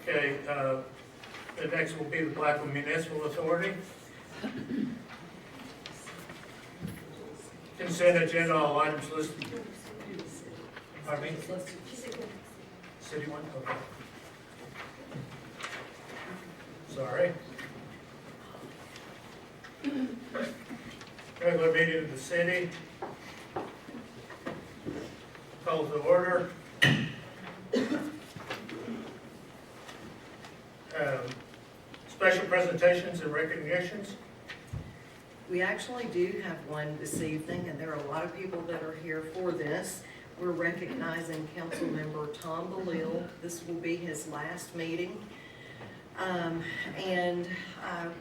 Okay, the next will be the Blackwell Municipal Authority. Consent agenda, all items listed. Pardon me? City one, okay. Sorry. Regular meeting of the city. Call to order. Special presentations and recognitions. We actually do have one this evening, and there are a lot of people that are here for this. We're recognizing Councilmember Tom Bellil. This will be his last meeting.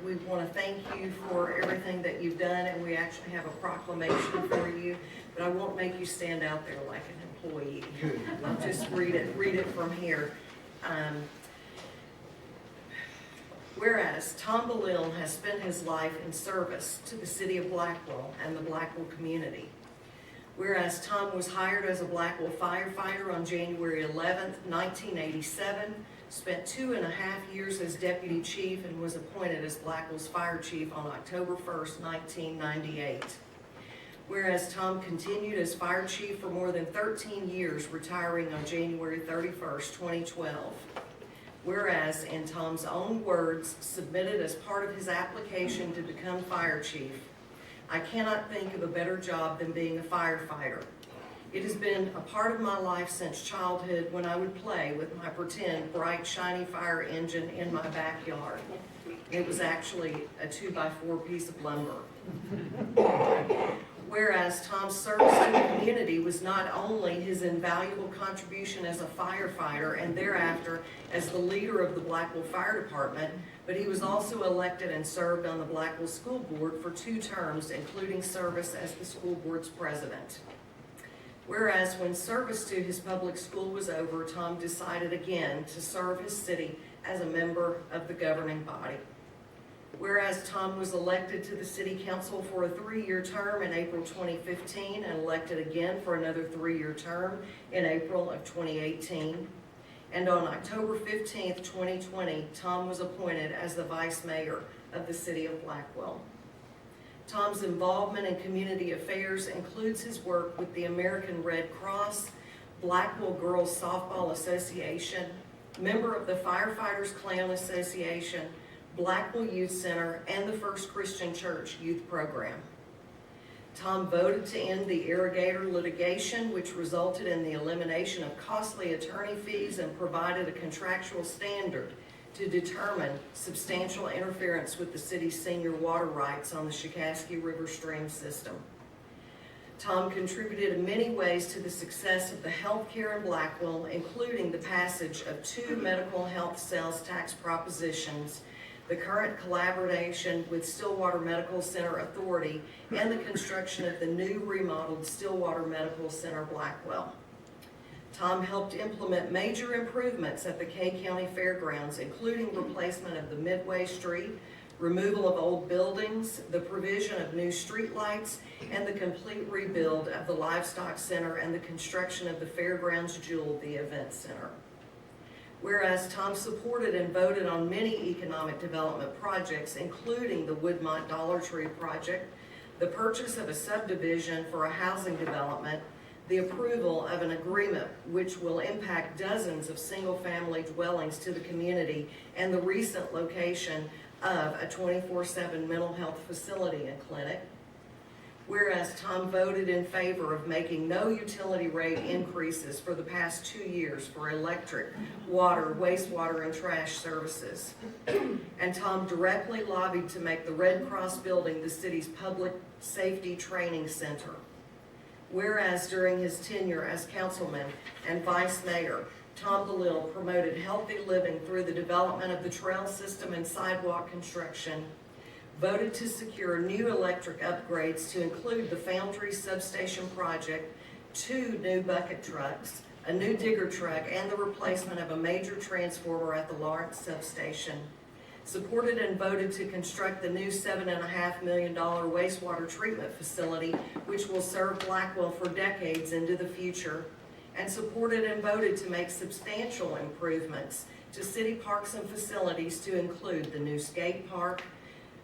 We want to thank you for everything that you've done, and we actually have a proclamation for you, but I won't make you stand out there like an employee. I'll just read it from here. Whereas Tom Bellil has spent his life in service to the city of Blackwell and the Blackwell community. Whereas Tom was hired as a Blackwell firefighter on January 11th, 1987, spent 2.5 years as deputy chief, and was appointed as Blackwell's fire chief on October 1st, 1998. Whereas Tom continued as fire chief for more than 13 years, retiring on January 31st, 2012. Whereas, in Tom's own words, submitted as part of his application to become fire chief, I cannot think of a better job than being a firefighter. It has been a part of my life since childhood, when I would play with my pretend bright, shiny fire engine in my backyard. It was actually a 2x4 piece of lumber. Whereas Tom's service to the community was not only his invaluable contribution as a firefighter and thereafter as the leader of the Blackwell Fire Department, but he was also elected and served on the Blackwell School Board for 2 terms, including service as the school board's president. Whereas when service to his public school was over, Tom decided again to serve his city as a member of the governing body. Whereas Tom was elected to the City Council for a 3-year term in April 2015 and elected again for another 3-year term in April of 2018. And on October 15th, 2020, Tom was appointed as the Vice Mayor of the City of Blackwell. Tom's involvement in community affairs includes his work with the American Red Cross, Blackwell Girls Softball Association, member of the Firefighters Clown Association, Blackwell Youth Center, and the First Christian Church Youth Program. Tom voted to end the irrigator litigation, which resulted in the elimination of costly attorney fees and provided a contractual standard to determine substantial interference with the city's senior water rights on the Shikaski River stream system. Tom contributed in many ways to the success of the healthcare in Blackwell, including the passage of 2 medical health sales tax propositions, the current collaboration with Stillwater Medical Center Authority, and the construction of the new remodeled Stillwater Medical Center Blackwell. Tom helped implement major improvements at the Kay County Fairgrounds, including replacement of the Midway Street, removal of old buildings, the provision of new street lights, and the complete rebuild of the Livestock Center and the construction of the Fairgrounds Jewel, the Event Center. Whereas Tom supported and voted on many economic development projects, including the Woodmont Dollar Tree project, the purchase of a subdivision for a housing development, the approval of an agreement which will impact dozens of single-family dwellings to the community, and the recent location of a 24/7 mental health facility and clinic. Whereas Tom voted in favor of making no utility rate increases for the past 2 years for electric, water, wastewater, and trash services. And Tom directly lobbied to make the Red Cross building the city's public safety training center. Whereas during his tenure as councilman and vice mayor, Tom Bellil promoted healthy living through the development of the trail system and sidewalk construction, voted to secure new electric upgrades to include the Foundry substation project, 2 new bucket trucks, a new digger truck, and the replacement of a major transformer at the Lawrence substation, supported and voted to construct the new $7.5 million wastewater treatment facility, which will serve Blackwell for decades into the future, and supported and voted to make substantial improvements to city parks and facilities to include the new skate park,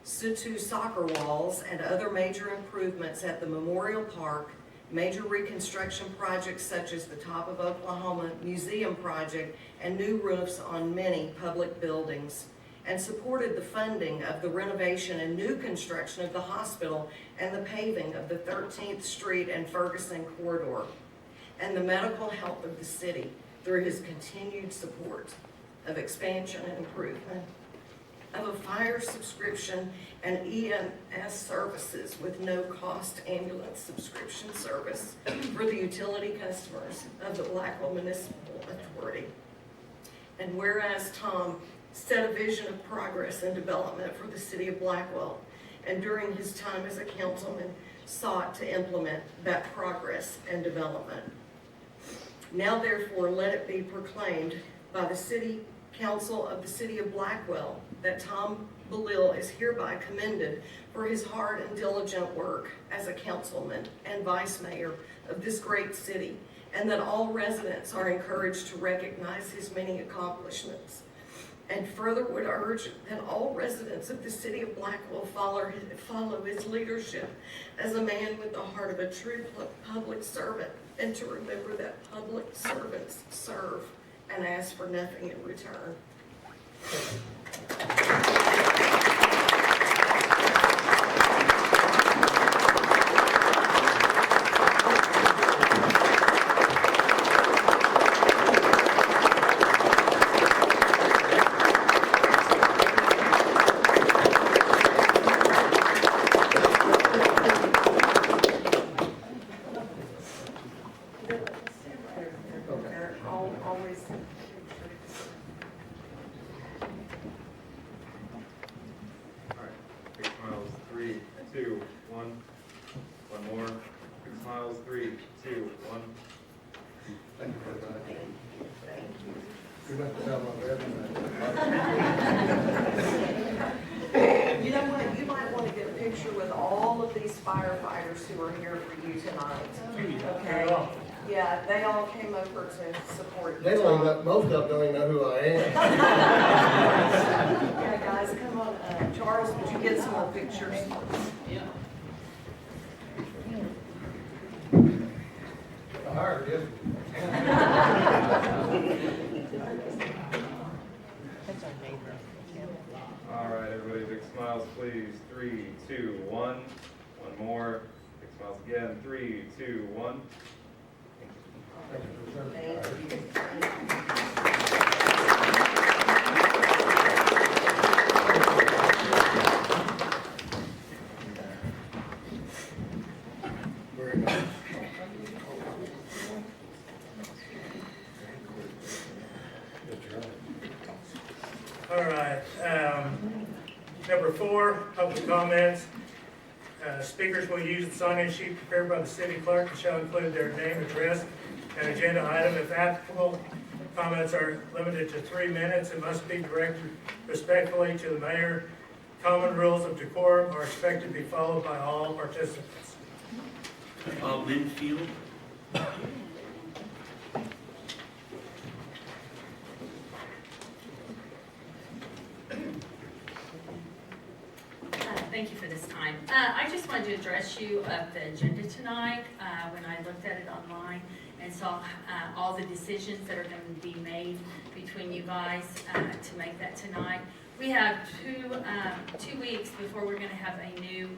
Situ soccer walls, and other major improvements at the Memorial Park, major reconstruction projects such as the Top of Oklahoma Museum project, and new roofs on many public buildings, and supported the funding of the renovation and new construction of the hospital and the paving of the 13th Street and Ferguson corridor, and the medical health of the city through his continued support of expansion and improvement of a fire subscription and EMS services with no-cost ambulance subscription service for the utility customers of the Blackwell Municipal Authority. And whereas Tom set a vision of progress and development for the city of Blackwell, and during his time as a councilman sought to implement that progress and development. Now therefore let it be proclaimed by the City Council of the City of Blackwell that Tom Belil is hereby commended for his hard and diligent work as a councilman and vice mayor of this great city, and that all residents are encouraged to recognize his many accomplishments. And further would urge that all residents of the city of Blackwell follow his leadership as a man with the heart of a true public servant, and to remember that public servants serve and ask for nothing in return. You know what, you might want to get a picture with all of these firefighters who are here for you tonight. Okay? Yeah, they all came over to support you. They don't even know, most of them don't even know who I am. Yeah, guys, come on. Charles, would you get some more pictures? Yeah. Hard, yes. All right, everybody, big smiles, please. 3, 2, 1. One more. Big smiles again. 3, 2, 1. Thank you. Very nice. All right, number 4, public comments. Speakers will use the sign-in sheet prepared by the city clerk and shall include their name, address, and agenda item. If applicable, comments are limited to 3 minutes and must be directed respectfully to the mayor. Common rules of decorum are expected to be followed by all participants. Linfield. Thank you for this time. I just wanted to address you of the agenda tonight. When I looked at it online and saw all the decisions that are going to be made between you guys to make that tonight. We have 2 weeks before we're going to have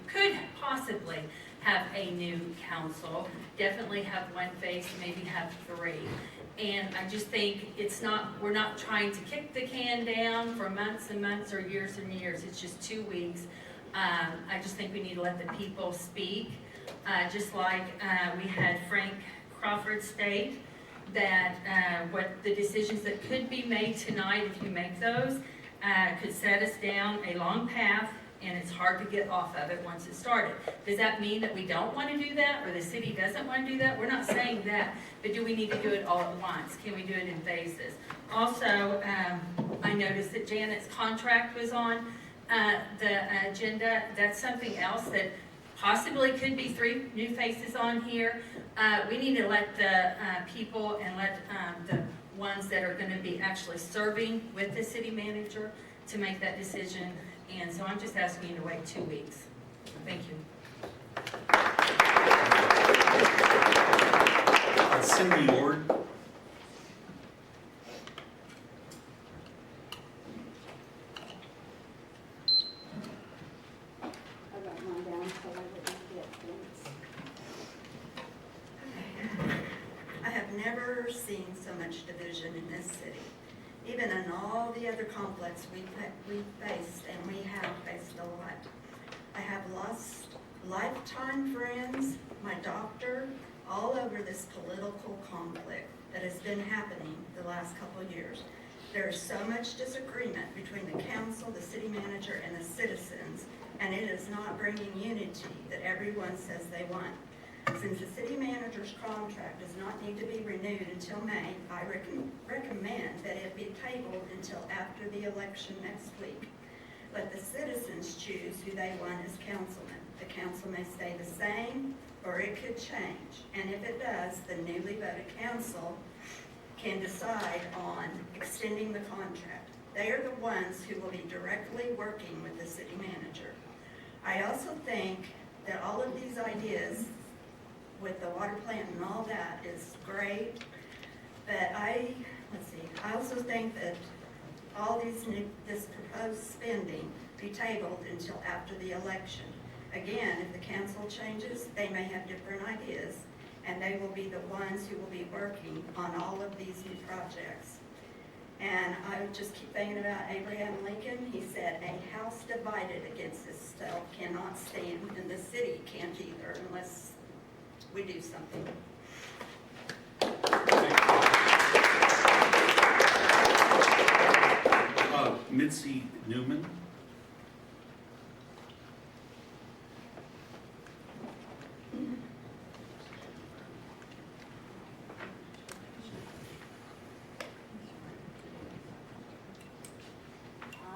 could possibly have a new council. Definitely have one face, maybe have 3. And I just think we're not trying to kick the can down for months and months or years and years. It's just 2 weeks. I just think we need to let the people speak. Just like we had Frank Crawford state that what the decisions that could be made tonight, if you make those, could set us down a long path, and it's hard to get off of it once it started. Does that mean that we don't want to do that, or the city doesn't want to do that? We're not saying that, but do we need to do it all at once? Can we do it in phases? Also, I noticed that Janet's contract was on the agenda. That's something else that possibly could be 3 new faces on here. We need to let the people and let the ones that are gonna be actually serving with the city manager to make that decision. And so I'm just asking you to wait 2 weeks. Thank you. Cindy Lord. I got mine down so I wouldn't forget things. I have never seen so much division in this city. Even in all the other conflicts we've faced, and we have faced a lot. I have lost lifetime friends, my doctor, all over this political conflict that has been happening the last couple of years. There is so much disagreement between the council, the city manager, and the citizens, and it is not bringing unity that everyone says they want. Since the city manager's contract does not need to be renewed until May, I recommend that it be tabled until after the election next week. Let the citizens choose who they want as councilmen. The council may stay the same, or it could change. And if it does, the newly voted council can decide on extending the contract. They are the ones who will be directly working with the city manager. I also think that all of these ideas with the water plant and all that is great, but I also think that all this proposed spending be tabled until after the election. Again, if the council changes, they may have different ideas, and they will be the ones who will be working on all of these new projects. And I would just keep thinking about Abraham Lincoln. He said, "A house divided against itself cannot stand, and the city can't either unless we do something." Mitzi Newman.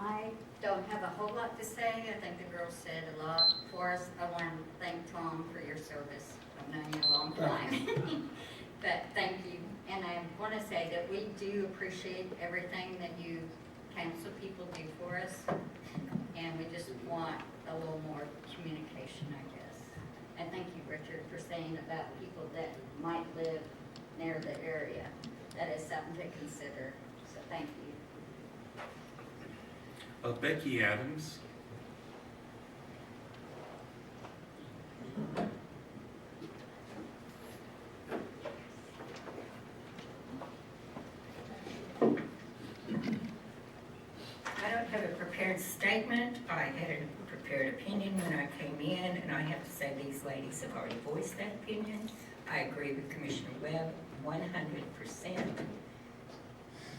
I don't have a whole lot to say. I think the girls said a lot for us. I want to thank Tom for your service. I've known you a long time. But thank you. And I want to say that we do appreciate everything that you council people do for us. And we just want a little more communication, I guess. And thank you, Richard, for saying about people that might live near the area. That is something to consider. So thank you. Becky Adams. I don't have a prepared statement. I had a prepared opinion when I came in, and I have to say these ladies have already voiced that opinion. I agree with Commissioner Webb 100%.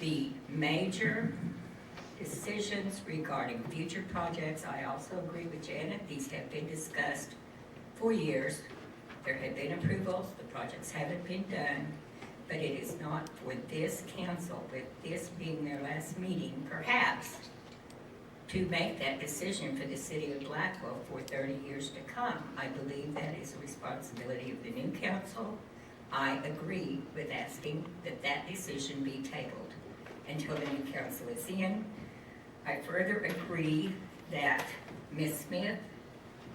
The major decisions regarding future projects, I also agree with Janet. These have been discussed for years. There have been approvals, the projects haven't been done, but it is not for this council, with this being their last meeting, perhaps, to make that decision for the city of Blackwell for 30 years to come. I believe that is a responsibility of the new council. I agree with asking that that decision be tabled until the new council is in. I further agree that Ms. Smith,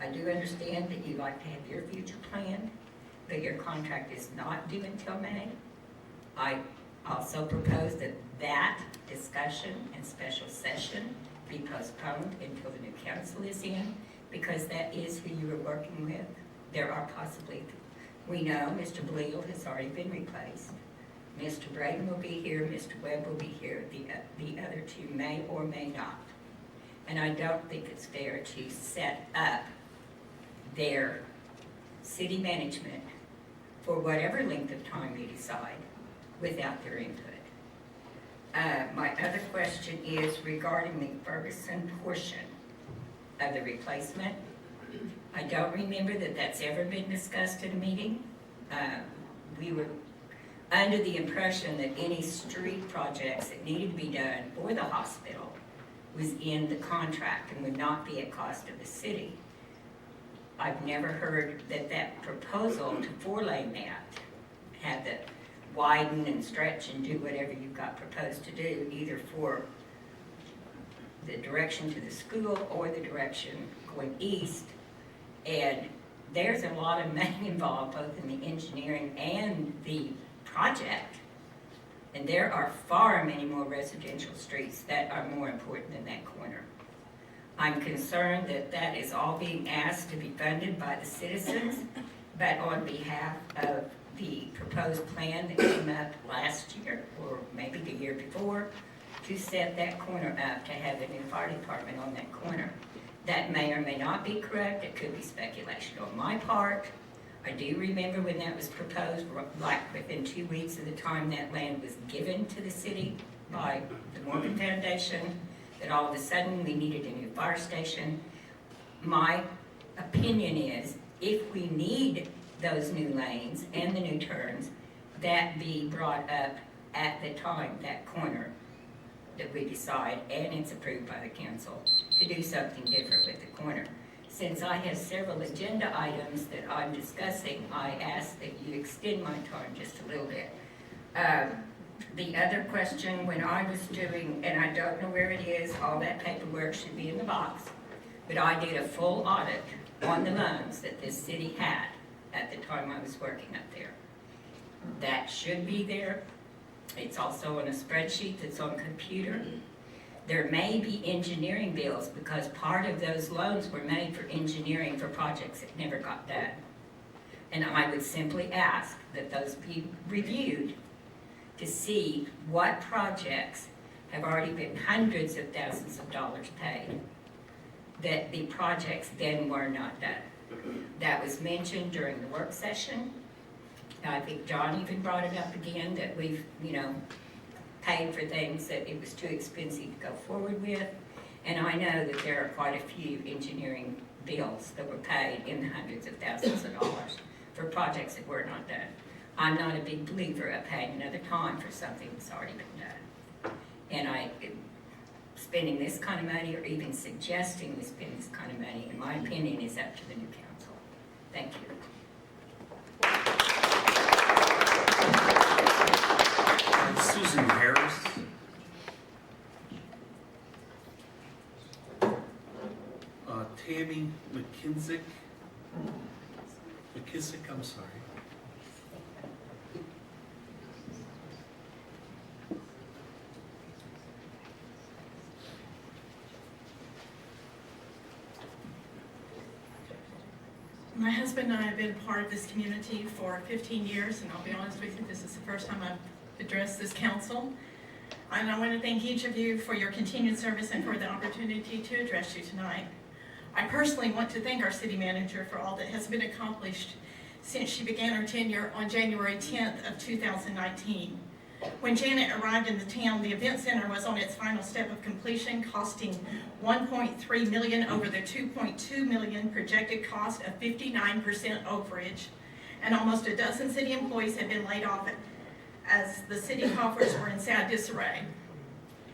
I do understand that you like to have your future planned, but your contract is not due until May. I also propose that that discussion and special session be postponed until the new council is in, because that is who you are working with. There are possibly, we know Mr. Bleal has already been replaced. Mr. Braden will be here, Mr. Webb will be here, the other two may or may not. And I don't think it's fair to set up their city management for whatever length of time they decide without their input. My other question is regarding the Ferguson portion of the replacement. I don't remember that that's ever been discussed at a meeting. We were under the impression that any street projects that needed to be done for the hospital was in the contract and would not be at cost of the city. I've never heard that that proposal to four-lane that had the widen and stretch and do whatever you've got proposed to do, either for the direction to the school or the direction going east. And there's a lot of money involved, both in the engineering and the project. And there are far many more residential streets that are more important than that corner. I'm concerned that that is all being asked to be funded by the citizens, but on behalf of the proposed plan that came up last year, or maybe the year before, to set that corner up to have a new fire department on that corner. That may or may not be correct. It could be speculation on my part. I do remember when that was proposed, like within 2 weeks of the time that land was given to the city by the Morgan Foundation, that all of a sudden we needed a new fire station. My opinion is, if we need those new lanes and the new turns, that be brought up at the time, that corner, that we decide, and it's approved by the council, to do something different with the corner. Since I have several agenda items that I'm discussing, I ask that you extend my time just a little bit. The other question, when I was doing, and I don't know where it is, all that paperwork should be in the box, but I did a full audit on the loans that this city had at the time I was working up there. That should be there. It's also on a spreadsheet that's on computer. There may be engineering bills because part of those loans were made for engineering for projects that never got done. And I would simply ask that those be reviewed to see what projects have already been hundreds of thousands of dollars paid, that the projects then were not done. That was mentioned during the work session. I think John even brought it up again, that we've, paid for things that it was too expensive to go forward with. And I know that there are quite a few engineering bills that were paid in the hundreds of thousands of dollars for projects that were not done. I'm not a big believer of paying another time for something that's already been done. And spending this kind of money, or even suggesting we spend this kind of money, in my opinion, is up to the new council. Thank you. Susan Harris. Tammy McKissick, I'm sorry. My husband and I have been part of this community for 15 years, and I'll be honest with you, this is the first time I've addressed this council. And I want to thank each of you for your continued service and for the opportunity to address you tonight. I personally want to thank our city manager for all that has been accomplished since she began her tenure on January 10th of 2019. When Janet arrived in the town, the event center was on its final step of completion, costing $1.3 million over the $2.2 million projected cost of 59% overage, and almost a dozen city employees had been laid off as the city coffers were in sad disarray.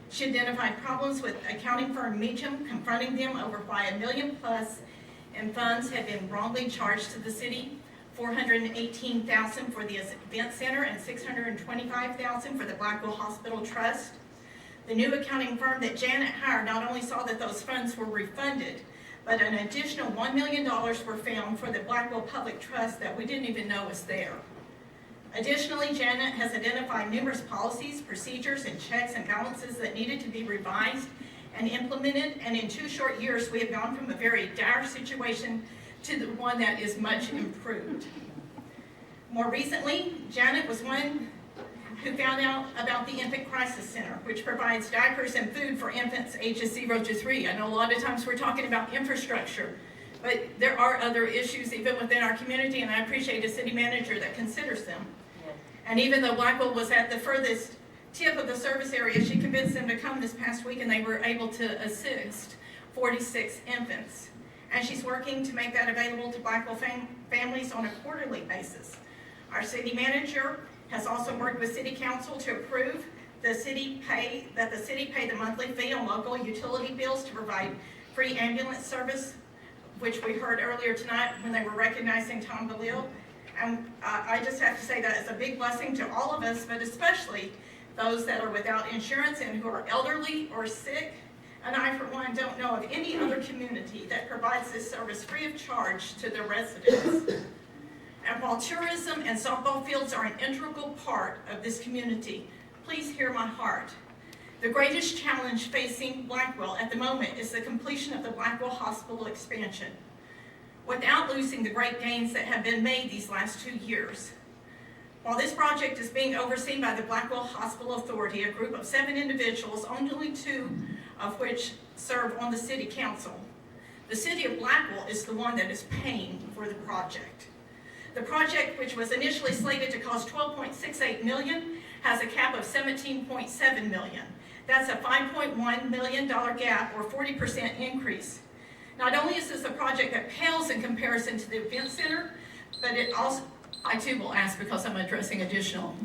She identified problems with accounting firm Meacham, confronting them over why $1 million plus in funds had been wrongly charged to the city, $418,000 for the event center and $625,000 for the Blackwell Hospital Trust. The new accounting firm that Janet hired not only saw that those funds were refunded, but an additional $1 million were found for the Blackwell Public Trust that we didn't even know was there. Additionally, Janet has identified numerous policies, procedures, and checks and balances that needed to be revised and implemented, and in 2 short years, we have gone from a very dire situation to the one that is much improved. More recently, Janet was one who found out about the Infant Crisis Center, which provides diapers and food for infants ages 0 to 3. I know a lot of times we're talking about infrastructure, but there are other issues even within our community, and I appreciate a city manager that considers them. And even though Blackwell was at the furthest tip of the service area, she convinced them to come this past week, and they were able to assist 46 infants. And she's working to make that available to Blackwell families on a quarterly basis. Our city manager has also worked with city council to approve the city pay the monthly fee on local utility bills to provide free ambulance service, which we heard earlier tonight when they were recognizing Tom Galil. And I just have to say that it's a big blessing to all of us, but especially those that are without insurance and who are elderly or sick. And I, for one, don't know of any other community that provides this service free of charge to their residents. And while tourism and softball fields are an integral part of this community, please hear my heart. The greatest challenge facing Blackwell at the moment is the completion of the Blackwell Hospital expansion, without losing the great gains that have been made these last 2 years. While this project is being overseen by the Blackwell Hospital Authority, a group of 7 individuals, only 2 of which serve on the city council, the city of Blackwell is the one that is paying for the project. The project, which was initially slated to cost $12.68 million, has a cap of $17.7 million. That's a $5.1 million gap, or 40% increase. Not only is this a project that pales in comparison to the event center, but it also, I too will ask because I'm addressing additional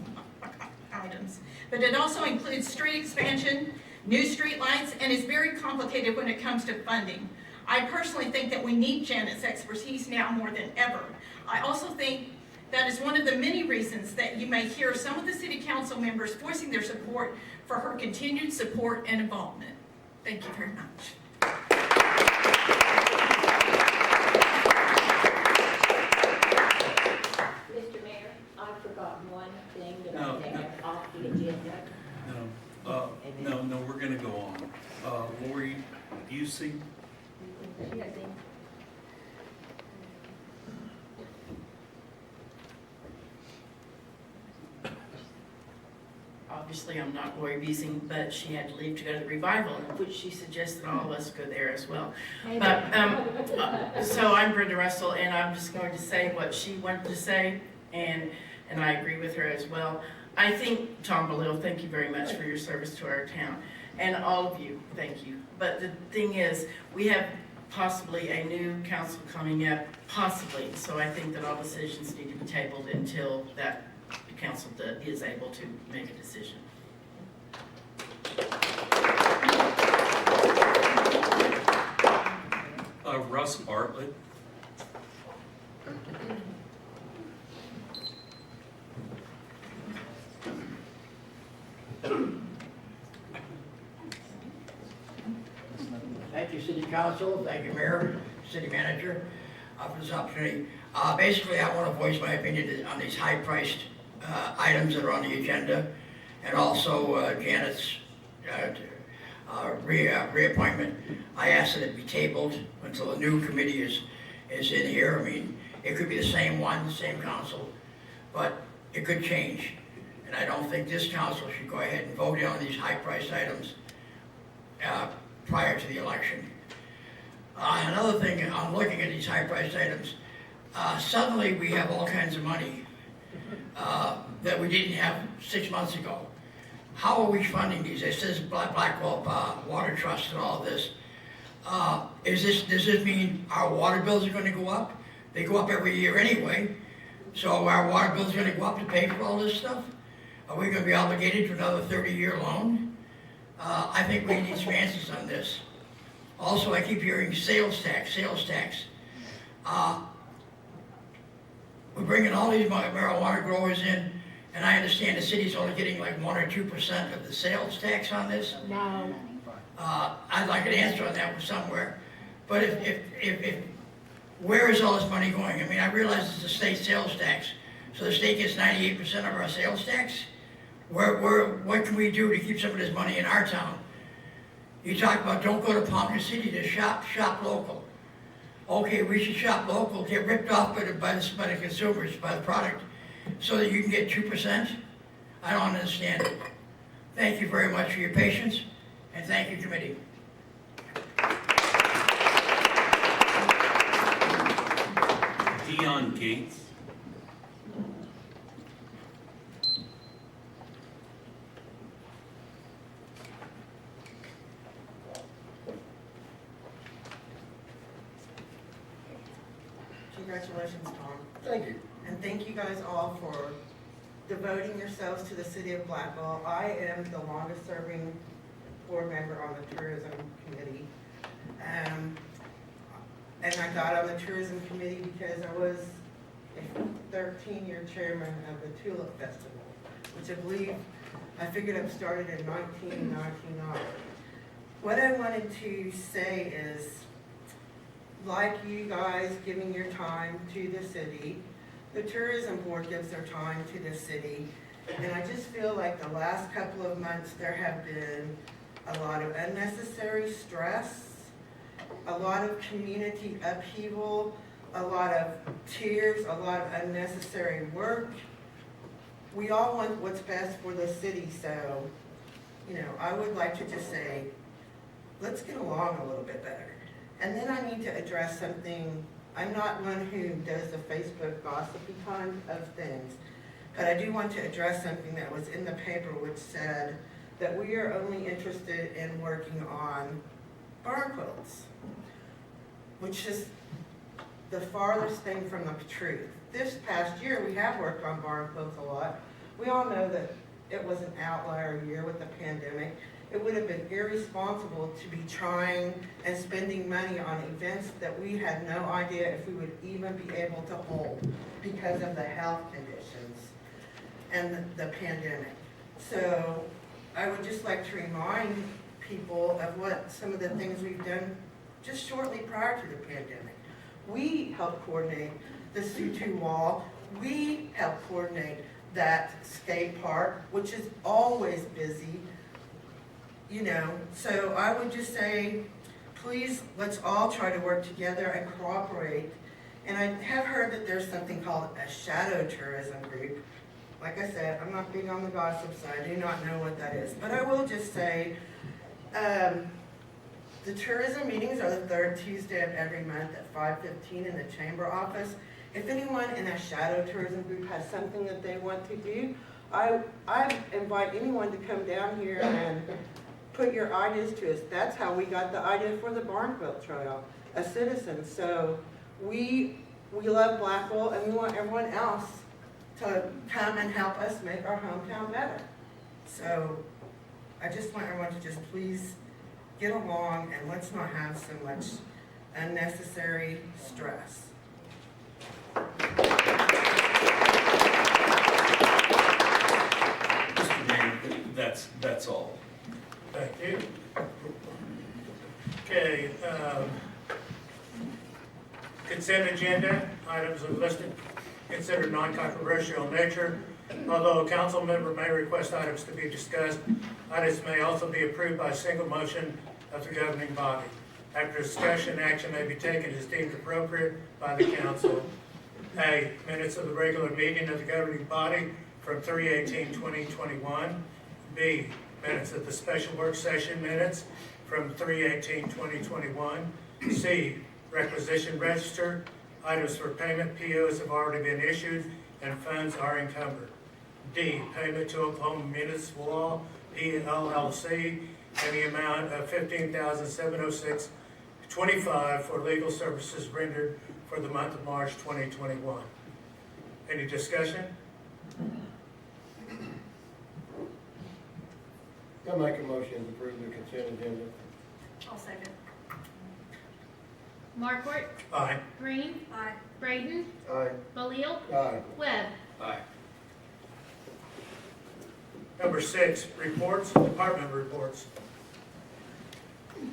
items, but it also includes street expansion, new street lights, and is very complicated when it comes to funding. I personally think that we need Janet's expertise now more than ever. I also think that is one of the many reasons that you may hear some of the city council members voicing their support for her continued support and involvement. Thank you very much. Mr. Mayor, I forgot one thing that No, I no. have off the agenda. No, we're gonna go on. What were you see? Obviously, I'm not Lori Beasing, but she had to leave to go to the revival, in which she suggested all of us go there as well. But, so I'm Brenda Russell, and I'm just going to say what she wanted to say, and I agree with her as well. I think, Tom Bellil, thank you very much for your service to our town, and all of you, thank you. But the thing is, we have possibly a new council coming up, possibly, so I think that all decisions need to be tabled until that council is able to make a decision. Russ Bartlett. Thank you, City Council. Thank you, Mayor, City Manager, for this opportunity. Basically, I want to voice my opinion on these high-priced items that are on the agenda, and also Janet's reappointment. I ask that it be tabled until a new committee is in here. I mean, it could be the same one, the same council, but it could change. And I don't think this council should go ahead and vote on these high-priced items prior to the election. Another thing, I'm looking at these high-priced items. Suddenly, we have all kinds of money that we didn't have 6 months ago. How are we funding these? It says Blackwell Water Trust and all this. Does this mean our water bills are going to go up? They go up every year anyway. So our water bills are going to go up to pay for all this stuff? Are we going to be obligated to another 30-year loan? I think we need some answers on this. Also, I keep hearing sales tax. We're bringing all these marijuana growers in, and I understand the city's only getting like 1 or 2% of the sales tax on this. No. I'd like an answer on that one somewhere. But if where is all this money going? I mean, I realize it's a state sales tax, so the state gets 98% of our sales tax. What can we do to keep some of this money in our town? You talk about don't go to Ponca City to shop local. Okay, we should shop local, get ripped off by the consumers, by the product, so that you can get 2%? I don't understand it. Thank you very much for your patience, and thank you, committee. Dion Gates. Congratulations, Tom. Thank you. And thank you guys all for devoting yourselves to the city of Blackwell. I am the longest serving board member on the tourism committee. And I got on the tourism committee because I was a 13-year chairman of the Tulip Festival, which I figured it started in 1999. What I wanted to say is, like you guys giving your time to the city, the tourism board gives their time to the city, and I just feel like the last couple of months there have been a lot of unnecessary stress, a lot of community upheaval, a lot of tears, a lot of unnecessary work. We all want what's best for the city, so, I would like to just say, let's get along a little bit better. And then I need to address something. I'm not one who does the Facebook gossipy kind of things, but I do want to address something that was in the paper which said that we are only interested in working on barn quilts, which is the farthest thing from the truth. This past year, we have worked on barn quilts a lot. We all know that it was an outlier year with the pandemic. It would have been irresponsible to be trying and spending money on events that we had no idea if we would even be able to hold because of the health conditions and the pandemic. So I would just like to remind people of what some of the things we've done just shortly prior to the pandemic. We helped coordinate the Sutu Wall. We helped coordinate that skate park, which is always busy. So I would just say, please, let's all try to work together and cooperate. And I have heard that there's something called a shadow tourism group. Like I said, I'm not big on the gossip side. I do not know what that is. But I will just say, the tourism meetings are the third Tuesday of every month at 5:15 in the chamber office. If anyone in a shadow tourism group has something that they want to do, I invite anyone to come down here and put your ideas to us. That's how we got the idea for the barn quilt trail, a citizen. So we love Blackwell, and we want everyone else to come and help us make our hometown better. So I just want everyone to just please get along and let's not have so much unnecessary stress. Mr. Mayor, that's all. Thank you. Okay, consent agenda, items are listed, considered non-controversial in nature. Although a council member may request items to be discussed, items may also be approved by single motion of the governing body. After discussion, action may be taken as deemed appropriate by the council. A, minutes of the regular meeting of the governing body from 3/18/2021. B, minutes of the special work session minutes from 3/18/2021. C, requisition register. Items for payment, POs have already been issued and funds are encumbered. D, payment to Oklahoma Municipal Law, PLLC, in the amount of $15,706.25 for legal services rendered for the month of March 2021. Any discussion? I'll make a motion to approve the consent agenda. I'll second. Markwart, Aye. Green, Aye. Braden, Aye. Balil, Aye. Webb. Aye. Number 6, reports, department reports. Good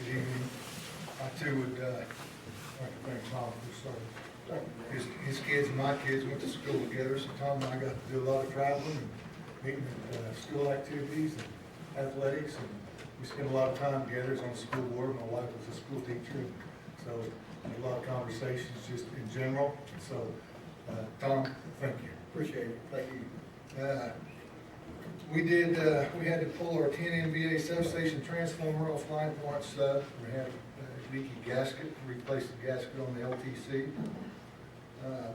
evening. I too would like to thank Tom for starting. His kids and my kids went to school together, so Tom and I got to do a lot of traveling and meeting at school activities and athletics, and we spent a lot of time together. He's on the school board. My wife was a school teacher, so a lot of conversations just in general. So, Tom, thank you. Appreciate it. Thank you. We had to pull our 10 MVA substation transformer offline for its sub. We had a leaky gasket, replaced the gasket on the LTC.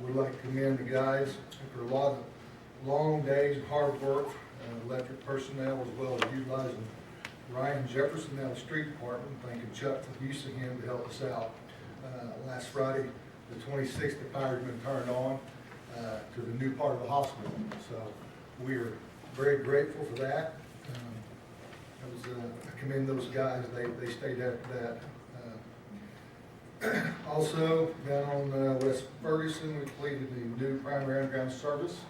We'd like to commend the guys for a lot of long days of hard work, electric personnel, as well as utilizing Ryan Jefferson out of the street department. Thanking Chuck for the use of him to help us out. Last Friday, the 26th, the power's been turned on to the new part of the hospital. So we are very grateful for that. I commend those guys. They stayed after that. Also, down on West Ferguson, we completed the new primary underground service.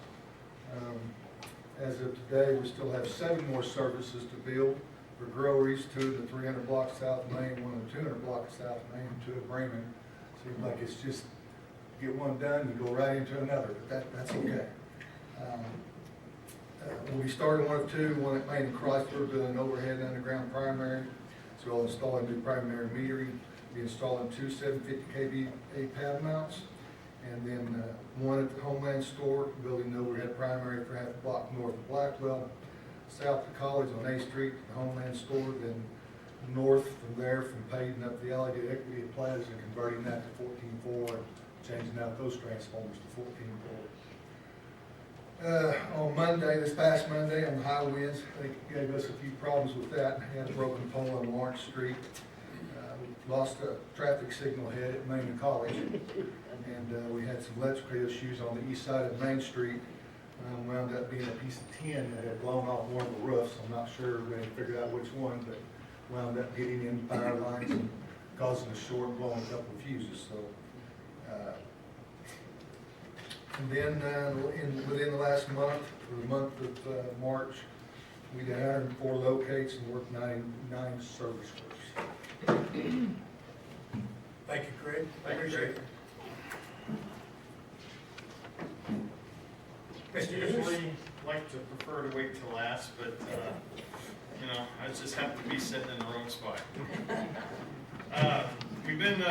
As of today, we still have 7 more services to build for groweries, 2 in the 300 block South Main, 1 in the 200 block South Main, and 2 at Bremen. Seems like it's just get one done, you go right into another, but that's okay. We'll be starting 1 of 2, 1 at Main and Chrysler, doing overhead and underground primary. So we'll install a new primary metering, be installing 2 750 kVA pad mounts, and then 1 at the Homeland Store, building an overhead primary for half a block north of Blackwell, south of College on A Street, the Homeland Store, then north from there, from Payton up the alley to Equity Plaza, and converting that to 14.4, and changing out those transformers to 14.4. On Monday, this past Monday, on the high winds, they gave us a few problems with that. We had a broken pole on Lawrence Street. We lost a traffic signal head at Main and College. And we had some electrical issues on the east side of Main Street. Wound up being a piece of tin that had blown off one of the roofs. I'm not sure, we haven't figured out which one, but wound up getting in power lines and causing a short and blowing a couple of fuses. So, and then within the last month, for the month of March, we did 104 locates and worked 99 service works. Thank you, Craig. I appreciate it. Mr. Hughes? Usually like to prefer to wait till last, but, you know, I just happen to be sitting in the wrong spot. We've been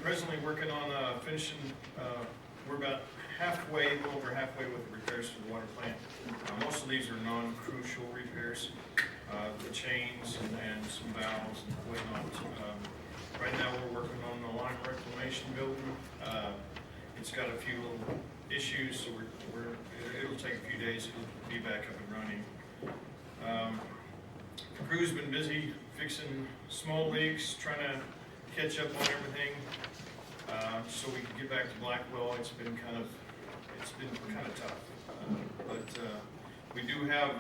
presently working on finishing, we're about halfway, a little over halfway with the repairs to the water plant. Most of these are non-crucial repairs, the chains and some valves and whatnot. Right now we're working on the line reclamation building. It's got a few little issues, so it'll take a few days, it'll be back up and running. The crew's been busy fixing small leaks, trying to catch up on everything, so we can get back to Blackwell. It's been kind of tough, but we do have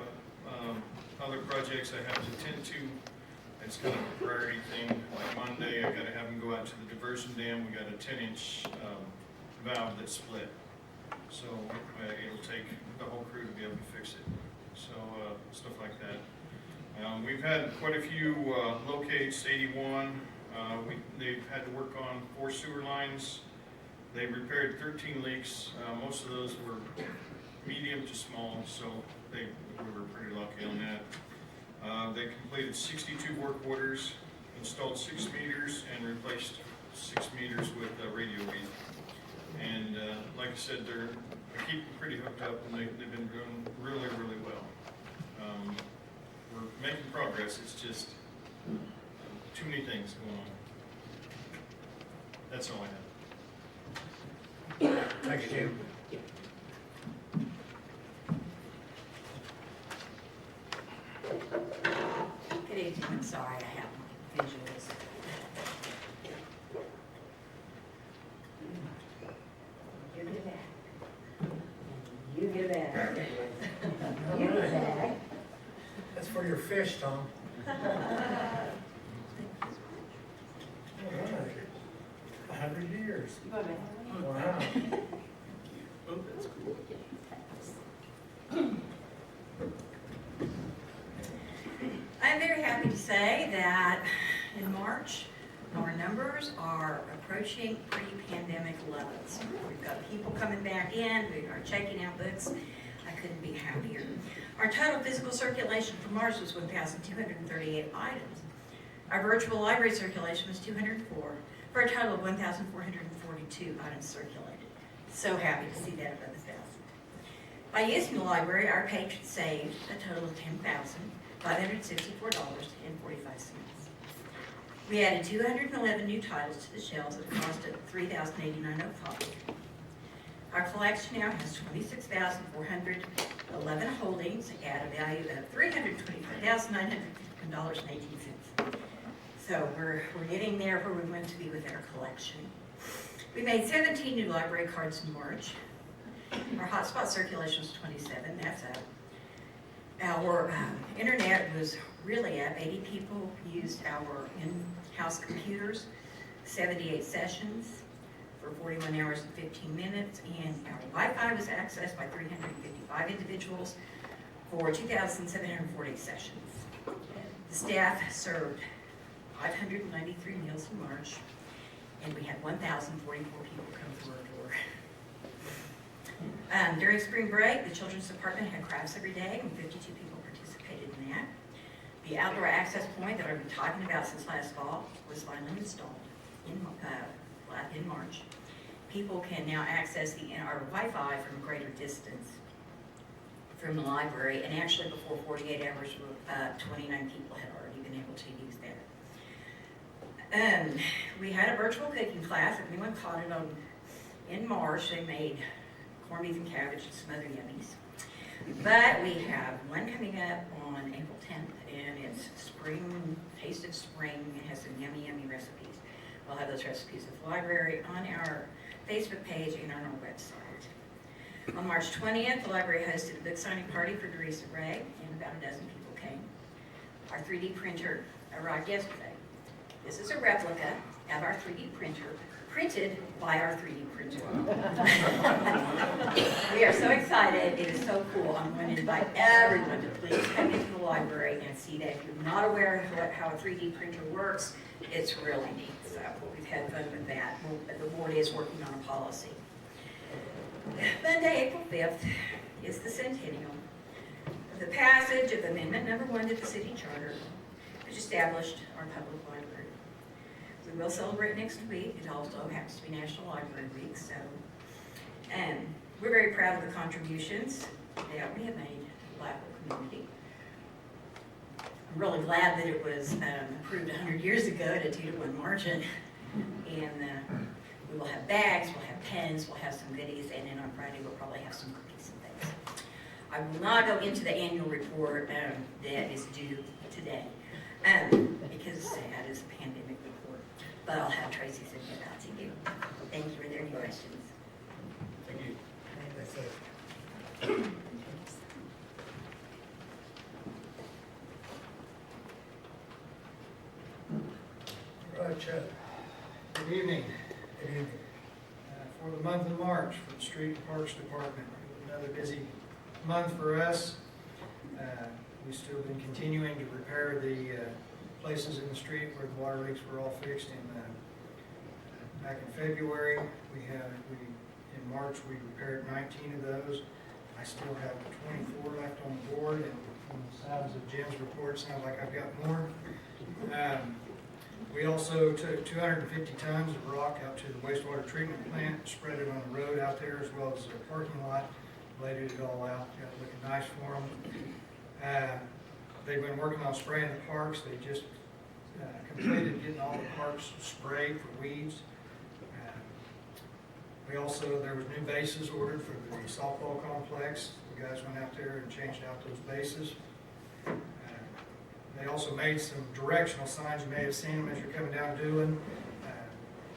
other projects I have to tend to. It's kind of a priority thing. Like Monday, I got to have them go out to the diversion dam. We got a 10-inch valve that's split, so it'll take the whole crew to be able to fix it. So stuff like that. We've had quite a few locates. 81. They've had to work on 4 sewer lines. They repaired 13 leaks. Most of those were medium to small, so we were pretty lucky on that. They completed 62 work orders, installed 6 meters, and replaced 6 meters with radio read. And like I said, they're keeping pretty hooked up, and they've been doing really, really well. We're making progress. It's just too many things going on. That's all I have. Thank you, Jim. Good evening, I'm sorry, I have my visuals. You get back. You get back. You get back. That's for your fish, Tom. All right. 100 years. Wow. Oh, that's cool. I'm very happy to say that in March, our numbers are approaching pre-pandemic levels. We've got people coming back in, we are checking out books. I couldn't be happier. Our total physical circulation for March was 1,238 items. Our virtual library circulation was 204, for a total of 1,442 items circulated. So happy to see that above 1,000. By using the library, our patrons saved a total of $10,564.45. We added 211 new titles to the shelves at a cost of $3,089.05. Our collection now has 26,411 holdings at a value of $325,950.18. So we're getting there where we want to be with our collection. We made 17 new library cards in March. Our hotspot circulation was 27, that's up. Our internet was really up. 80 people used our in-house computers. 78 sessions for 41 hours and 15 minutes, and our Wi-Fi was accessed by 355 individuals for 2,740 sessions. The staff served 593 meals in March, and we had 1,044 people come through our door. During spring break, the children's department had crafts every day, and 52 people participated in that. The outdoor access point that I've been talking about since last fall was finally installed in March. People can now access our Wi-Fi from a greater distance from the library, and actually before 48 hours were up, 29 people had already been able to use that. We had a virtual cooking class. If anyone caught it in March, they made corned beef and cabbage and some other yummies. But we have one coming up on April 10th, and it's spring, taste of spring. It has some yummy, yummy recipes. We'll have those recipes at the library on our Facebook page and on our website. On March 20th, the library hosted a book signing party for Teresa Ray, and about a dozen people came. Our 3D printer arrived yesterday. This is a replica of our 3D printer, printed by our 3D printer. We are so excited. It is so cool. I'm going to invite everyone to please come into the library and see that. If you're not aware of how a 3D printer works, it's really neat. So we've had fun with that. The board is working on a policy. Monday, April 5th is the centennial of the passage of Amendment Number 1 to the City Charter, which established our public library. We will celebrate next week. It also happens to be National Library Week, so we're very proud of the contributions that we have made to the Blackwell community. I'm really glad that it was approved 100 years ago at a 2-to-1 margin, and we will have bags, we'll have pens, we'll have some goodies, and then on Friday we'll probably have some cookies and things. I will not go into the annual report that is due today, because that is a pandemic report, but I'll have Tracy send it out to you. Thank you. Are there any questions? Thank you. Right, Chad. Good evening. Good evening. For the month of March, for the Street and Parks Department, another busy month for us. We've still been continuing to repair the places in the street where the water leaks were all fixed back in February. In March, we repaired 19 of those. I still have 24 left on the board, and from the sounds of Jim's report, sounds like I've got more. We also took 250 tons of rock out to the wastewater treatment plant, spread it on the road out there as well as the parking lot, laid it all out, got it looking nice for them. They've been working on spraying the parks. They just completed getting all the parks sprayed for weeds. There was new bases ordered for the softball complex. The guys went out there and changed out those bases. They also made some directional signs. You may have seen them as you're coming down Doolin,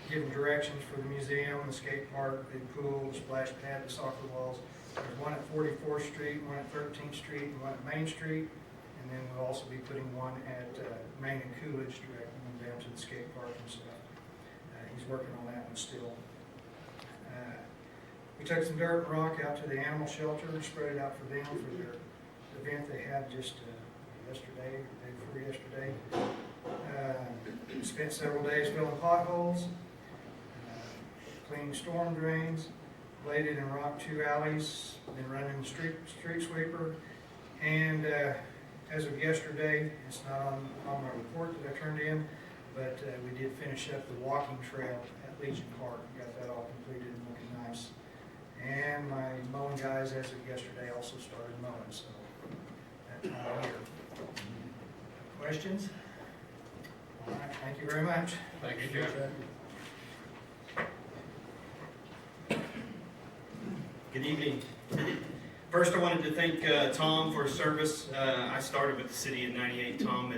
giving directions for the museum, the skate park, the pool, the splash pad, the soccer walls. There's one at 44th Street, one at 13th Street, and one at Main Street. And then we'll also be putting one at Main and Coolidge, directing them down to the skate park and stuff. He's working on that one still. We took some dirt and rock out to the animal shelter and spread it out for them for their event they had just yesterday, or the day before yesterday. Spent several days filling potholes, cleaning storm drains, bladed and rocked 2 alleys, been running the street sweeper, and as of yesterday, it's not on my report that I turned in, but we did finish up the walking trail at Legion Park. Got that all completed and looking nice. And my mowing guys, as of yesterday, also started mowing, so that's all here. Questions? All right, thank you very much. Thank you, Jeff. Good evening. First, I wanted to thank Tom for his service. I started with the city in '98. Tom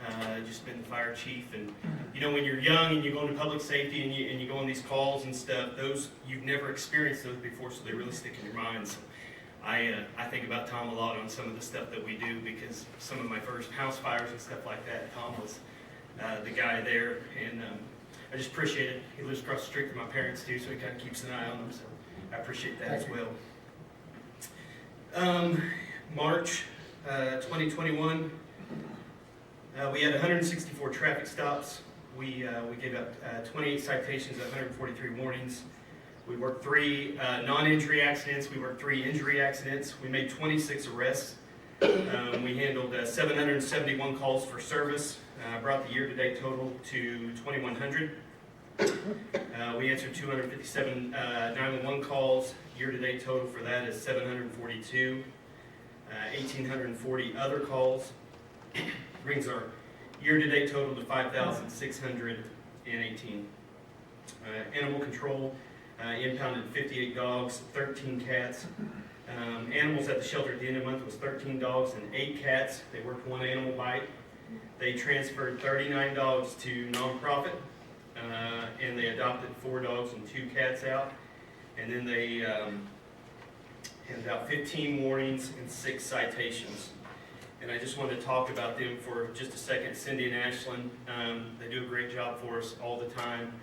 had just been the fire chief, and you know, when you're young and you go into public safety and you go on these calls and stuff, those you've never experienced those before, so they really stick in your mind. So I think about Tom a lot on some of the stuff that we do, because some of my first house fires and stuff like that, Tom was the guy there. And I just appreciate it. He lives across the street from my parents too, so he kind of keeps an eye on them, so I appreciate that as well. March 2021, we had 164 traffic stops. We gave out 28 citations, 143 warnings. We worked 3 non-injury accidents. We worked 3 injury accidents. We made 26 arrests. We handled 771 calls for service. Brought the year-to-date total to 2,100. We answered 257 911 calls. Year-to-date total for that is 742. 1,840 other calls. Brings our year-to-date total to 5,618. Animal control impounded 58 dogs, 13 cats. Animals at the shelter at the end of the month was 13 dogs and 8 cats. They worked 1 animal bite. They transferred 39 dogs to nonprofit, and they adopted 4 dogs and 2 cats out. And then they handed out 15 warnings and 6 citations. And I just wanted to talk about them for just a second. Cindy and Ashlyn, they do a great job for us all the time.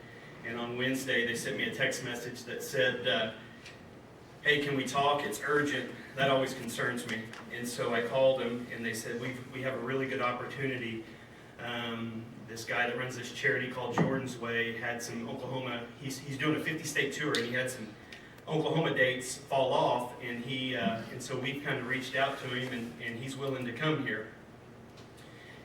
And on Wednesday, they sent me a text message that said, hey, can we talk? It's urgent. That always concerns me. And so I called them, and they said, we have a really good opportunity. This guy that runs this charity called Jordan's Way had some Oklahoma, he's doing a 50-state tour, and he had some Oklahoma dates fall off, and and so we've kind of reached out to him, and he's willing to come here.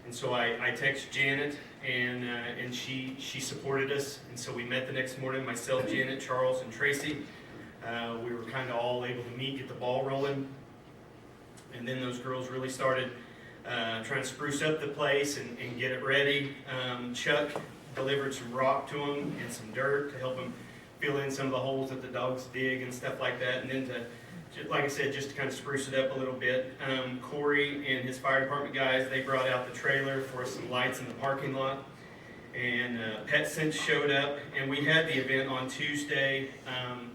And so I texted Janet, and she supported us, and so we met the next morning, myself, Janet, Charles, and Tracy. We were kind of all able to meet, get the ball rolling, and then those girls really started trying to spruce up the place and get it ready. Chuck delivered some rock to them and some dirt to help them fill in some of the holes that the dogs dig and stuff like that, and then to, like I said, just to kind of spruce it up a little bit. Corey and his fire department guys, they brought out the trailer for some lights in the parking lot, and PetSense showed up, and we had the event on Tuesday,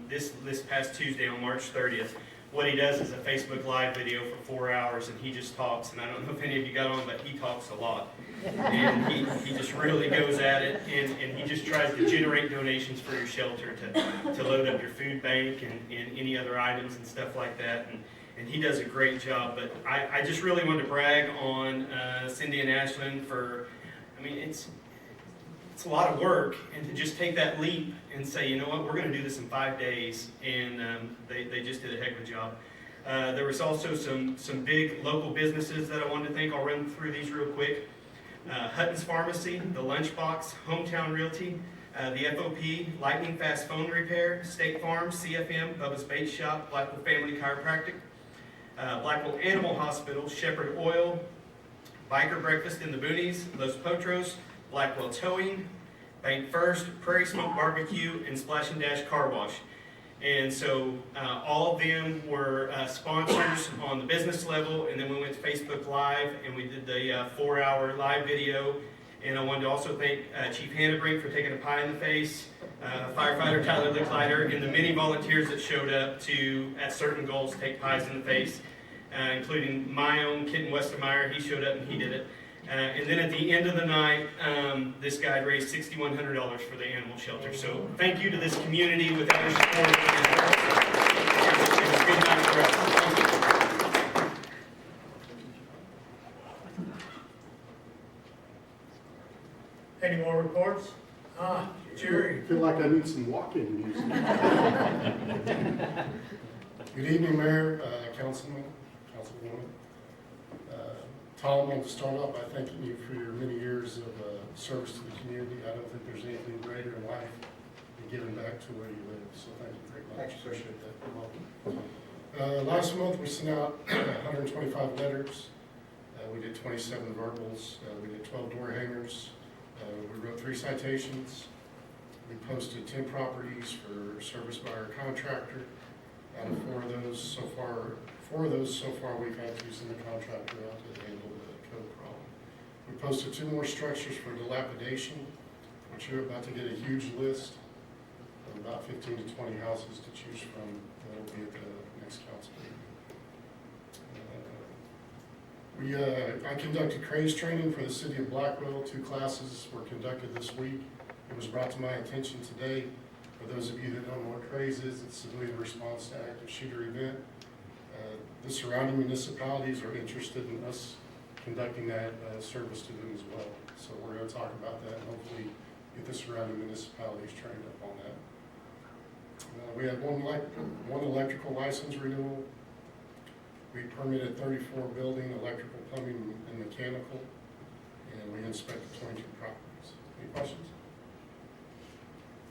this past Tuesday on March 30th. What he does is a Facebook Live video for 4 hours, and he just talks, and I don't know if any of you got on, but he talks a lot. And he just really goes at it, and he just tries to generate donations for your shelter to load up your food bank and any other items and stuff like that. And he does a great job. But I just really wanted to brag on Cindy and Ashlyn for, I mean, it's a lot of work, and to just take that leap and say, you know what, we're going to do this in 5 days, and they just did a heck of a job. There was also some big local businesses that I wanted to thank. I'll run through these real quick. Hutton's Pharmacy, The Lunchbox, Hometown Realty, the FOP, Lightning Fast Phone Repair, State Farm, CFM, Bubba's Bait Shop, Blackwell Family Chiropractic, Blackwell Animal Hospital, Shepherd Oil, Biker Breakfast in the Boonies, Los Potros, Blackwell Towing, Bank First, Prairie Smoke Barbecue, and Splash and Dash Car Wash. And so all of them were sponsors on the business level, and then we went to Facebook Live, and we did the 4-hour live video. And I wanted to also thank Chief Hannebrink for taking a pie in the face, firefighter Tyler Licklider, and the many volunteers that showed up to, at certain goals, take pies in the face, including my own Kitten Westermeyer. He showed up and he did it. And then at the end of the night, this guy raised $6,100 for the animal shelter. So thank you to this community. Without your support, it was a good night for us. Any more reports? Jerry. I feel like I need some walk-in music. Good evening, Mayor, Councilman, Councilwoman. Tom, I want to start off by thanking you for your many years of service to the community. I don't think there's anything greater in life than giving back to where you live, so thank you very much. Appreciate that. Last month, we sent out 125 letters. We did 27 verbals. We did 12 door hangers. We wrote 3 citations. We posted 10 properties for service by our contractor. Out of 4 of those so far, we've had to send the contractor out to handle the code problem. We posted 2 more structures for dilapidation, which you're about to get a huge list of about 15 to 20 houses to choose from. That'll be at the next council meeting. I conducted cranes training for the city of Blackwell. 2 classes were conducted this week. It was brought to my attention today. For those of you that don't know what CRAZE is, it's Civilian Response to Active Shooter Event. The surrounding municipalities are interested in us conducting that service to them as well. So we're going to talk about that and hopefully get the surrounding municipalities trained up on that. We had one electrical license renewal. We permitted 34 building, electrical, plumbing, and mechanical, and we inspected 22 properties. Any questions?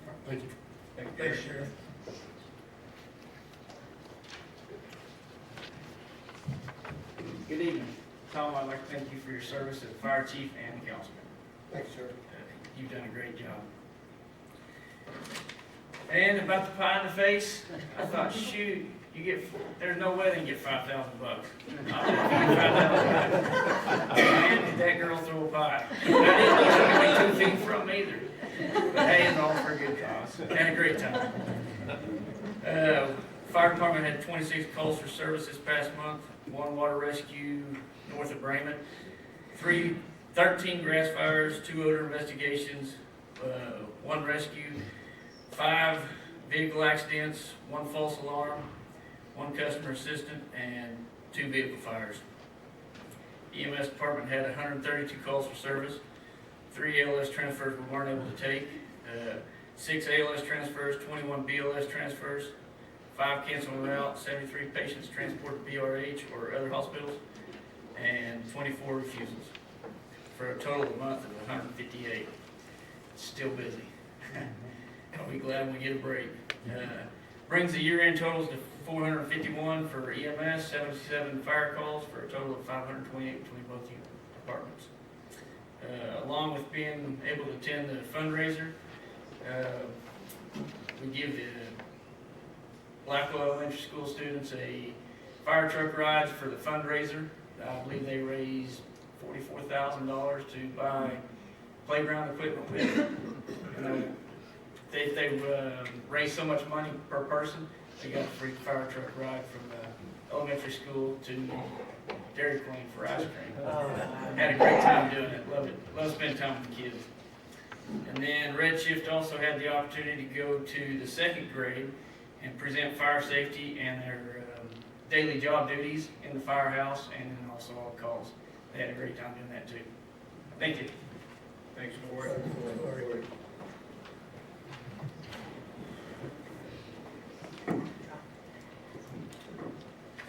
All right, thank you. Thanks, Sheriff. Good evening. Tom, I'd like to thank you for your service as fire chief and councilman. Thanks, sir. You've done a great job. And about the pie in the face, I thought, shoot, there's no way they can get $5,000. I handed that girl throw a pie. I didn't know she was 2 feet from me either. But hey, it's all for a good cause. Had a great time. Fire department had 26 calls for service this past month, 1 water rescue north of Bremen, 13 grass fires, 2 odor investigations, 1 rescue, 5 vehicle accidents, 1 false alarm, 1 customer assistant, and 2 vehicle fires. EMS department had 132 calls for service, 3 ALS transfers we weren't able to take, 6 ALS transfers, 21 BLS transfers, 5 canceled route, 73 patients transported to BRH or other hospitals, and 24 refusals, for a total of a month of 158. Still busy. I'll be glad when we get a break. Brings the year-end totals to 451 for EMS, 77 fire calls, for a total of 528 between both departments. Along with being able to attend the fundraiser, we give the Blackwell Elementary School students a fire truck ride for the fundraiser. I believe they raised $44,000 to buy playground equipment with. And they raised so much money per person, they got a free fire truck ride from the elementary school to Dairy Queen for ice cream. Had a great time doing it. Love it. Love spending time with the kids. And then Red Shift also had the opportunity to go to the 2nd grade and present fire safety and their daily job duties in the firehouse, and then also all calls. They had a great time doing that too. Thank you. Thanks, Corey.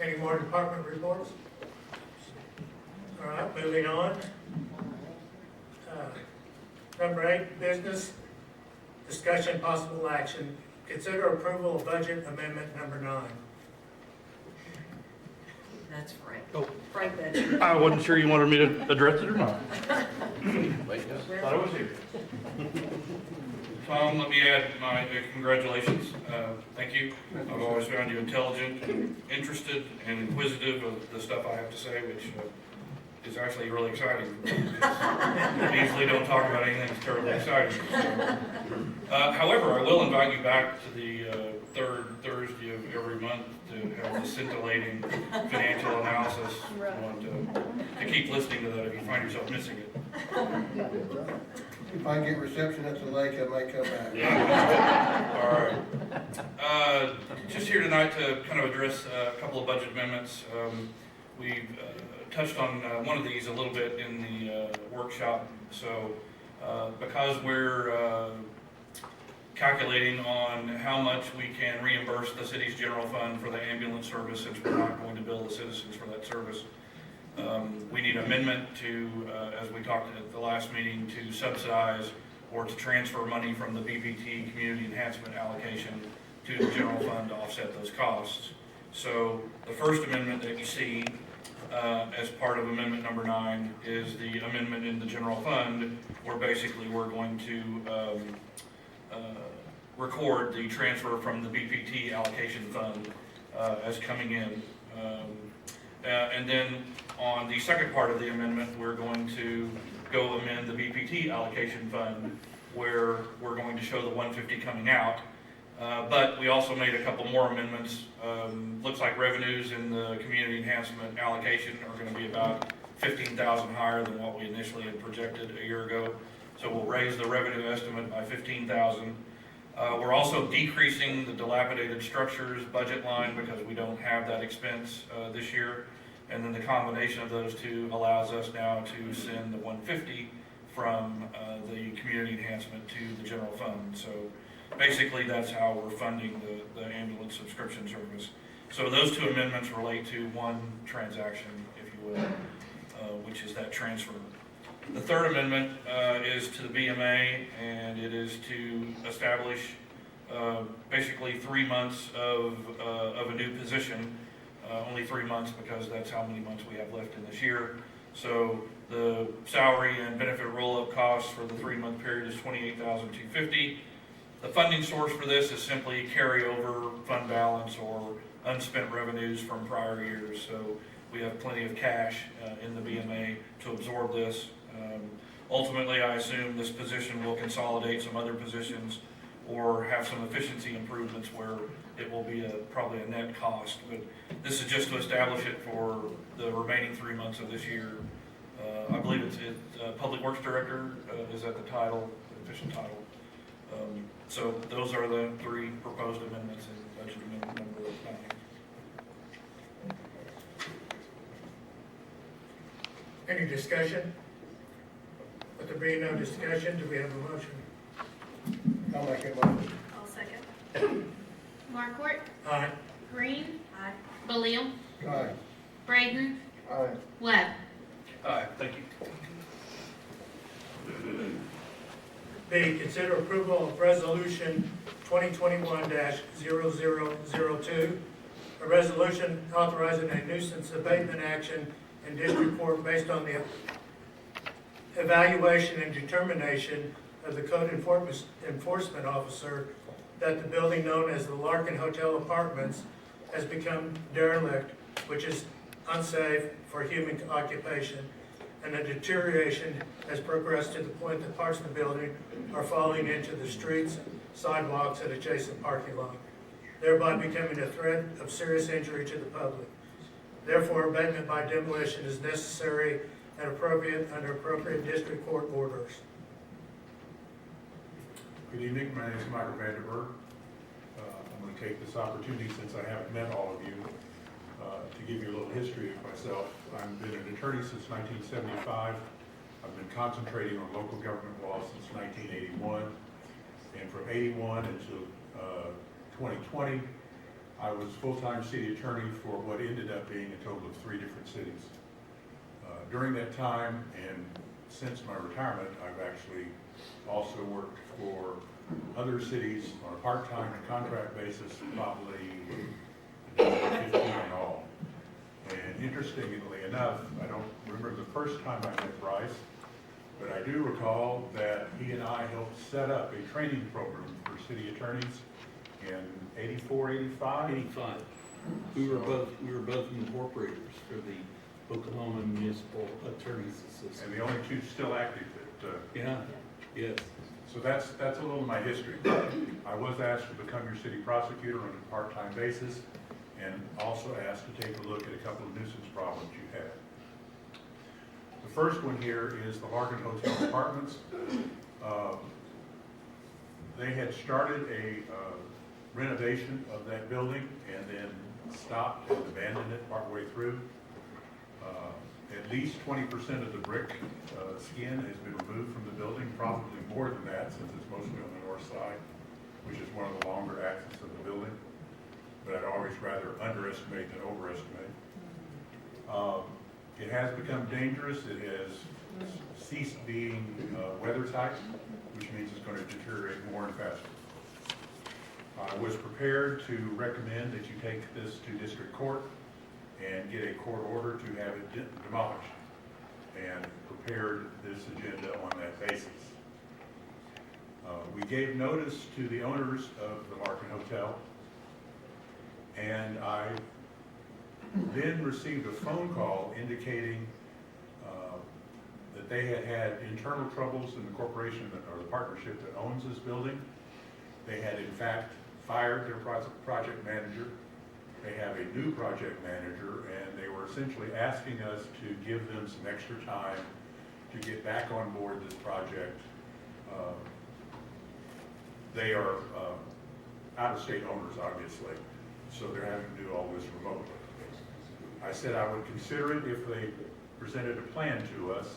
Any more department reports? All right, moving on. Number 8, business, discussion, possible action. Consider approval of budget amendment number 9. That's Frank. Oh. Frank, that's you. I wasn't sure you wanted me to address it or not. Thought I was here. Tom, let me add my congratulations. Thank you. I've always found you intelligent, and interested, and inquisitive of the stuff I have to say, which is actually really exciting. I usually don't talk about anything that's terribly exciting. However, I will invite you back to the 3rd Thursday of every month to have the scintillating financial analysis. I want to keep listening to that if you find yourself missing it. If I get reception at the lake, I might come back. Yeah. All right. Just here tonight to kind of address a couple of budget amendments. We've touched on one of these a little bit in the workshop. So because we're calculating on how much we can reimburse the city's general fund for the ambulance service, since we're not going to bill the citizens for that service, we need amendment to, as we talked at the last meeting, to subsidize or to transfer money from the BPT community enhancement allocation to the general fund to offset those costs. So the first amendment that you see as part of amendment number 9 is the amendment in the general fund, where basically we're going to record the transfer from the BPT allocation fund as coming in. And then on the second part of the amendment, we're going to go amend the BPT allocation fund, where we're going to show the 150 coming out. But we also made a couple more amendments. Looks like revenues in the community enhancement allocation are going to be about 15,000 higher than what we initially had projected a year ago. So we'll raise the revenue estimate by 15,000. We're also decreasing the dilapidated structures budget line because we don't have that expense this year. And then the combination of those two allows us now to send the 150 from the community enhancement to the general fund. So basically that's how we're funding the ambulance subscription service. So those two amendments relate to one transaction, if you will, which is that transfer. The third amendment is to the BMA, and it is to establish basically 3 months of a new position. Only 3 months because that's how many months we have left in this year. So the salary and benefit roll-up costs for the 3-month period is $28,250. The funding source for this is simply carryover fund balance or unspent revenues from prior years. So we have plenty of cash in the BMA to absorb this. Ultimately, I assume this position will consolidate some other positions or have some efficiency improvements where it will be probably a net cost. But this is just to establish it for the remaining 3 months of this year. I believe it's Public Works Director is at the title, the official title. So those are the 3 proposed amendments in budget amendment number 9. Any discussion? With there being no discussion, do we have a motion? I'll make a motion. I'll second. Markort, Aye. Green, Aye. Balil, Aye. Braden, Aye. Webb. Aye, thank you. B, consider approval of resolution 2021-0002, a resolution authorizing a nuisance abatement action in district court based on the evaluation and determination of the code enforcement officer that the building known as the Larkin Hotel Apartments has become derelict, which is unsafe for human occupation, and the deterioration has progressed to the point that parts of the building are falling into the streets, sidewalks, and adjacent parking lot, thereby becoming a threat of serious injury to the public. Therefore, abatement by demolition is necessary and appropriate under appropriate district court orders. Good evening, my name is Michael Vanderberg. I'm going to take this opportunity, since I haven't met all of you, to give you a little history of myself. I've been an attorney since 1975. I've been concentrating on local government law since 1981. And from 81 until 2020, I was full-time city attorney for what ended up being a total of 3 different cities. During that time, and since my retirement, I've actually also worked for other cities on a part-time and contract basis, probably 15 in all. And interestingly enough, I don't remember the first time I met Bryce, but I do recall that he and I helped set up a training program for city attorneys in 84, 85. 85. We were both incorporators for the Oklahoma Municipal Attorneys Association. And the only 2 still active that, Yeah, yes. so that's a little of my history. I was asked to become your city prosecutor on a part-time basis, and also asked to take a look at a couple of nuisance problems you had. The first one here is the Larkin Hotel Apartments. They had started a renovation of that building and then stopped and abandoned it partway through. At least 20% of the brick skin has been removed from the building, probably more than that since it's mostly on the north side, which is one of the longer axes of the building. But I'd always rather underestimate than overestimate. It has become dangerous. It has ceased being weather tight, which means it's going to deteriorate more and faster. I was prepared to recommend that you take this to district court and get a court order to have it demolished, and prepared this agenda on that basis. We gave notice to the owners of the Larkin Hotel, and I then received a phone call indicating that they had had internal troubles in the corporation or the partnership that owns this building. They had in fact fired their project manager. They have a new project manager, and they were essentially asking us to give them some extra time to get back on board this project They are out-of-state owners, obviously, so they're having to do all this remotely. I said I would consider it if they presented a plan to us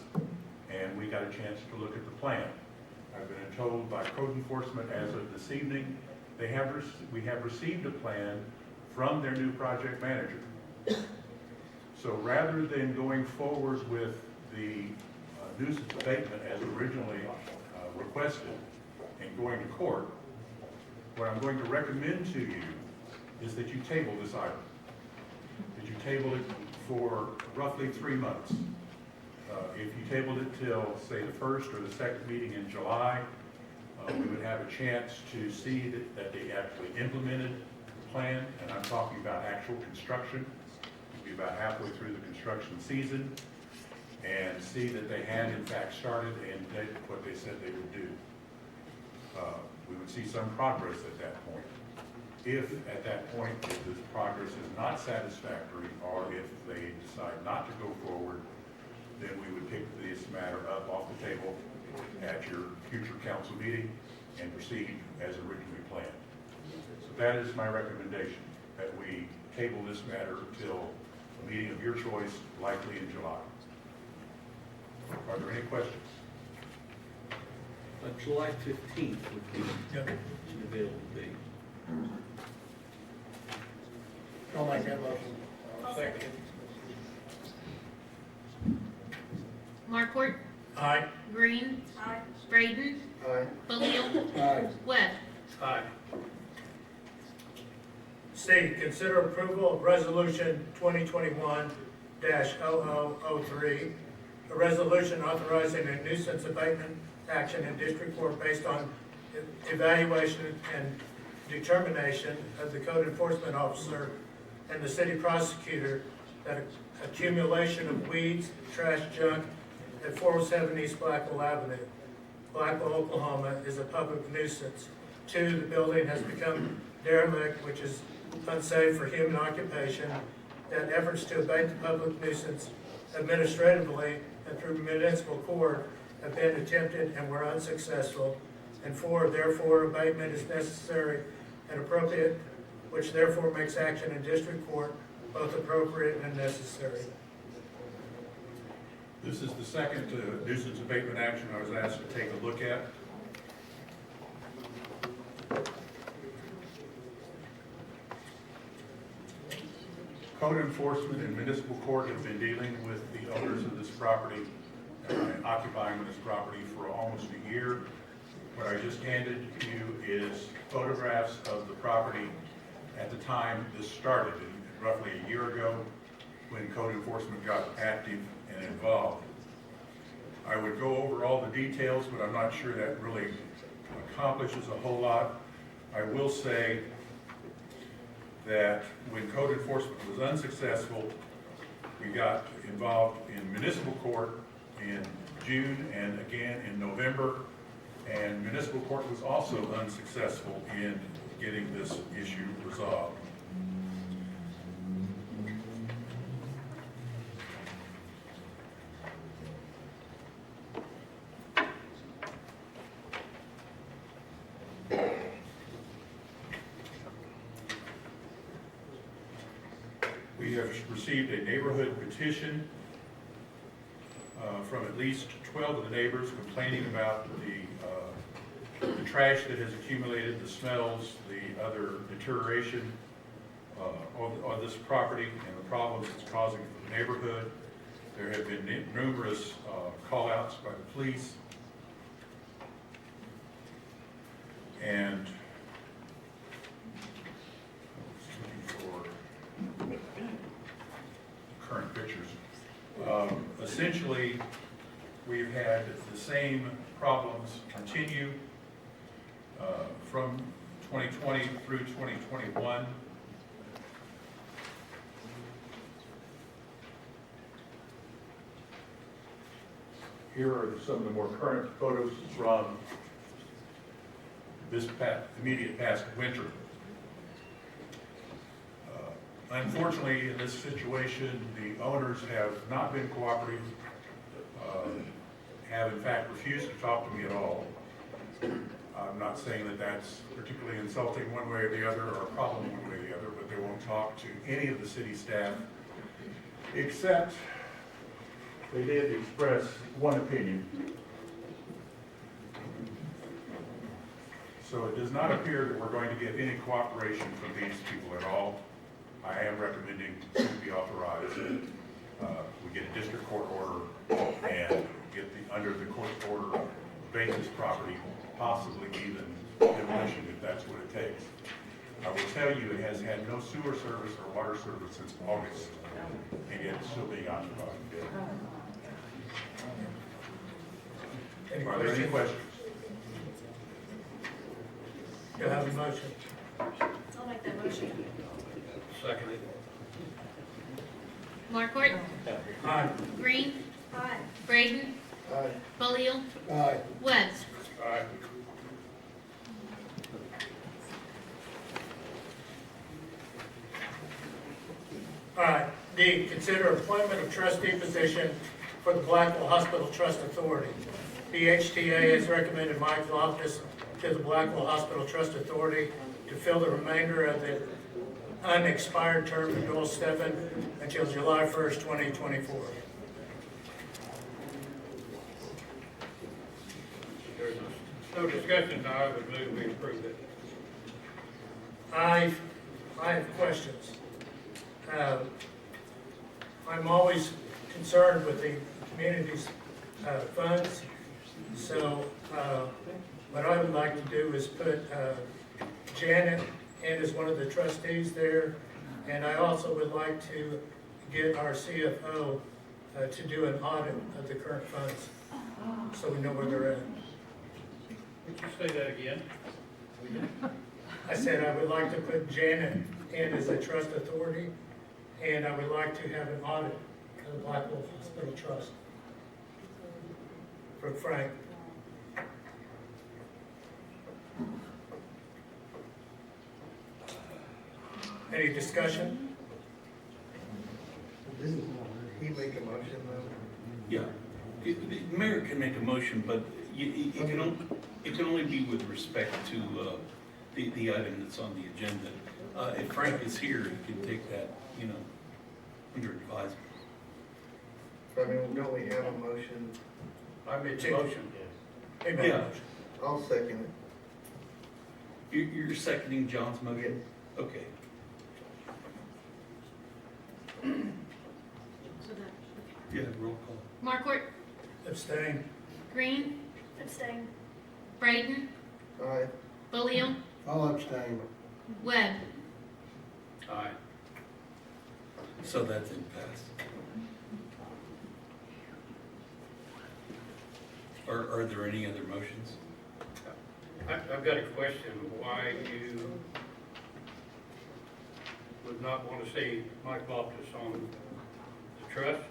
and we got a chance to look at the plan. I've been told by code enforcement as of this evening, we have received a plan from their new project manager. So rather than going forward with the nuisance abatement as originally requested and going to court, what I'm going to recommend to you is that you table this item. That you table it for roughly 3 months. If you tabled it till, say, the first or the second meeting in July, we would have a chance to see that they actually implemented the plan, and I'm talking about actual construction. It'd be about halfway through the construction season, and see that they had in fact started and did what they said they would do. We would see some progress at that point. If at that point, if this progress is not satisfactory, or if they decide not to go forward, then we would pick this matter up off the table at your future council meeting and proceed as originally planned. So that is my recommendation, that we table this matter until a meeting of your choice, likely in July. Are there any questions? July 15th would be an available date. I'll make that motion. Second. Markwart. Aye. Green. Aye. Braden. Aye. Balil. Aye. Webb. Aye. C, consider approval of resolution 2021-0003, a resolution authorizing a nuisance abatement action in district court based on evaluation and determination of the code enforcement officer and the city prosecutor that accumulation of weeds, trash, junk at 407 East Blackwell Avenue, Blackwell, Oklahoma, is a public nuisance. 2, the building has become derelict, which is unsafe for human occupation, that efforts to abate the public nuisance administratively and through municipal court have been attempted and were unsuccessful. And 4, therefore, abatement is necessary and appropriate, which therefore makes action in district court both appropriate and necessary. This is the second nuisance abatement action I was asked to take a look at. Code enforcement and municipal court have been dealing with the owners of this property, occupying this property for almost a year. What I just handed you is photographs of the property at the time this started, roughly a year ago, when code enforcement got active and involved. I would go over all the details, but I'm not sure that really accomplishes a whole lot. I will say that when code enforcement was unsuccessful, we got involved in municipal court in June and again in November, and municipal court was also unsuccessful in getting this issue resolved. We have received a neighborhood petition from at least 12 of the neighbors complaining about the trash that has accumulated, the smells, the other deterioration on this property and the problems it's causing for the neighborhood. There have been numerous call-outs by the police, and current pictures. Essentially, we've had the same problems continue from 2020 through 2021. Here are some of the more current photos from this immediate past winter. Unfortunately, in this situation, the owners have not been cooperative, have in fact refused to talk to me at all. I'm not saying that that's particularly insulting one way or the other, or a problem one way or the other, but they won't talk to any of the city staff, except they did express one opinion. So it does not appear that we're going to get any cooperation from these people at all. I am recommending to be authorized. We get a district court order and get under the court order, vacate this property, possibly even demolition if that's what it takes. I will tell you, it has had no sewer service or water service since August, and yet it's still being occupied. Are there any questions? Do you have a motion? I'll make that motion. Second. Markwart. Aye. Green. Aye. Braden. Aye. Balil. Aye. Webb. Aye. All right, D, consider appointment of trustee position for the Blackwell Hospital Trust Authority. The HTA has recommended Mike Loftus to the Blackwell Hospital Trust Authority to fill the remainder of the unexpired term of Joel Steffen until July 1st, 2024. There's no discussion now, I would move we approve it. I have questions. I'm always concerned with the community's funds, so what I would like to do is put Janet in as one of the trustees there, and I also would like to get our CFO to do an audit of the current funds, so we know where they're at. Would you say that again? I said I would like to put Janet in as a trust authority, and I would like to have an audit of the Blackwell Hospital Trust from Frank. Any discussion? Didn't he make a motion though? Yeah, the mayor can make a motion, but it can only be with respect to the item that's on the agenda. If Frank is here, he can take that, under advisement. I mean, don't we have a motion? I made the motion. Yeah, I'll second it. you're seconding John's motion? Okay. Yeah, roll call. Markwart. Abstain. Green. Abstain. Braden. Aye. Balil. I'll abstain. Webb. Aye. So that's in pass. Are there any other motions? I've got a question, why you would not want to see Mike Loftus on the trust?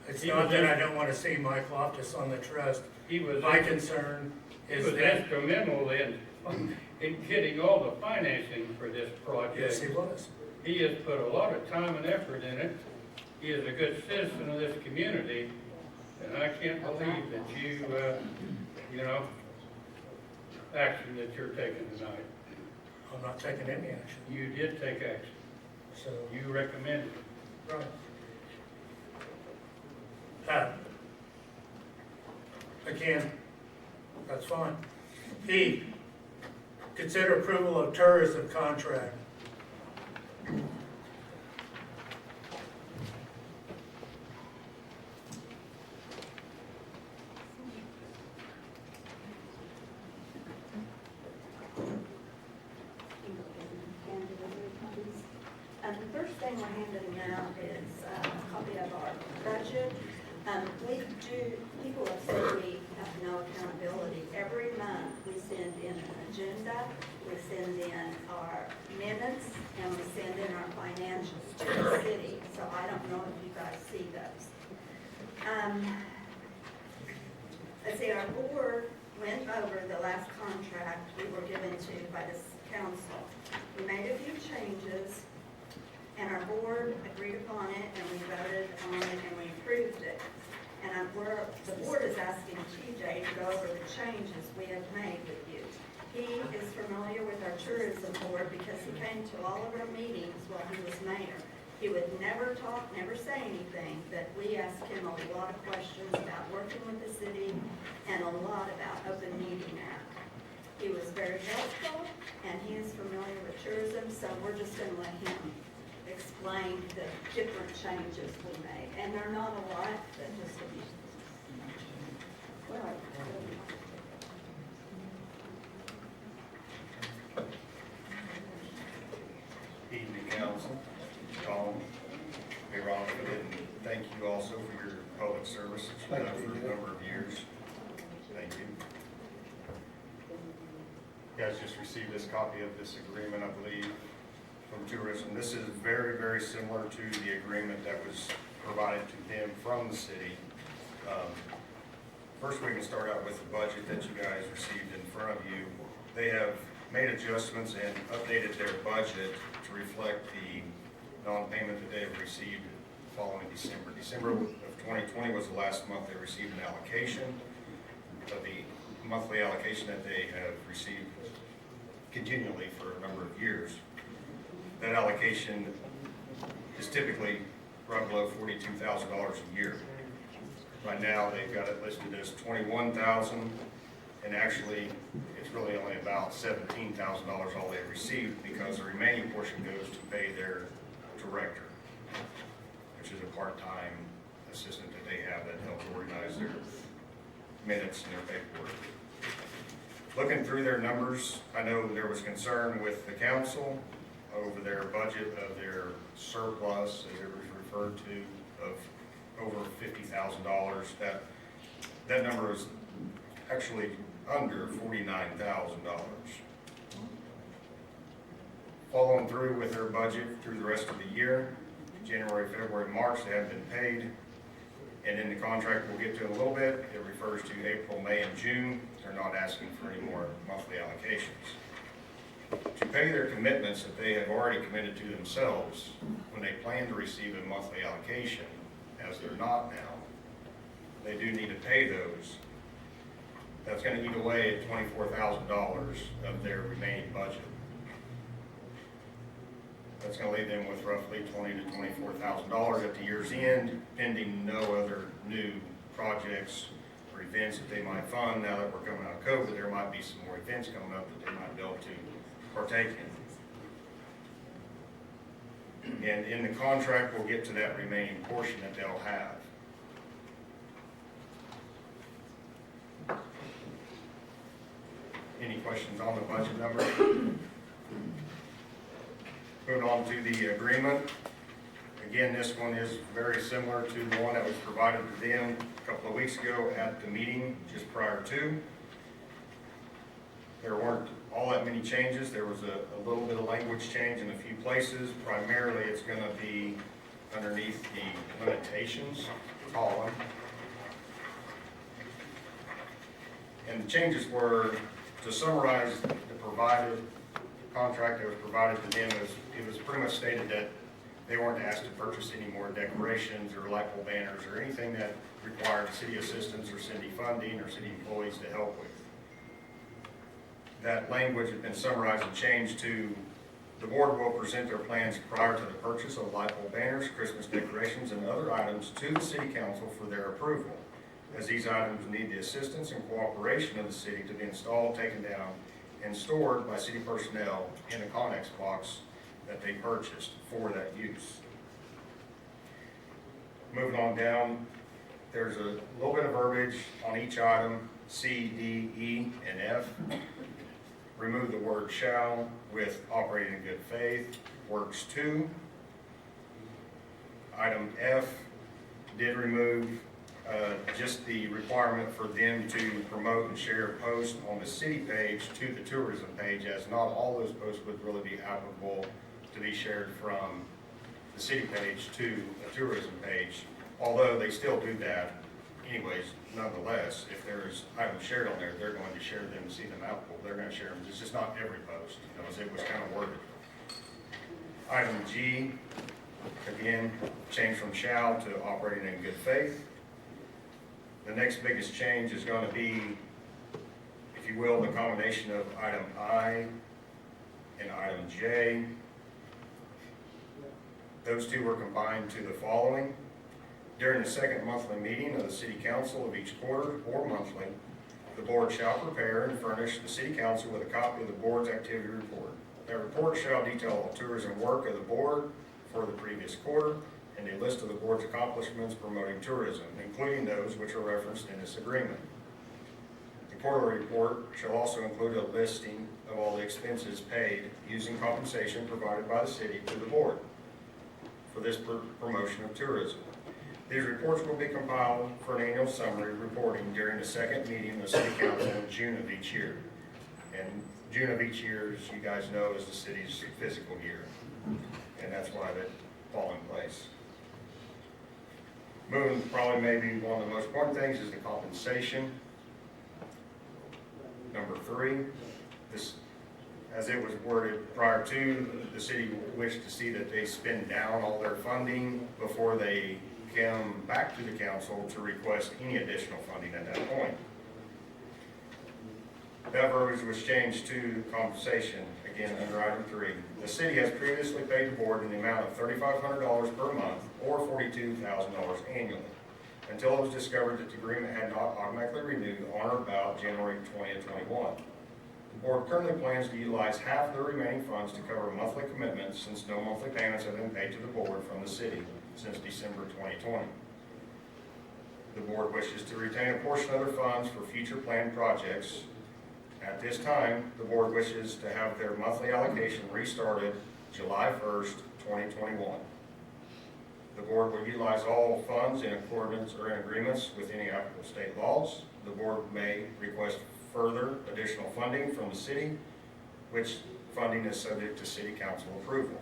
It's not that I don't want to see Mike Loftus on the trust. My concern is He was that. instrumental in getting all the financing for this project. Yes, he was. He has put a lot of time and effort in it. He is a good citizen of this community, and I can't believe that you, action that you're taking tonight. I'm not taking any action. You did take action. So, You recommended. right. Again, that's fine. E, consider approval of tourism contract. The first thing we're handing out is a copy of our budget. People have said we have no accountability. Every month, we send in an agenda, we send in our minutes, and we send in our financials to the city. So I don't know if you guys see those. Let's see, our board went over the last contract we were given to by this council. We made a few changes, and our board agreed upon it, and we voted on it, and we approved it. And the board is asking TJ to go over the changes we have made with you. He is familiar with our tourism board because he came to all of our meetings while he was mayor. He would never talk, never say anything, but we asked him a lot of questions about working with the city and a lot about Open Meeting Act. He was very helpful, and he is familiar with tourism, so we're just going to let him explain the different changes we made. And they're not a lot, but just a few. Well, Evening, council. Tom, Veronica, and thank you also for your public service that you've done for a number of years. Thank you. You guys just received this copy of this agreement, I believe, from tourism. This is very, very similar to the agreement that was provided to them from the city. First, we can start out with the budget that you guys received in front of you. They have made adjustments and updated their budget to reflect the non-payment that they have received following December. December of 2020 was the last month they received an allocation of the monthly allocation that they have received continually for a number of years. That allocation is typically right below $42,000 a year. Right now, they've got it listed as $21,000, and actually, it's really only about $17,000 all they've received because the remaining portion goes to pay their director, which is a part-time assistant that they have that helps organize their minutes and their paperwork. Looking through their numbers, I know there was concern with the council over their budget of their surplus, as it was referred to, of over $50,000. That number is actually under $49,000. Following through with their budget through the rest of the year, January, February, March, they haven't been paid. And in the contract we'll get to in a little bit, it refers to April, May, and June. They're not asking for any more monthly allocations. To pay their commitments that they have already committed to themselves when they plan to receive a monthly allocation, as they're not now, they do need to pay those. That's going to eat away at $24,000 of their remaining budget. That's going to leave them with roughly $20,000 to $24,000 at the year's end, pending no other new projects or events that they might fund. Now that we're coming out of COVID, there might be some more events coming up that they might be able to partake in. And in the contract, we'll get to that remaining portion that they'll have. Any questions on the budget number? Moving on to the agreement. Again, this one is very similar to the one that was provided to them a couple of weeks ago at the meeting just prior to. There weren't all that many changes. There was a little bit of language change in a few places. Primarily, it's going to be underneath the limitations column. And the changes were, to summarize the provided contract that was provided to them, it was pretty much stated that they weren't asked to purchase any more decorations or light pole banners or anything that required city assistance or city funding or city employees to help with. That language has been summarized and changed to, the board will present their plans prior to the purchase of light pole banners, Christmas decorations, and other items to the city council for their approval, as these items need the assistance and cooperation of the city to be installed, taken down, and stored by city personnel in a Connex box that they purchased for that use. Moving on down, there's a little bit of verbiage on each item, C, D, E, and F. Remove the word shall with operating in good faith, works 2. Item F did remove just the requirement for them to promote and share posts on the city page to the tourism page, as not all those posts would really be applicable to be shared from the city page to a tourism page, although they still do that anyways. Nonetheless, if there's items shared on there, they're going to share them and see them applicable. They're going to share them. It's just not every post, as it was kind of worded. Item G, again, change from shall to operating in good faith. The next biggest change is going to be, if you will, the combination of item I and item J. Those two were combined to the following. During the second monthly meeting of the City Council of each quarter or monthly, the board shall prepare and furnish the City Council with a copy of the board's activity report. That report shall detail all tourism work of the board for the previous quarter and a list of the board's accomplishments promoting tourism, including those which are referenced in this agreement. The quarterly report shall also include a listing of all the expenses paid using compensation provided by the city to the board for this promotion of tourism. These reports will be compiled for an annual summary reporting during the second meeting of the City Council in June of each year. And June of each year, as you guys know, is the city's fiscal year. And that's why they fall in place. Moving, probably maybe one of the most important things is the compensation. Number 3, this, as it was worded prior to, the city wished to see that they spend down all their funding before they come back to the council to request any additional funding at that point. That verbiage was changed to compensation, again, under item 3. The city has previously paid the board in the amount of $3,500 per month or $42,000 annually until it was discovered that the agreement had not automatically renewed on or about January 2021. The board currently plans to utilize half of the remaining funds to cover monthly commitments since no monthly payments have been paid to the board from the city since December 2020. The board wishes to retain a portion of their funds for future planned projects. At this time, the board wishes to have their monthly allocation restarted July 1st, 2021. The board will utilize all funds in accordance or in agreements with any applicable state laws. The board may request further additional funding from the city, which funding is subject to city council approval.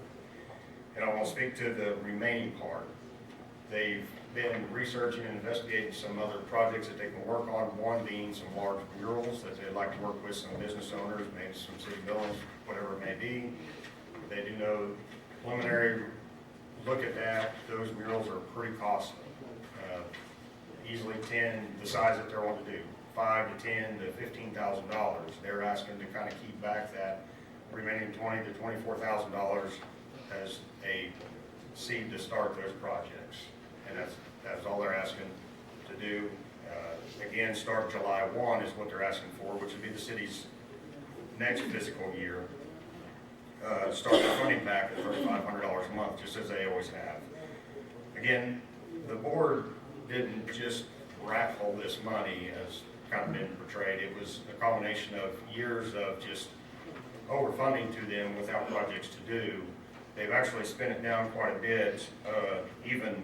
And I want to speak to the remaining part. They've been researching and investigating some other projects that they can work on, one being some large murals that they'd like to work with some business owners, maybe some city buildings, whatever it may be. They do know preliminary look at that. Those murals are pretty costly. Easily 10, the size that they're wanting to do, $5,000 to $10,000 to $15,000. They're asking to kind of keep back that remaining $20,000 to $24,000 as a seed to start those projects. And that's all they're asking to do. Again, start July 1 is what they're asking for, which would be the city's next fiscal year. Start the funding back at $3,500 a month, just as they always have. Again, the board didn't just rat hole this money as kind of been portrayed. It was a combination of years of just overfunding to them without projects to do. They've actually spent it down quite a bit, even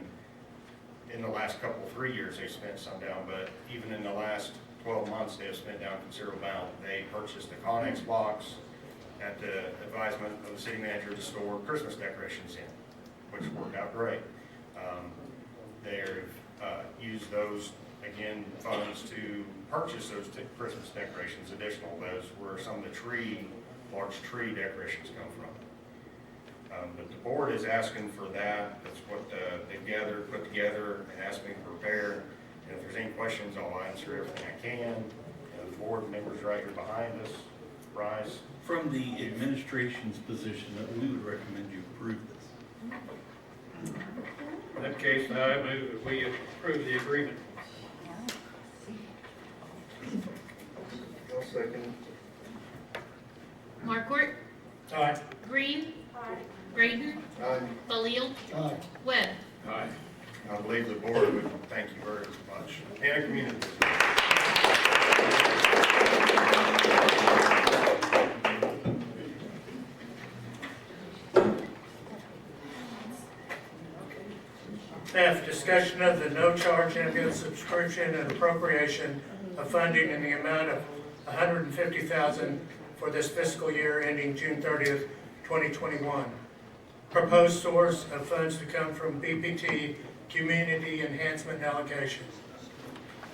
in the last couple, 3 years they've spent some down, but even in the last 12 months they have spent down a considerable amount. They purchased the Connex box at the advisement of the city manager to store Christmas decorations in, which worked out great. They've used those, again, funds to purchase those Christmas decorations, additional those where some of the large tree decorations come from. But the board is asking for that. That's what they've put together, and asked me to prepare. And if there's any questions, I'll answer everything I can. The board members right here behind us, Bryce. From the administration's position, we would recommend you approve this. In that case, I move that we approve the agreement. I'll second. Markwart. Aye. Green. Braden. Aye. Khalil. Webb. Aye. I believe the board would thank you very much. And the community. F, discussion of the no-charge ambulance subscription and appropriation of funding in the amount of $150,000 for this fiscal year ending June 30th, 2021. Proposed source of funds to come from BPT Community Enhancement Allocation.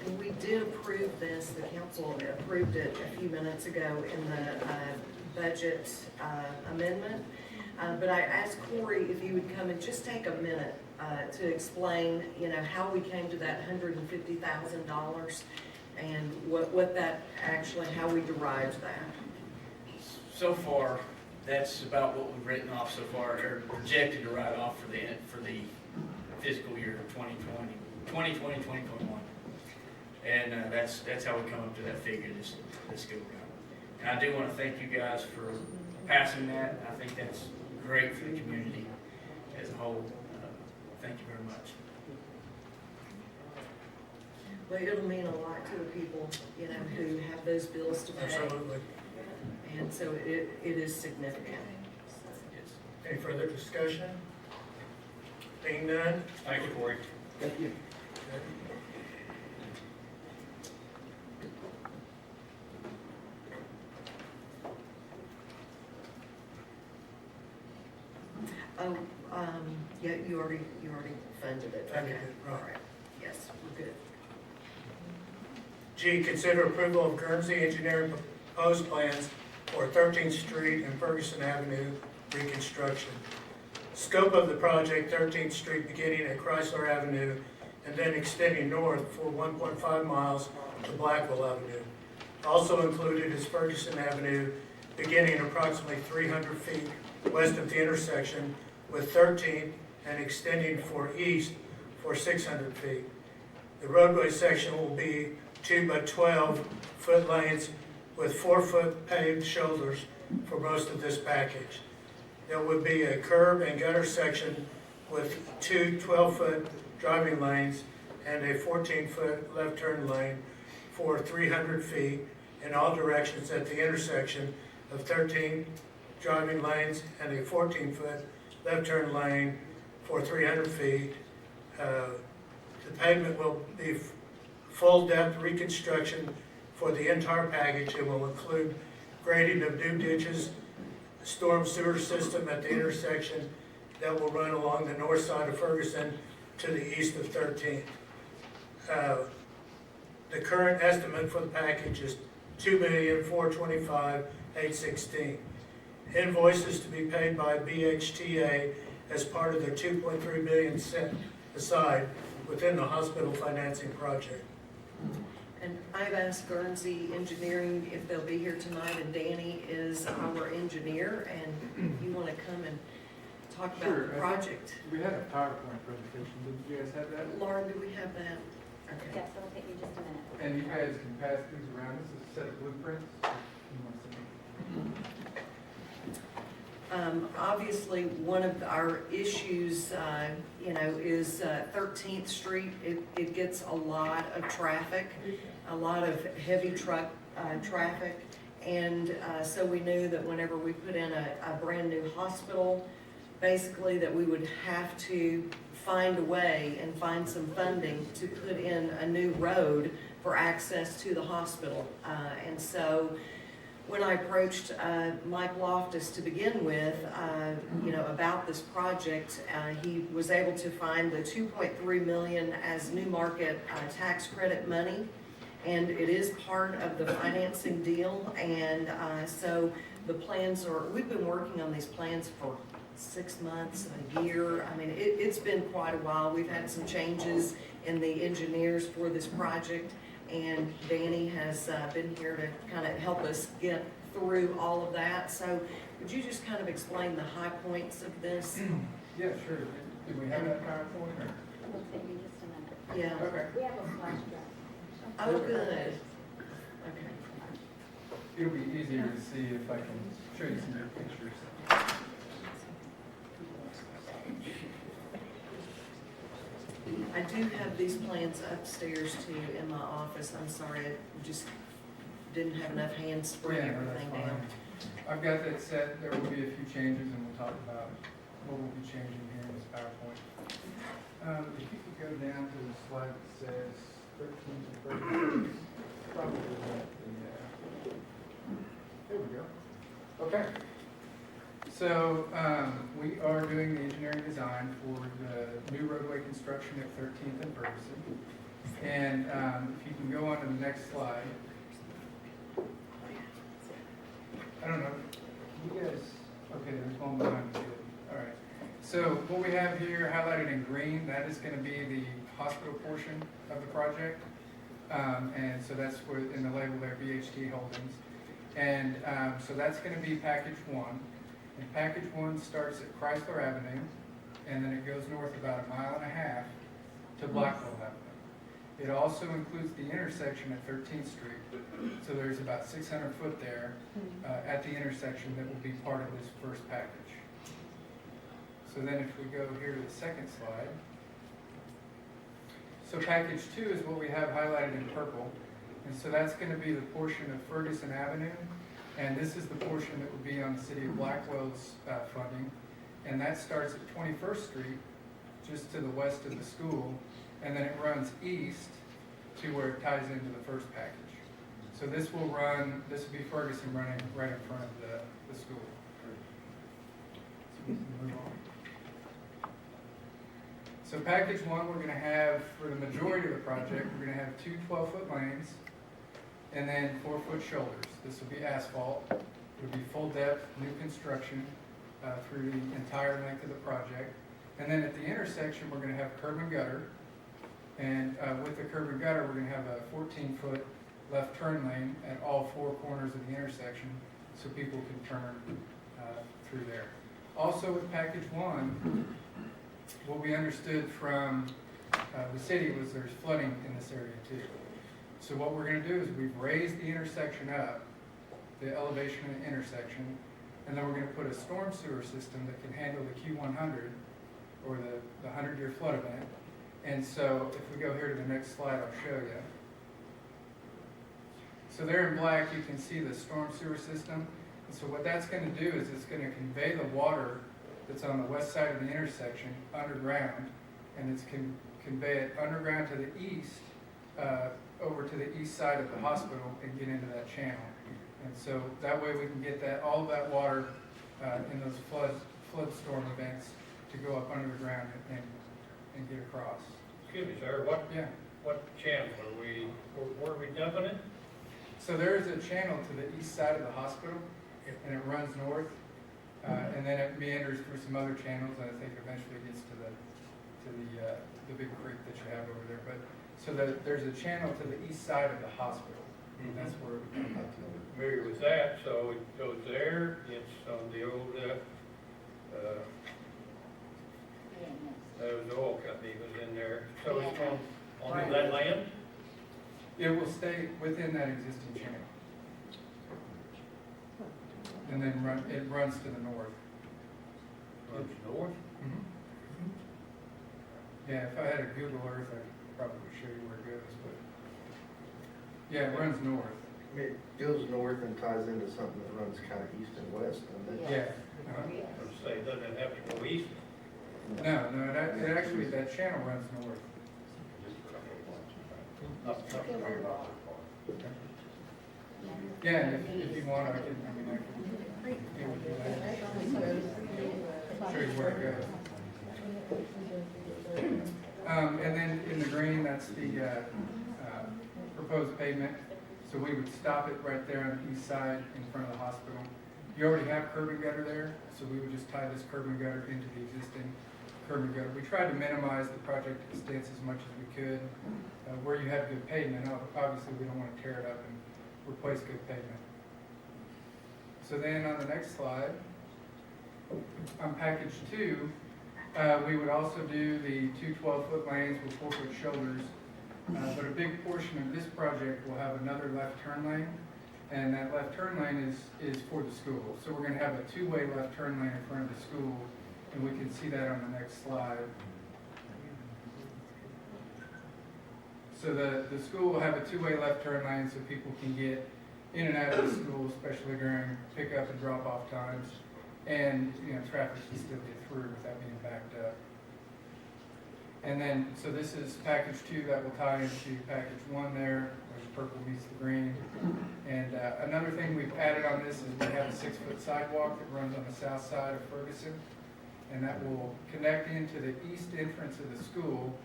And we did approve this, the council approved it a few minutes ago in the budget amendment. But I asked Corey if you would come and just take a minute to explain, how we came to that $150,000 and what that actually, how we derived that. So far, that's about what we've written off so far, or projected to write off for the fiscal year 2021. And that's how we come up to that figure this go around. And I do want to thank you guys for passing that. I think that's great for the community as a whole. Thank you very much. Well, it'll mean a lot to the people, who have those bills to pay. Absolutely. And so it is significant. Any further discussion? Being none? Thank you, Corey. Thank you. Oh, yeah, you already funded it. Funded Okay. it, right. All right. Yes, we're good. G, consider approval of Guernsey Engineering proposed plans for 13th Street and Ferguson Avenue reconstruction. Scope of the project, 13th Street beginning at Chrysler Avenue and then extending north for 1.5 miles to Blackwell Avenue. Also included is Ferguson Avenue beginning approximately 300 feet west of the intersection with 13th and extending east for 600 feet. The roadway section will be 2 by 12 foot lanes with 4 foot paved shoulders for most of this package. There would be a curb and gutter section with 2 12-foot driving lanes and a 14-foot left turn lane for 300 feet in all directions at the intersection of 13 driving lanes and a 14-foot left turn lane for 300 feet. The pavement will be full depth reconstruction for the entire package. It will include grading of new ditches, storm sewer system at the intersection that will run along the north side of Ferguson to the east of 13th. The current estimate for the package is $2,425,816. Invoices to be paid by BHTA as part of the $2.3 million set aside within the hospital financing project. And I've asked Guernsey Engineering if they'll be here tonight, and Danny is our engineer, and you want to come and talk about the project. We had a PowerPoint presentation, did you guys have that? Lauren, do we have that? Okay. Yes, it'll take you just a minute. And you guys can pass these around, this is a set of blueprints. You want to see? Obviously, one of our issues, is 13th Street. It gets a lot of traffic, a lot of heavy truck traffic. And so we knew that whenever we put in a brand new hospital, basically that we would have to find a way and find some funding to put in a new road for access to the hospital. And so when I approached Mike Loftus to begin with, about this project, he was able to find the $2.3 million as new market tax credit money, and it is part of the financing deal. And so the plans we've been working on these plans for 6 months, a year. I mean, it's been quite a while. We've had some changes in the engineers for this project, and Danny has been here to kind of help us get through all of that. So would you just kind of explain the high points of this? Yeah, sure. Do we have that PowerPoint or? It'll take you just a minute. Yeah. Okay. We have a flash drive. Oh, good. Okay. It'll be easier to see if I can show you some good pictures. I do have these plans upstairs too in my office. I'm sorry, I just didn't have enough hands to bring Yeah, no, everything that's down. fine. I've got that set. There will be a few changes and we'll talk about what we'll be changing here in this PowerPoint. If you could go down to the slide that says 13 to 30, probably at there we go. Okay. So we are doing the engineering design for the new roadway construction at 13th and Ferguson. And if you can go on to the next slide. I don't know, you guys, okay, there's one behind you. All right. So what we have here highlighted in green, that is gonna be the hospital portion of the project. And so that's where, in the label there, BHT Holdings. And so that's gonna be package one. And package one starts at Chrysler Avenue, and then it goes north about 1.5 miles to Blackwell Avenue. It also includes the intersection at 13th Street. So there's about 600 foot there at the intersection that will be part of this first package. So then if we go here to the second slide. So package two is what we have highlighted in purple. And so that's going to be the portion of Ferguson Avenue. And this is the portion that will be on the City of Blackwell's funding. And that starts at 21st Street, just to the west of the school. And then it runs east to where it ties into the first package. So this will be Ferguson running right in front of the school. So we can move on. So package one, we're gonna have, for the majority of the project, we're gonna have two 12-foot lanes and then 4-foot shoulders. This will be asphalt. It'll be full depth, new construction through the entire length of the project. And then at the intersection, we're gonna have curb and gutter. And with the curb and gutter, we're gonna have a 14-foot left turn lane at all 4 corners of the intersection so people can turn through there. Also with package one, what we understood from the city was there's flooding in this area too. So what we're gonna do is we've raised the intersection up, the elevation of the intersection, and then we're gonna put a storm sewer system that can handle the Q100 or the 100-year flood event. And so if we go here to the next slide, I'll show you. So there in black, you can see the storm sewer system. And so what that's going to do is it's going to convey the water that's on the west side of the intersection underground, and it's convey it underground to the east, over to the east side of the hospital and get into that channel. And so that way we can get all of that water in those flood storm events to go up under the ground and get across. Excuse me, sir, what channel where are we dumping it? So there is a channel to the east side of the hospital, and it runs north, and then it meanders through some other channels, and I think eventually gets to the big creek that you have over there. But so there's a channel to the east side of the hospital, and that's where it would come up to. Familiar with that, so it goes there, it's on the old, the oil company was in there, so it's on that land? It will stay within that existing channel. And then it runs to the north. Runs north? Mm-hmm. Yeah, if I had a Google Earth, I could probably show you where it goes, but yeah, it runs north. I mean, it goes north and ties into something that runs kind of east and west, doesn't it? Yeah. Let's say, doesn't it have to go east? No, it actually, that channel runs north. Yeah, and if you want, I can show you where it goes. And then in the green, that's the proposed pavement. So we would stop it right there on the east side in front of the hospital. You already have curb and gutter there, so we would just tie this curb and gutter into the existing curb and gutter. We tried to minimize the project expense as much as we could. Where you have good pavement, obviously we don't want to tear it up and replace good pavement. So then on the next slide, on package two, we would also do the two 12-foot lanes with 4-foot shoulders. But a big portion of this project will have another left turn lane, and that left turn lane is for the school. So we're going to have a two-way left turn lane in front of the school, and we can see that on the next slide. So the school will have a two-way left turn lane so people can get in and out of the school, especially during pickup and drop-off times. And, traffic can still get through without being backed up. And then, so this is package two that will tie into package one there, where the purple meets the green. And another thing we've added on this is we have a 6-foot sidewalk that runs on the south side of Ferguson. And that will connect into the east entrance of the school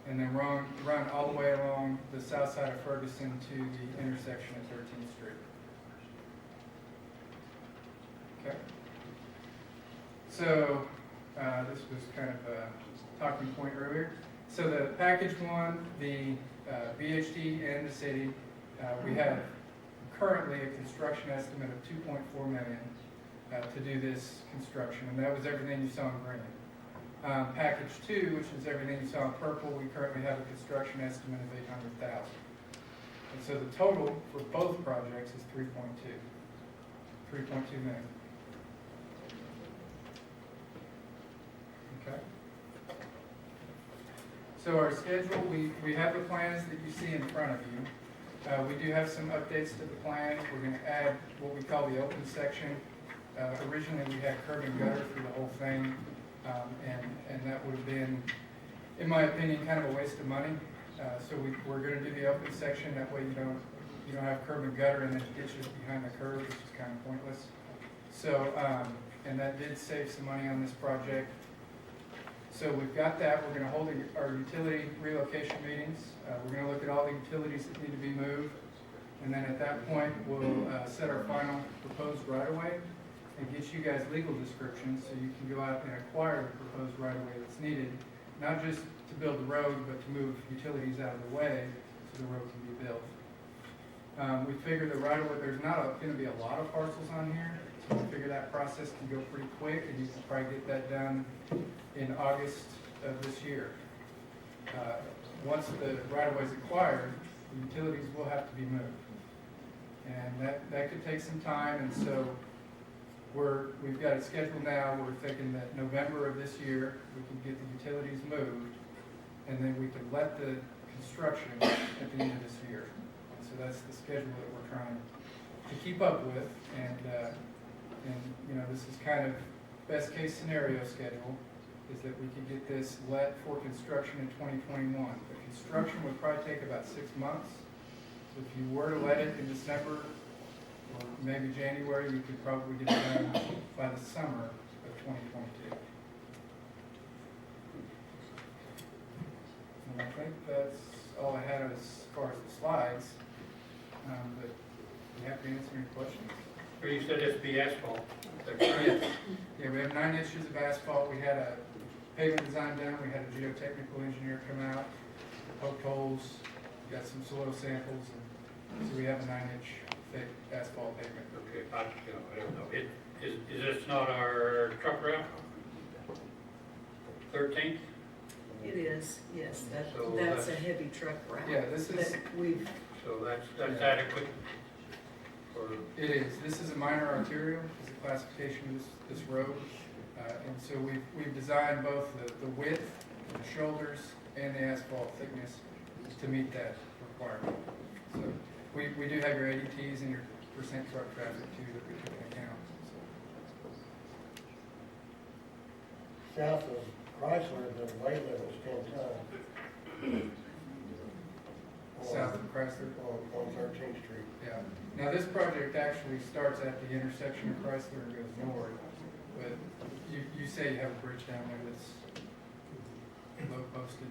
and then run all the way along the south side of Ferguson to the intersection at 13th Street. Okay. So This was kind of a talking point earlier. So the package one, the BHD and the city, we have currently a construction estimate of $2.4 million to do this construction, and that was everything you saw in green. Package 2, which is everything you saw in purple, we currently have a construction estimate of $800,000. And so the total for both projects is 3.2 million. Okay. So our schedule, we have the plans that you see in front of you. We do have some updates to the plan. We're going to add what we call the open section. Originally, we had curb and gutter through the whole thing, and that would have been, in my opinion, kind of a waste of money. So we're going to do the open section. That way, you don't have curb and gutter and then ditches behind the curb, which is kind of pointless. So, and that did save some money on this project. So we've got that. We're going to hold our utility relocation meetings. We're going to look at all the utilities that need to be moved. And then at that point, we'll set our final proposed right-of-way and get you guys legal descriptions so you can go out and acquire the proposed right-of-way that's needed, not just to build the road, but to move utilities out of the way so the road can be built. We figure the right-of-way, there's not going to be a lot of parcels on here, so we figure that process can go pretty quick, and you can probably get that done in August of this year. Once the right-of-way is acquired, the utilities will have to be moved. And that could take some time, and so we've got it scheduled now. We're thinking that November of this year, we can get the utilities moved, and then we can let the construction at the end of this year. And so that's the schedule that we're trying to keep up with, and you know, this is kind of best case scenario schedule, is that we could get this let for construction in 2021. The construction would probably take about 6 months. So if you were to let it in December or maybe January, you could probably get it done by the summer of 2022. And I think that's all I had as far as the slides, but you have to answer any questions. Or you said it'd be asphalt. Yes. Yeah, we have 9 inches of asphalt. We had a pavement design done. We had a geotechnical engineer come out, poked holes, got some soil samples, and so we have a 9-inch thick asphalt pavement. Okay, I don't know. Is this not our truck route? 13th? It is, yes, So that's a heavy truck route. Yeah, this is. So that's adequate for. It is. This is a minor arterial. It's a classification of this road, and so we've designed both the width, the shoulders, and the asphalt thickness to meet that requirement. So we do have your ADTs and your percent truck traffic too that we took into account. So. South of Chrysler, the weight level's 10 tons. South of Chrysler? On 13th Street. Yeah. Now this project actually starts at the intersection of Chrysler and goes north, but you say you have a bridge down there that's low posted.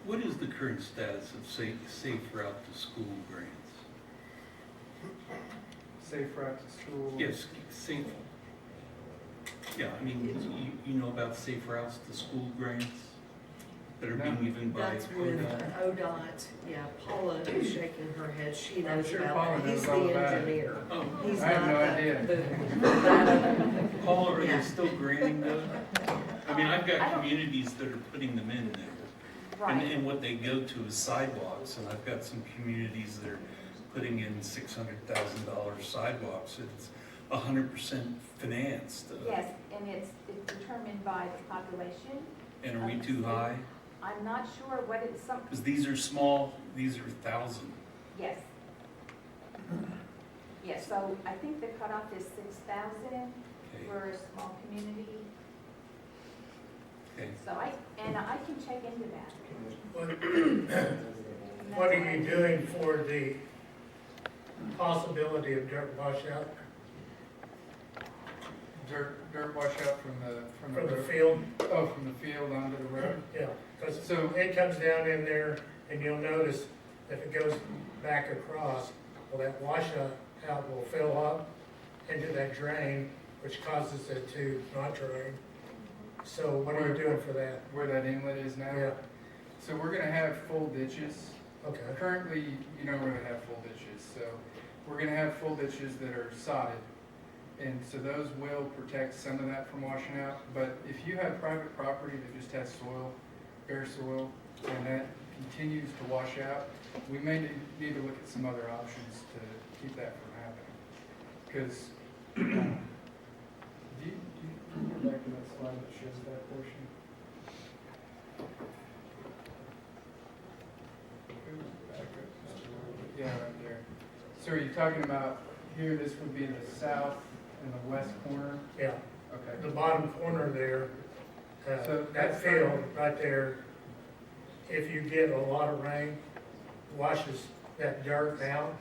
What is the current status of safe route to school grants? Safe route to school? Yes, safe. Yeah, I mean, you know about safe routes to school grants that are being given by That's with ODOT. Yeah, Paula is shaking her head. She knows sure about Paula it. knows He's all the about it. engineer. Oh. He's I have not no the- idea. Paul, are Yeah. they still granting those? I mean, I've got communities that are putting them in there. And what they go to is sidewalks, and I've got some communities that are putting in $600,000 sidewalks. It's 100% financed. Yes, and it's determined by the population. And are we too high? I'm not sure what it's, Because these are small, these are 1,000. yes. Yes, so I think the cutoff is 6,000 for a small community. Okay. So I can check into that. What are you doing for the possibility of dirt washout Dirt washout from the from the field? Oh, from the field onto the road. Yeah, because So- it comes down in there, and you'll notice if it goes back across, well, that washout will fill up into that drain, which causes it to not drain. So what are you doing for that? Where that inlet is now? Yeah, So we're gonna have full ditches. okay. Currently, you don't really have full ditches, so we're gonna have full ditches that are sodded. And so those will protect some of that from washing out, but if you have private property that just has soil, bare soil, and that continues to wash out, we may need to look at some other options to keep that from happening. Because, do you go back to that slide that shows that portion? Back up just a little bit. Yeah, right there. So are you talking about here, this would be the south and the west corner? Yeah, Okay. the bottom corner there, So that that's field right there, if you get a lot of rain, washes that dirt out,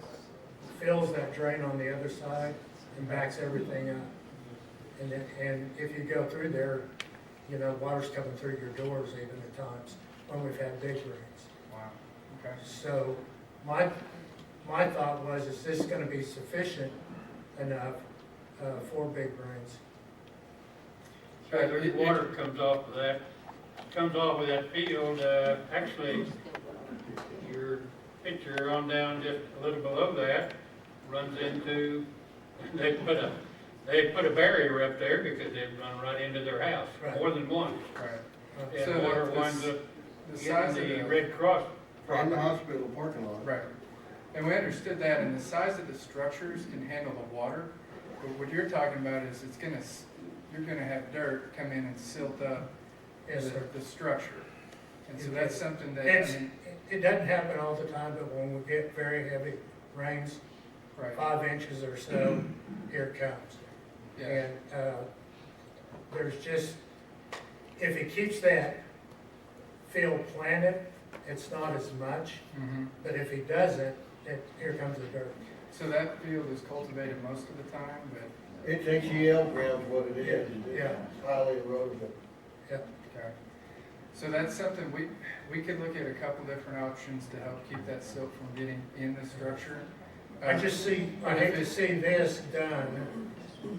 fills that drain on the other side and backs everything up. And if you go through there, you know, water's coming through your doors even at times when we've had big rains. Wow, okay. So my thought was, is this gonna be sufficient enough for big rains? The water comes off of that, field, actually, your picture on down just a little below that runs into, they put a barrier up there because they run right into their house, Right. more than one. Right. And So water the winds up the size of getting the the, Red Cross In the property. hospital parking lot. right. And we understood that, and the size of the structures can handle the water. But what you're talking about is you're gonna have dirt come in and silt up Yes, sir. the structure. And so that's something that, It's, it doesn't happen all the time, but when we get very heavy rains, right, 5 inches or so, here it comes. yeah, And there's just, if he keeps that field planted, it's not as much, mhm. but if he doesn't, here comes the dirt. So that field is cultivated most of the time, but, It's HEL ground's what it is. Yeah. It's highly erodible. okay. So that's something, we could look at a couple different options to help keep that silt from getting in the structure. I hate to see this done,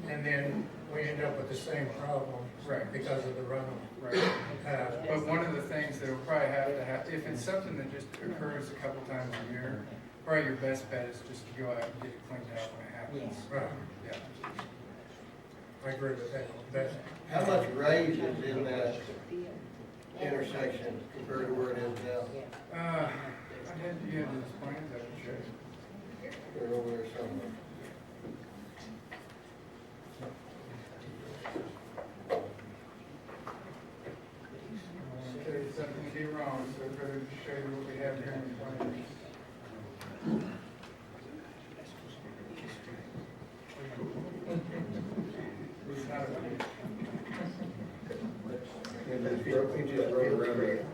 and then we end up with the same problem. Right. Because of the runoff. Right. But one of the things that will probably have to if it's something that just occurs a couple times a year, probably your best bet is just to go out and get it cleaned out when it happens. Right, Yeah. I agree with that. That's, How much raise is in that intersection compared to where it is now? You had those plans I can show you. They're over there somewhere. Okay, something to do wrong, so we're going to show you what we have here in the plans. It's not a And then you just rode around it.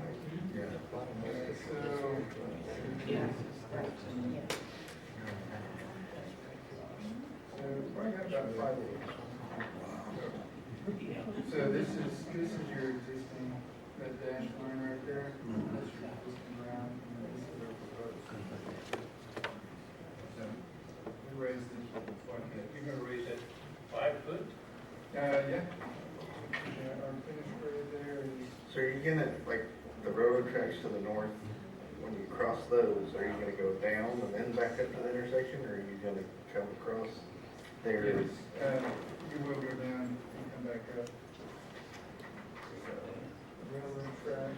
So probably got about 5 acres. So this is your existing, that dash line right there. That's your existing ground, and then this is our proposed. So we raised it, what, You're gonna raise that 5 foot? yeah. Yeah, our finished grade there is, So are you gonna, like, the railroad tracks to the north, when you cross those, are you gonna go down and then back up to the intersection, or are you gonna come across there? yes, you will go down and come back up. So, railroad track.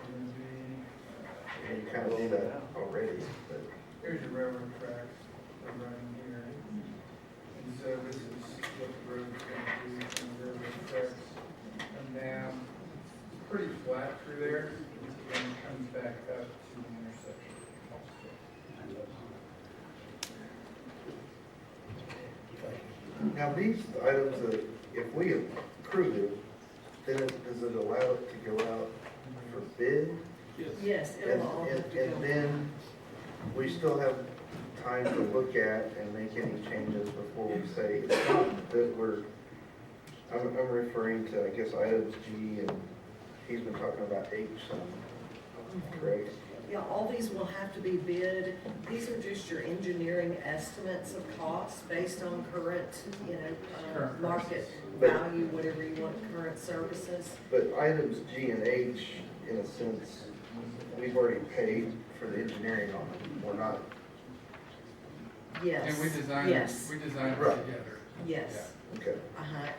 Gonna be, And you kind of see that already, but. here's your railroad tracks, they're running here. And so this is what the road's gonna do, from the railroad tracks come down. It's pretty flat through there, and it comes back up to the intersection. Now, these items that, if we approve it, then does it allow it to go out for bid? Yes, And, it'll all have to go. and then we still have time to look at and make any changes before we say, it's not that we're, I'm referring to, I guess, items G, and he's been talking about H some, correct? Yeah, all these will have to be bid. These are just your engineering estimates of costs based on current, Current market But- value, whatever you want, current services. But items G and H, in a sense, we've already paid for the engineering on them. We're not, Yes. And we designed Yes. it together. Yes. okay.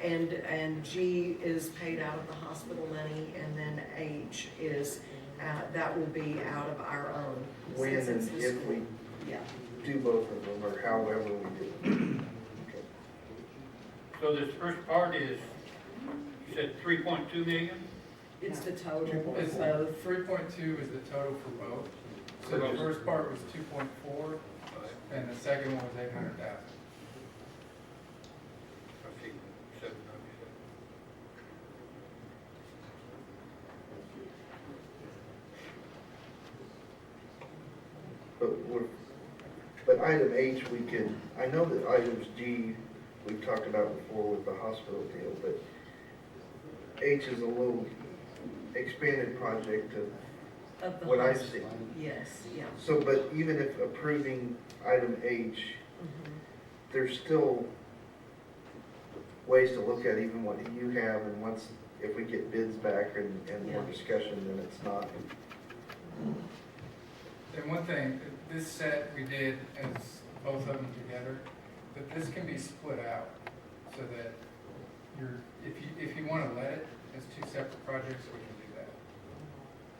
And G is paid out of the hospital money, and then H is, that will be out of our own. When since and it's the if we school. Yeah. do both of them, or however we do. Okay. So this first part is, you said 3.2 million? It's the total It's of both. 3.2 is the total for both. So the first part was 2.4, and the second one was 800,000. Okay, 797. But item H, we can, I know that items G, we've talked about before with the hospital deal, but H is a little expanded project Of the what I hospital. see. Yes, yeah. So, but even if approving item H, there's still ways to look at even what you have, and once, if we get bids back and more discussion, then it's not. And one thing, this set we did as both of them together, but this can be split out so that if you want to let it as two separate projects, we can do that.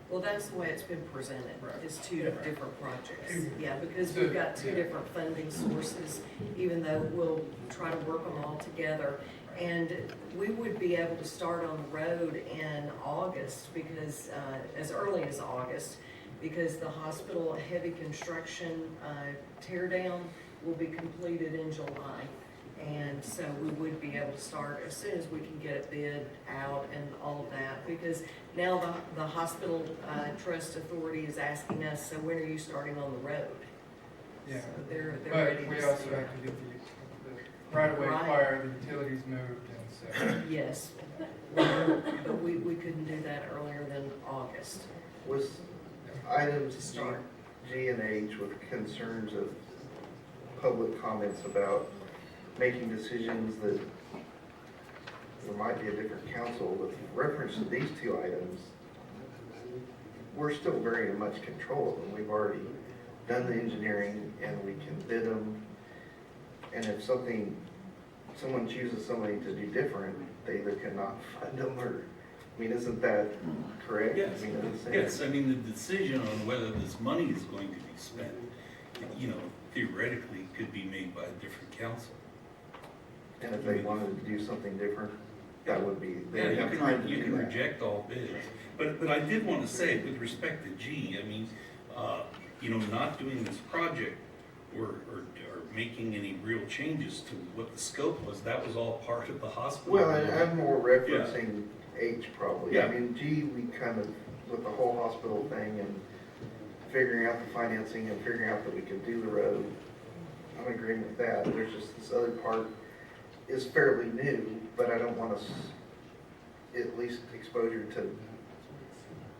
Well, that's the way it's been presented, is two different projects. Yeah, because So, we've got two yeah. different funding sources, even though we'll try to work them all together. And we would be able to start on the road in August, because, as early as August, because the hospital heavy construction tear down will be completed in July. And so we would be able to start as soon as we can get a bid out and all of that, because now the hospital trust authority is asking us, so when are you starting on the road? Yeah. So they're ready But we to also start. have to get the right-of-way Right. acquired, the utilities moved, and so. Yes, but we couldn't do that earlier than August. Was items To G, start. G and H with concerns of public comments about making decisions that there might be a different council, with reference to these two items, we're still very much control of them. We've already done the engineering and we can bid them. And if someone chooses somebody to do different, they either cannot fund them or, I mean, isn't that correct? Yes, I mean, I'm saying- yes, I mean, the decision on whether this money is going to be spent, theoretically could be made by a different council. And if they wanted to do something different, that would be, Yeah, they have time to you do can that. reject all bids. But I did want to say, with respect to G, I mean, not doing this project or making any real changes to what the scope was, that was all part of the hospital. Well, I'm more referencing H probably. I Yeah. mean, G, we kind of, with the whole hospital thing and figuring out the financing and figuring out that we could do the road, I'm in agreement with that. There's just this other part is fairly new, but I don't want us, at least exposure to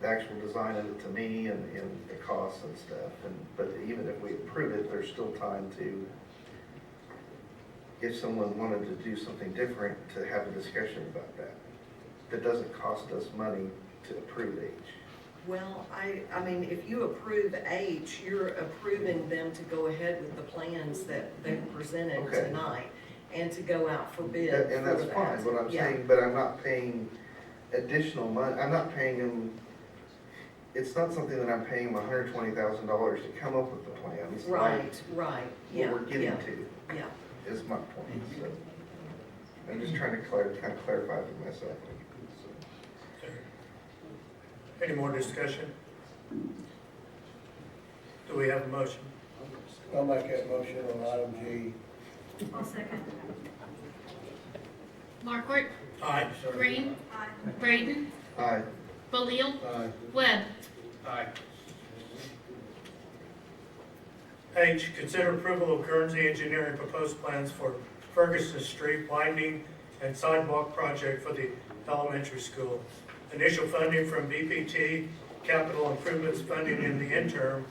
the actual design of it to me and the costs and stuff. But even if we approve it, there's still time to, if someone wanted to do something different, to have a discussion about that. That doesn't cost us money to approve H. Well, I mean, if you approve H, you're approving them to go ahead with the plans that they've presented Okay. tonight and to go out for bid. And that's for fine, that. what I'm Yeah. saying, but I'm not paying additional money, I'm not paying them, it's not something that I'm paying them $120,000 to come up with the plans. Right, right, yeah. What we're getting yeah, to Yeah. is my point, so. I'm just trying to kind of clarify for myself. So. Any more discussion? Do we have a motion? I'll make that motion on item G. I'll second. Markwart, Aye. Green, Braden, Aye. Balil, Aye. Webb. Aye. H, consider approval of Guernsey Engineering proposed plans for Ferguson Street widening and sidewalk project for the elementary school. Initial funding from BPT capital improvements funding in the interim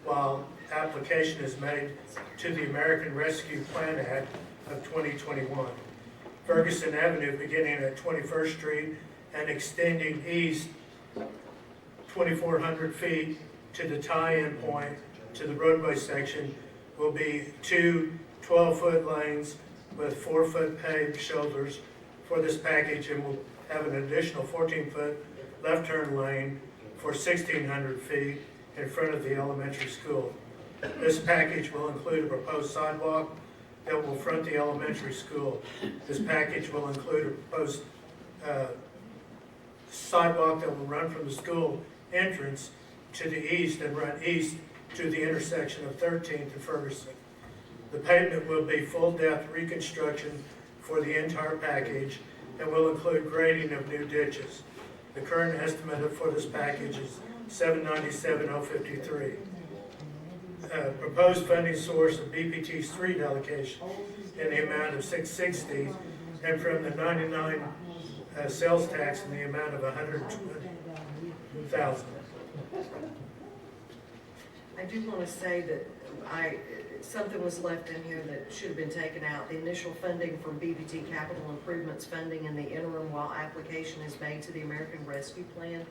while application is made to the American Rescue Plan Act of 2021. Ferguson Avenue beginning at 21st Street and extending east 2,400 feet to the tie-in point to the roadway section will be two 12-foot lanes with 4-foot paved shoulders for this package, and will have an additional 14-foot left turn lane for 1,600 feet in front of the elementary school. This package will include a proposed sidewalk that will front the elementary school. This package will include a proposed sidewalk that will run from the school entrance to the east and run east to the intersection of 13th and Ferguson. The pavement will be full-depth reconstruction for the entire package and will include grading of new ditches. The current estimate for this package is $797,053. Proposed funding source of BPT street allocation in the amount of $660, and from the 99 sales tax in the amount of $120,000. I do want to say that something was left in here that should have been taken out. The initial funding from BBT Capital Improvements funding in the interim while application is made to the American Rescue Plan.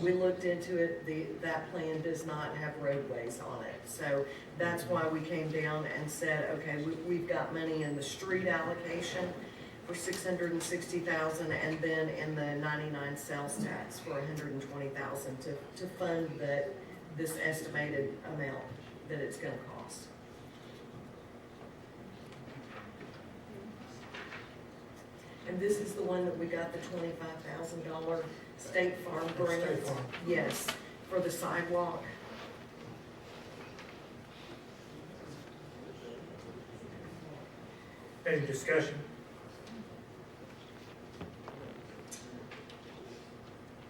We looked into it, that plan does not have roadways on it. So that's why we came down and said, okay, we've got money in the street allocation for $660,000 and then in the 99 sales tax for $120,000 to fund this estimated amount that it's going to cost. And this is the one that we got the $25,000 State Farm grant. State Farm. Yes, for the sidewalk. Any discussion?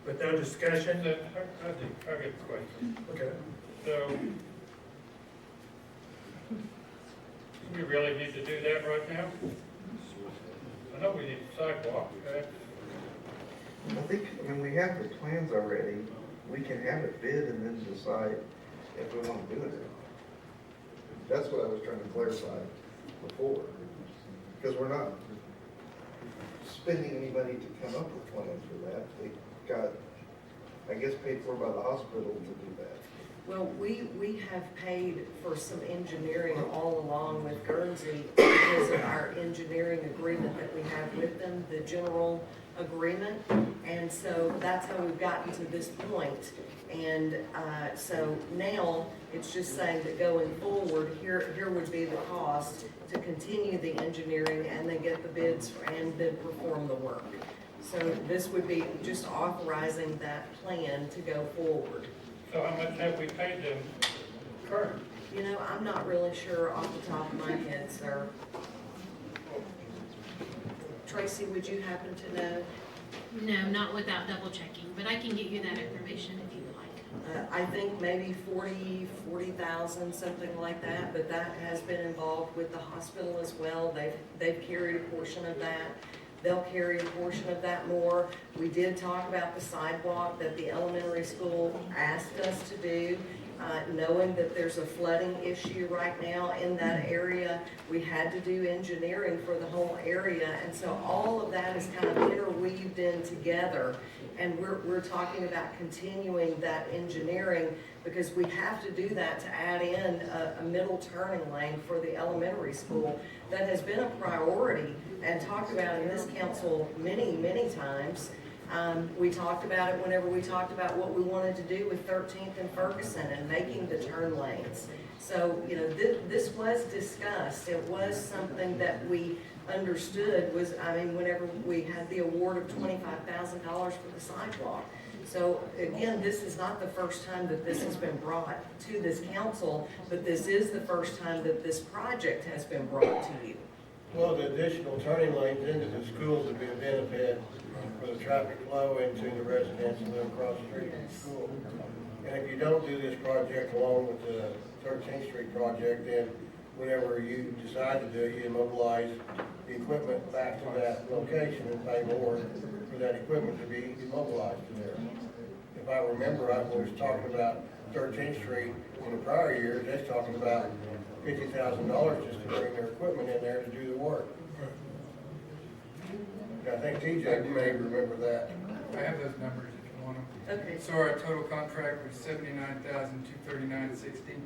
With no discussion? I get a question. Okay. So, we really need to do that right now? I know we need a sidewalk. I think, we have the plans already. We can have it bid and then decide if we want to do it. That's what I was trying to clarify before. Because we're not spending any money to come up with plans for that. They got, I guess, paid for by the hospital to do that. Well, we have paid for some engineering all along with Guernsey because of our engineering agreement that we have with them, the general agreement. And so that's how we've gotten to this point. And so now it's just saying that going forward, here would be the cost to continue the engineering and then get the bids and then perform the work. So this would be just authorizing that plan to go forward. So how much have we paid them current? You know, I'm not really sure off the top of my head, sir. Tracy, would you happen to know? No, not without double checking, but I can get you that information if you would like. I think maybe 40,000, something like that, but that has been involved with the hospital as well. They've carried a portion of that. They'll carry a portion of that more. We did talk about the sidewalk that the elementary school asked us to do, knowing that there's a flooding issue right now in that area. We had to do engineering for the whole area, and so all of that is kind of interweaved in together. And we're talking about continuing that engineering because we have to do that to add in a middle turning lane for the elementary school. That has been a priority and talked about in this council many, many times. We talked about it whenever we talked about what we wanted to do with 13th and Ferguson and making the turn lanes. So, you know, this was discussed. It was something that we understood was, whenever we had the award of $25,000 for the sidewalk. So again, this is not the first time that this has been brought to this council, but this is the first time that this project has been brought to you. Well, the additional turning lanes into the schools would be a benefit for the traffic flow into the residents who live across the street from the school. And if you don't do this project along with the 13th Street project, then whenever you decide to do it, you immobilize the equipment back to that location and pay more for that equipment to be immobilized to there. If if I remember right, when we was talking about 13th Street in the prior years, they're talking about $50,000 just to bring their equipment in there to do the work. And I think TJ may remember that. I have those numbers if you want them. Okay. So our total contract was $79,239.60,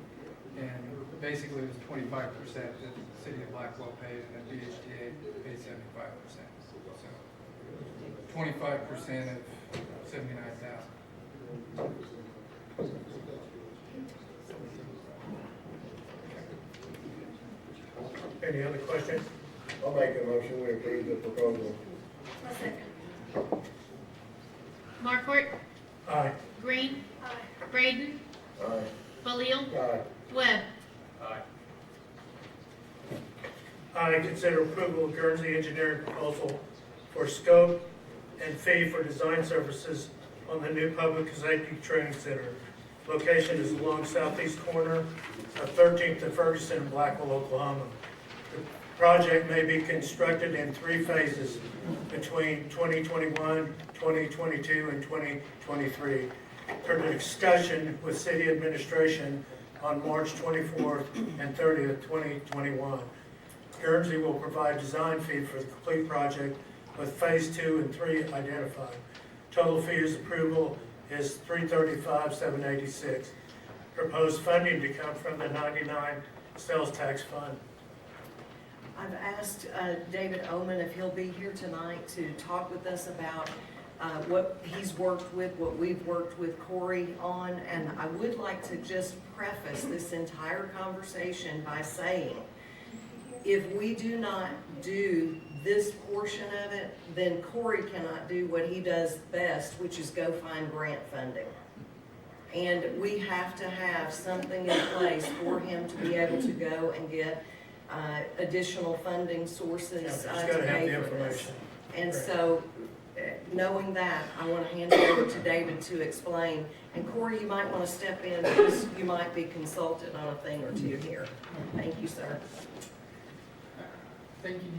and basically it was 25% that the city of Blackwell paid, and the BHTA paid 75%. So 25% of 79,000. Any other questions? I'll make a motion, we approve the proposal. A second. Markwart, Aye. Green, Braden, Aye. Balil, Aye. Webb. I consider approval of Guernsey engineering proposal for scope and fee for design services on the new public safety training center. Location is along southeast corner of 13th and Ferguson in Blackwell, Oklahoma. The project may be constructed in 3 phases between 2021, 2022, and 2023. For discussion with city administration on March 24th and 30th, 2021. Guernsey will provide design fee for the complete project with phase 2 and 3 identified. Total fees approval is $335,786. Proposed funding to come from the 99 sales tax fund. I've asked David Oman if he'll be here tonight to talk with us about what he's worked with, what we've worked with Corey on, and I would like to just preface this entire conversation by saying, if we do not do this portion of it, then Corey cannot do what he does best, which is go find grant funding. And we have to have something in place for him to be able to go and get additional funding sources Yeah, he's to gotta have pay the for this. information. And Right. so, knowing that, I want to hand it over to David to explain. And Corey, you might want to step in because you might be consulted on a thing or two here. Thank you, sir. Thank you,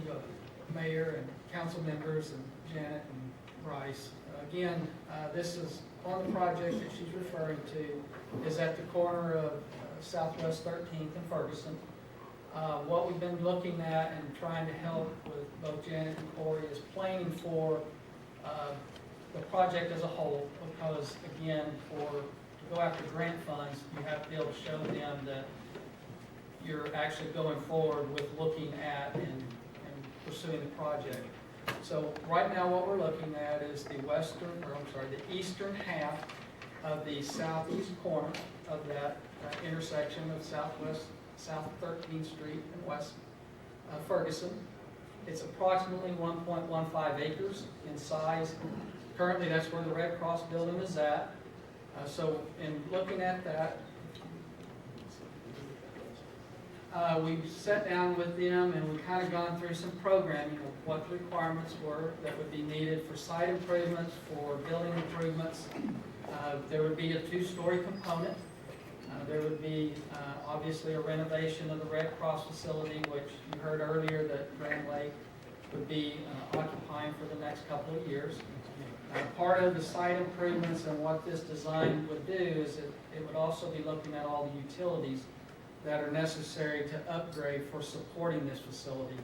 Mayor and council members and Janet and Bryce. Again, this is on the project that she's referring to is at the corner of Southwest 13th and Ferguson. What we've been looking at and trying to help with both Janet and Corey is planning for the project as a whole, because again, to go after grant funds, you have to be able to show them that you're actually going forward with looking at and pursuing the project. So right now what we're looking at is the eastern half of the southeast corner of that intersection of South 13th Street and West Ferguson. It's approximately 1.15 acres in size. Currently, that's where the Red Cross building is at. So in looking at that, we've sat down with them and we've kind of gone through some programming of what the requirements were that would be needed for site improvements, for building improvements. There would be a 2-story component. There would be obviously a renovation of the Red Cross facility, which you heard earlier that Grand Lake would be occupying for the next couple of years. Part of the site improvements and what this design would do is it would also be looking at all the utilities that are necessary to upgrade for supporting this facility.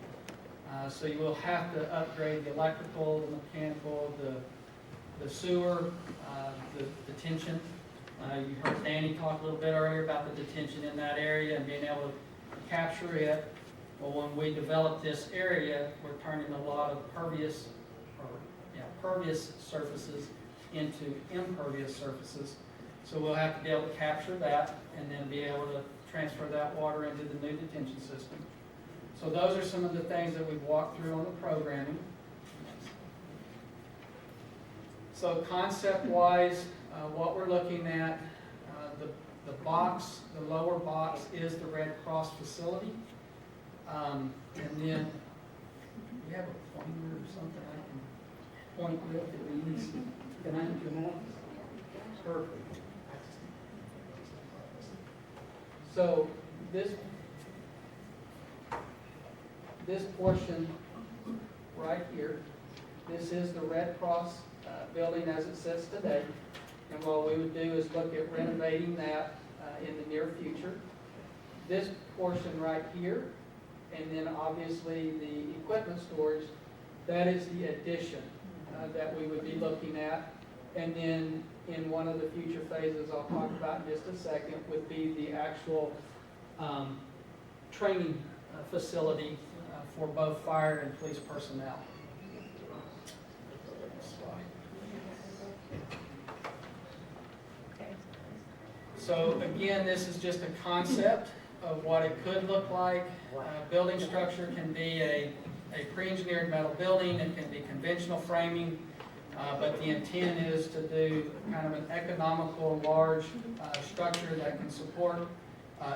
So you will have to upgrade the electrical, the mechanical, the sewer, the detention. You heard Danny talk a little bit earlier about the detention in that area and being able to capture it. Well, when we develop this area, we're turning a lot of pervious surfaces into impervious surfaces. So we'll have to be able to capture that and then be able to transfer that water into the new detention system. So those are some of the things that we've walked through on the programming. So concept-wise, what we're looking at, the lower box is the Red Cross facility. And then, do we have a pointer or something I can point with that we use? Can I come on? Perfect. So this portion right here, this is the Red Cross building as it sits today. And what we would do is look at renovating that in the near future. This portion right here, and then obviously the equipment storage, that is the addition that we would be looking at. And then in one of the future phases I'll talk about in just a second would be the actual training facility for both fire and police personnel. Next slide. So again, this is just a concept of what it could look like. Building structure can be a pre-engineered metal building, it can be conventional framing, but the intent is to do kind of an economical, large structure that can support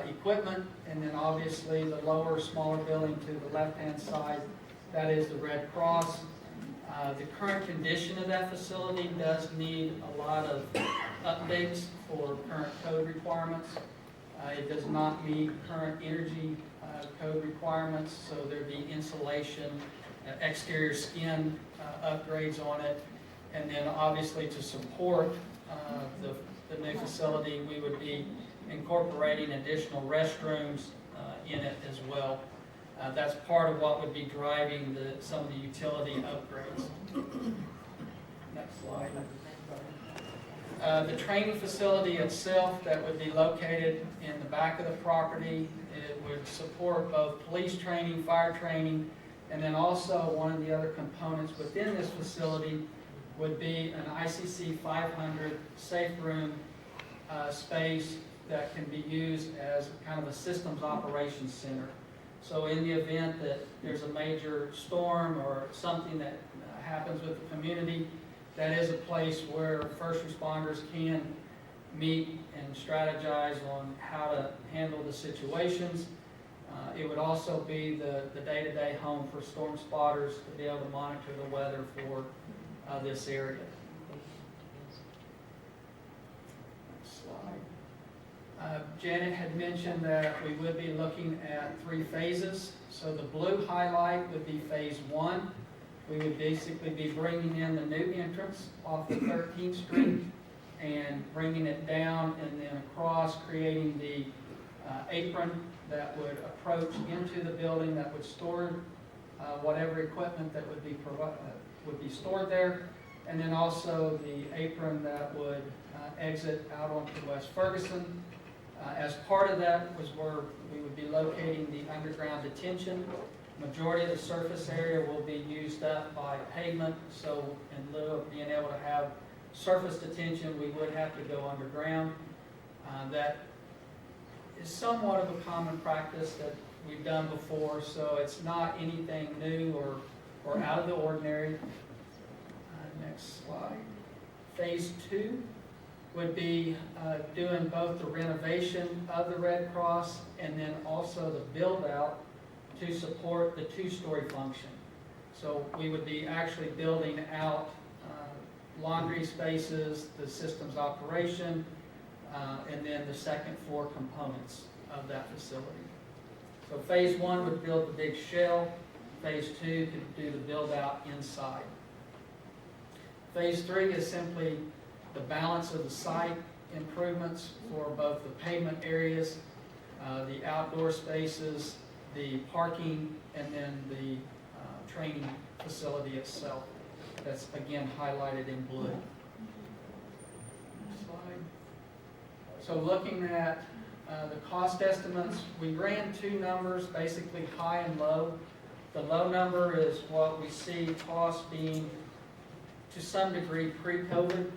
equipment, and then obviously the lower, smaller building to the left-hand side, that is the Red Cross. The current condition of that facility does need a lot of updates for current code requirements. It does not meet current energy code requirements, so there'd be insulation, exterior skin upgrades on it, and then obviously to support the new facility, we would be incorporating additional restrooms in it as well. That's part of what would be driving some of the utility upgrades. Next slide. The training facility itself that would be located in the back of the property, it would support both police training, fire training, and then also one of the other components within this facility would be an ICC 500 safe room space that can be used as kind of a systems operations center. So in the event that there's a major storm or something that happens with the community, that is a place where first responders can meet and strategize on how to handle the situations. It would also be the day-to-day home for storm spotters to be able to monitor the weather for this area. Next slide. Janet had mentioned that we would be looking at 3 phases. So the blue highlight would be phase 1. We would basically be bringing in the new entrance off of 13th Street and bringing it down and then across, creating the apron that would approach into the building that would store whatever equipment that would be stored there, and then also the apron that would exit out onto West Ferguson. As part of that was where we would be locating the underground detention. Majority of the surface area will be used up by pavement, so in lieu of being able to have surface detention, we would have to go underground. That is somewhat of a common practice that we've done before, so it's not anything new or out of the ordinary. Next slide. Phase 2 would be doing both the renovation of the Red Cross and then also the build out to support the 2-story function. So we would be actually building out laundry spaces, the systems operation, and then the second floor components of that facility. So phase 1 would build the big shell. Phase 2 could do the build out inside. Phase 3 is simply the balance of the site improvements for both the pavement areas, the outdoor spaces, the parking, and then the training facility itself. That's again highlighted in blue. Next slide. So looking at the cost estimates, we ran 2 numbers, basically high and low. The low number is what we see cost being to some degree pre-COVID.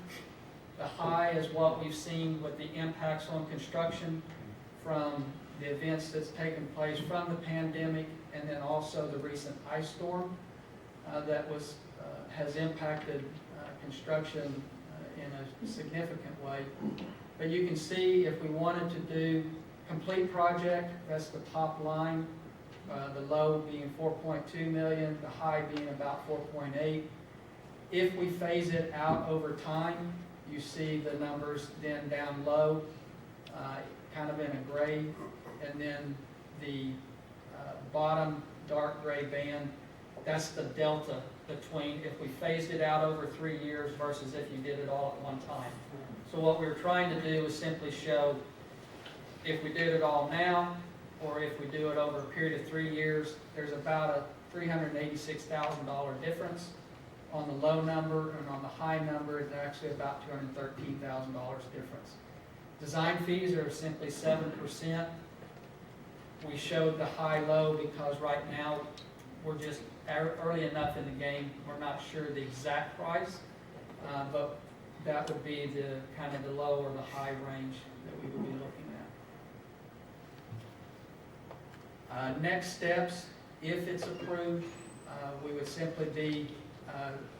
The high is what we've seen with the impacts on construction from the events that's taken place from the pandemic, and then also the recent ice storm that has impacted construction in a significant way. But you can see if we wanted to do complete project, that's the top line, the low being 4.2 million, the high being about 4.8. If we phase it out over time, you see the numbers then down low, kind of in a gray, and then the bottom dark gray band That's the delta between if we phased it out over 3 years versus if you did it all at one time. So what we're trying to do is simply show if we did it all now, or if we do it over a period of 3 years, there's about a $386,000 difference on the low number, and on the high number, it's actually about $213,000 difference. Design fees are simply 7%. We showed the high-low because right now we're just early enough in the game, we're not sure the exact price, but that would be the kind of the low or the high range that we would be looking at. Next steps, if it's approved, we would simply be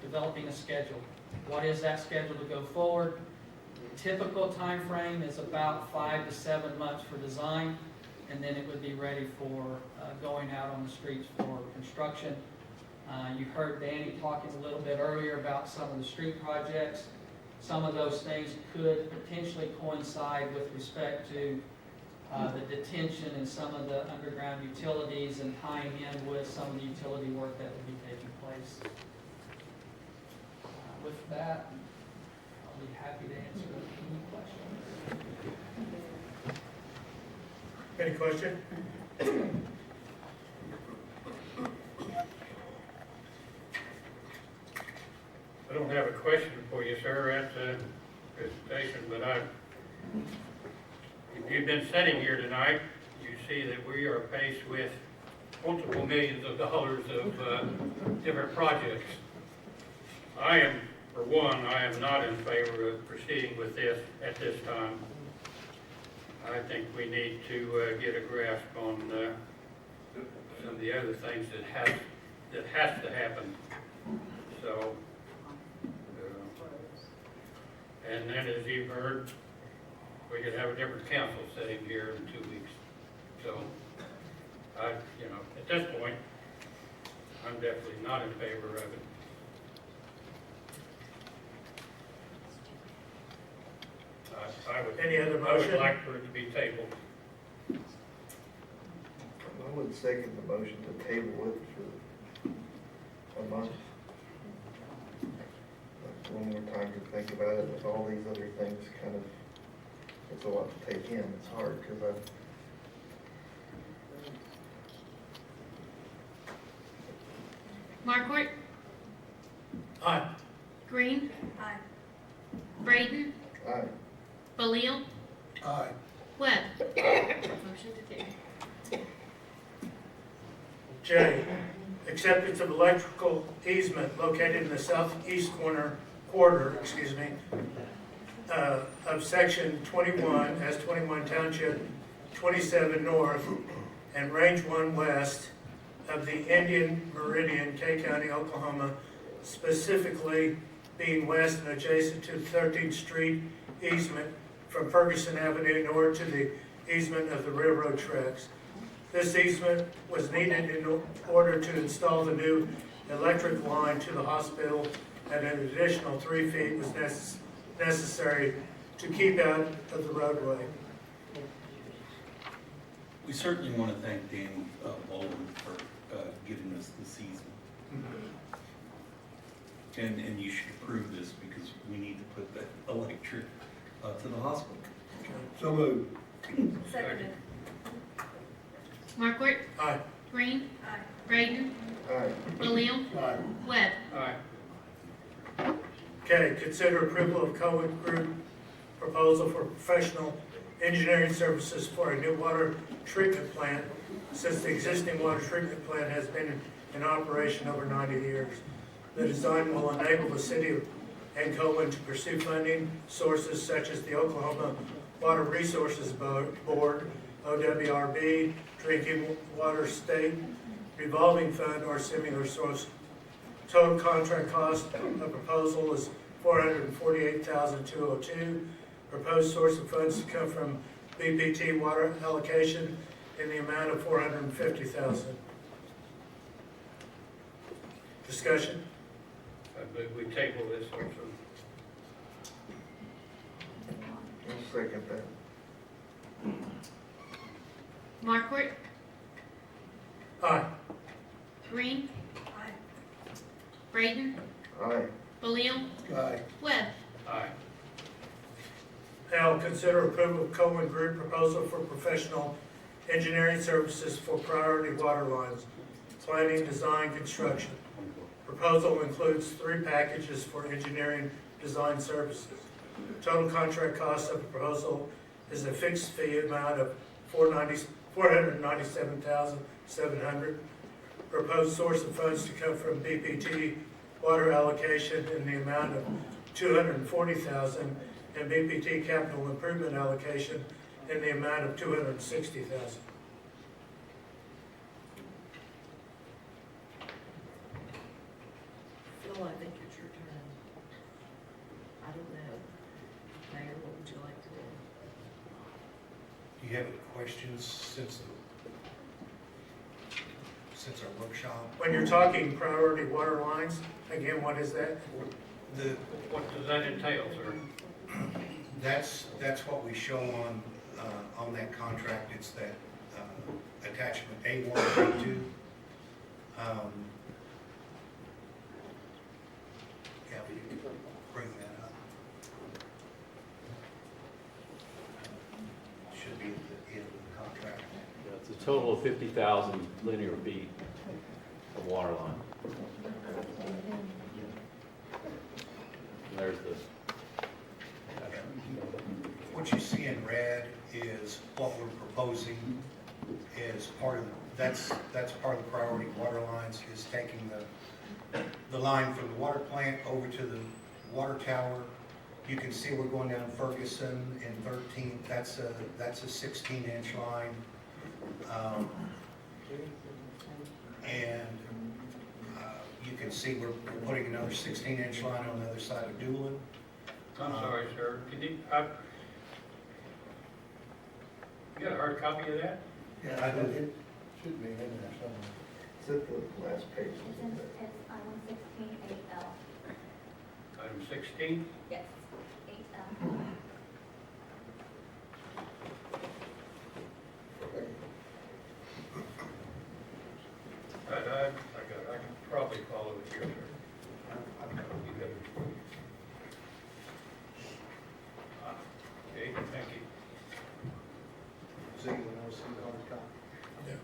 developing a schedule. What is that schedule to go forward? Typical time frame is about 5 to 7 months for design, and then it would be ready for going out on the streets for construction. You heard Danny talking a little bit earlier about some of the street projects. Some of those things could potentially coincide with respect to the detention and some of the underground utilities and tying in with some of the utility work that would be taking place. With that, I'll be happy to answer any questions. Any question? I don't have a question for you, sir, at the presentation, but if you've been sitting here tonight, you see that we are faced with multiple millions of dollars of different projects. I am, for one, I am not in favor of proceeding with this at this time. I think we need to get a grasp on some of the other things that has to happen. So, and then as you've heard, we could have a different council sitting here in 2 weeks. So, at this point, I'm definitely not in favor of it. Any other I would motion? like for it to be tabled. I would second the motion to table it for a month. One more time to think about it with all these other things, kind of, it's a lot to take in. It's hard because Markort, Aye. Green, Aye. Braden, Aye. Balil, Aye. Webb. Motion to carry. J, acceptance of electrical easement located in the southeast quarter, of section 21 as 21 Township 27 North and Range 1 West of the Indian Meridian, K County, Oklahoma, specifically being west and adjacent to 13th Street easement from Ferguson Avenue north to the easement of the railroad tracks. This easement was needed in order to install the new electric line to the hospital, and an additional 3 feet was necessary to keep out of the roadway. We certainly want to thank Danny Baldwin for giving us this easement. And you should approve this because we need to put that electric to the hospital. So moved. Seconded. Markort, Aye. Green, Aye. Braden, Aye. Balil, Aye. Webb. Aye. Okay, consider approval of Cohen Group proposal for professional engineering services for a new water treatment plant, since the existing water treatment plant has been in operation over 90 years. The design will enable the city of Cohen to pursue funding sources such as the Oklahoma Water Resources Board, OWRB, Drinking Water State Revolving Fund, or similar source. Total contract cost of proposal is $448,202. Proposed source of funds to come from BPT water allocation in the amount of $450,000. Discussion? I believe we table this also. I'll second that. Markort, Aye. Green, Aye. Braden, Aye. Baleel, Aye. Webb. Aye. L, consider approval of Coleman Group proposal for professional engineering services for priority water lines, planning, design, construction. Proposal includes 3 packages for engineering design services. Total contract cost of the proposal is a fixed fee amount of $497,700. Proposed source of funds to come from BPT water allocation in the amount of $240,000 and BPT capital improvement allocation in the amount of $260,000. Phil, I think it's your turn. I don't know. Mayor, what would you like to do? Do you have any questions since our workshop? When you're talking priority water lines, again, what is that? What does that entail, sir? That's what we show on that contract. It's that attachment A1, A2. Yeah, we can bring that up. Should be at the end of the contract. Yeah, it's a total of 50,000 linear feet of water line. And there's the. What you see in red is what we're proposing as part of, that's part of the priority water lines, is taking the line from the water plant over to the water tower. You can see we're going down Ferguson and 13th, that's a 16-inch line. You can see we're putting another 16-inch line on the other side of Doolin. I'm sorry, sir. Can you got a hard copy of that? Yeah, I did. It should be in there somewhere. It's at the last page. Isn't it? It's item 16, 8L. Item 16? Yes, 8L. I can probably follow it here, sir. Okay, thank you. So you want to see the hard copy? Yeah.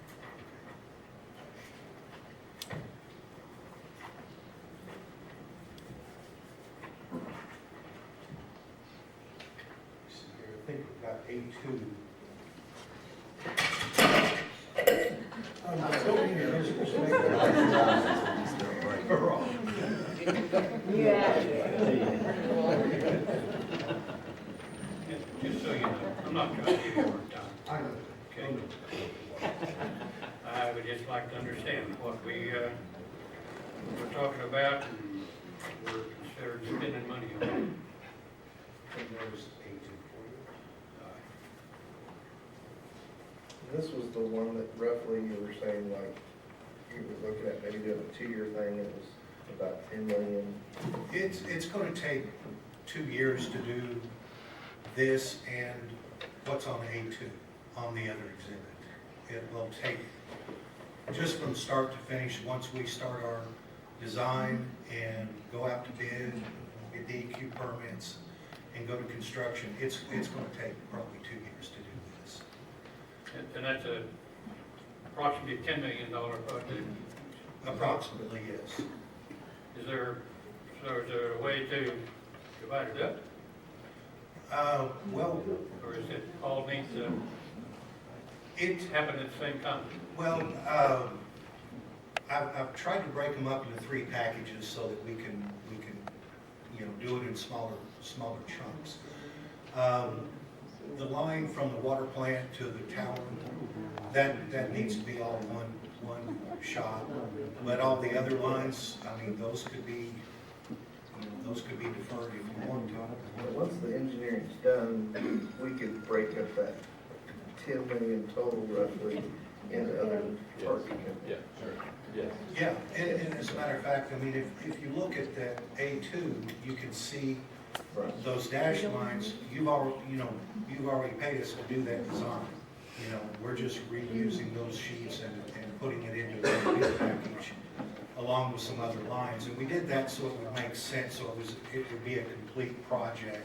See here, I think we've got A2. Just so you know, I'm not trying to give you a hard time. Okay? I would just like to understand what we're talking about and we're considering spending money on. And there's A2 for you. This was the one that roughly you were saying, like, you were looking at maybe doing a 2-year thing, and it was about 10 million. It's going to take 2 years to do this and what's on A2, on the other exhibit. It will take, just from start to finish, once we start our design and go out to bid, get DEQ permits, and go to construction, it's going to take probably 2 years to do this. And that's approximately $10 million project? Approximately, yes. Is there a way to divide it up? Well, or is it all needs to happen at the same time? Well, I've tried to break them up into 3 packages so that we can do it in smaller chunks. The line from the water plant to the tower, that needs to be all one shot. But all the other lines, I mean, those could be deferred if you want to. But once the engineering's done, we could break up that 10 million total roughly into other parts. Yeah, sure. Yes. Yeah, and as a matter of fact, I mean, if you look at that A2, you can see those dashed lines. You've already paid us to do that design. We're just reusing those sheets and putting it into the bid package, along with some other lines. And we did that so it would make sense, so it would be a complete project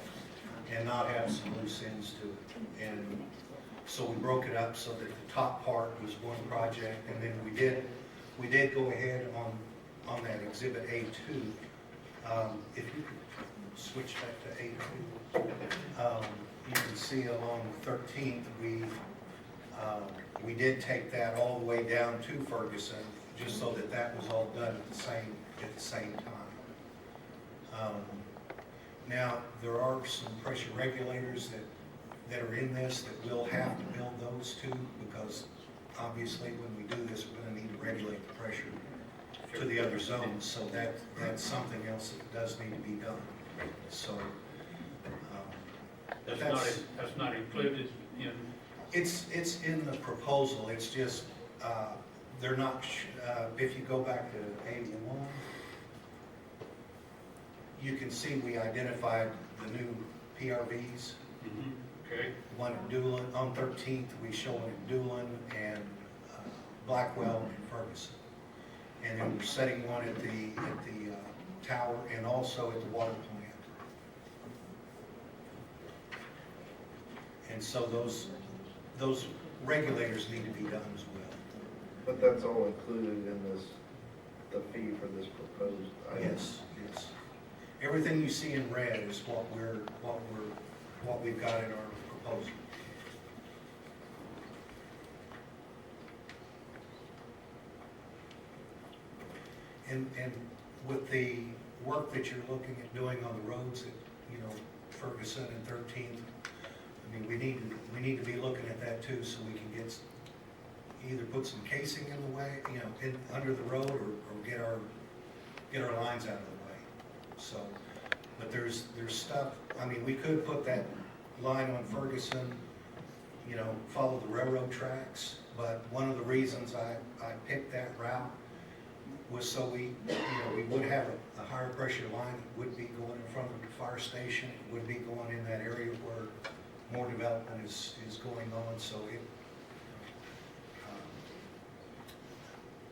and not have some loose ends to it. And so we broke it up so that the top part was one project, and then we did go ahead on that exhibit A2. If you could switch that to A2, you can see along the 13th, we did take that all the way down to Ferguson, just so that that was all done at the same time. Now, there are some pressure regulators that are in this that we'll have to build those to, because obviously when we do this, we're going to need to regulate the pressure to the other zones, so that's something else that does need to be done. So that's not included in. It's in the proposal. It's just they're not. If you go back to A1, you can see we identified the new PRVs. Mm-hmm. Okay. One in Doolin, on 13th, we show one in Doolin and Blackwell and Ferguson. And then we're setting one at the tower and also at the water plant. And so those regulators need to be done as well. But that's all included in this, the fee for this proposed item? Yes, yes. Everything you see in red is what we've got in our proposal. And with the work that you're looking at doing on the roads at, Ferguson and 13th, I mean, we need to be looking at that too, so we can either put some casing in the way, under the road, or get our lines out of the way. So, but there's stuff. I mean, we could put that line on Ferguson, follow the railroad tracks. But one of the reasons I picked that route was so we would have a higher pressure line that would be going in front of the fire station. It would be going in that area where more development is going on. So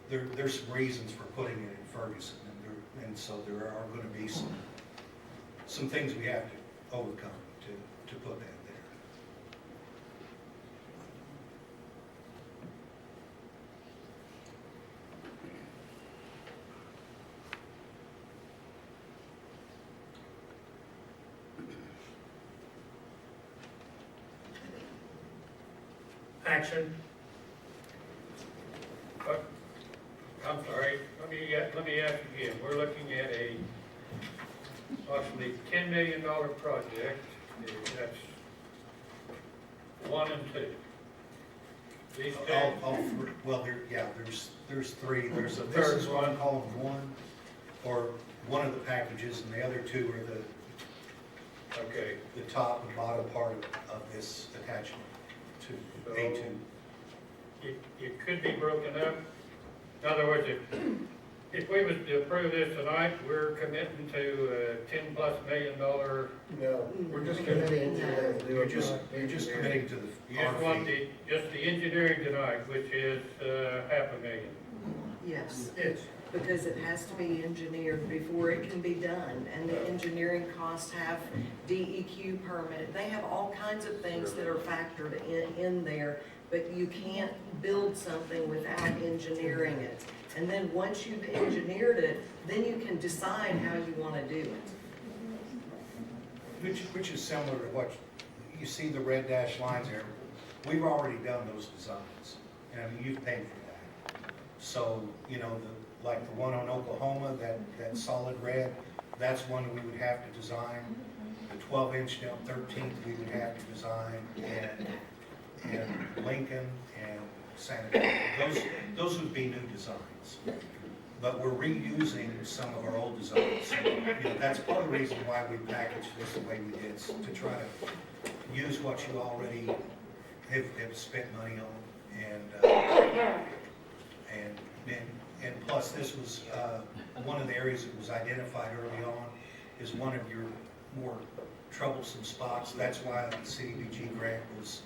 there's some reasons for putting it in Ferguson, and so there are going to be some things we have to overcome to put that there. Action. I'm sorry, let me ask again. We're looking at a approximately $10 million project. That's 1 and 2. These Well, there's three. There's a This third is what I'm calling one, or one of the packages, and the other two are the top and bottom part of this attachment to A2. It could be broken up. In other words, if we was to approve this tonight, we're committing to $10+ million. No, we're just committing to. You're just committing to the. You just want just the engineering tonight, which is $500,000. Yes, because it has to be engineered before it can be done, and the engineering costs have DEQ permit. They have all kinds of things that are factored in there, but you can't build something without engineering it. And then once you've engineered it, then you can decide how you want to do it. Which is similar to what you see the red dashed lines there. We've already done those designs, and you've paid for that. So, like the one on Oklahoma, that solid red, that's one we would have to design. The 12-inch down 13th we would have to design, and Lincoln and Santa Cruz. Those would be new designs. But we're reusing some of our old designs. So, that's part of the reason why we packaged this the way we did, to try to use what you already have spent money on, and plus this was one of the areas that was identified early on is one of your more troublesome spots. That's why the CDBG grant was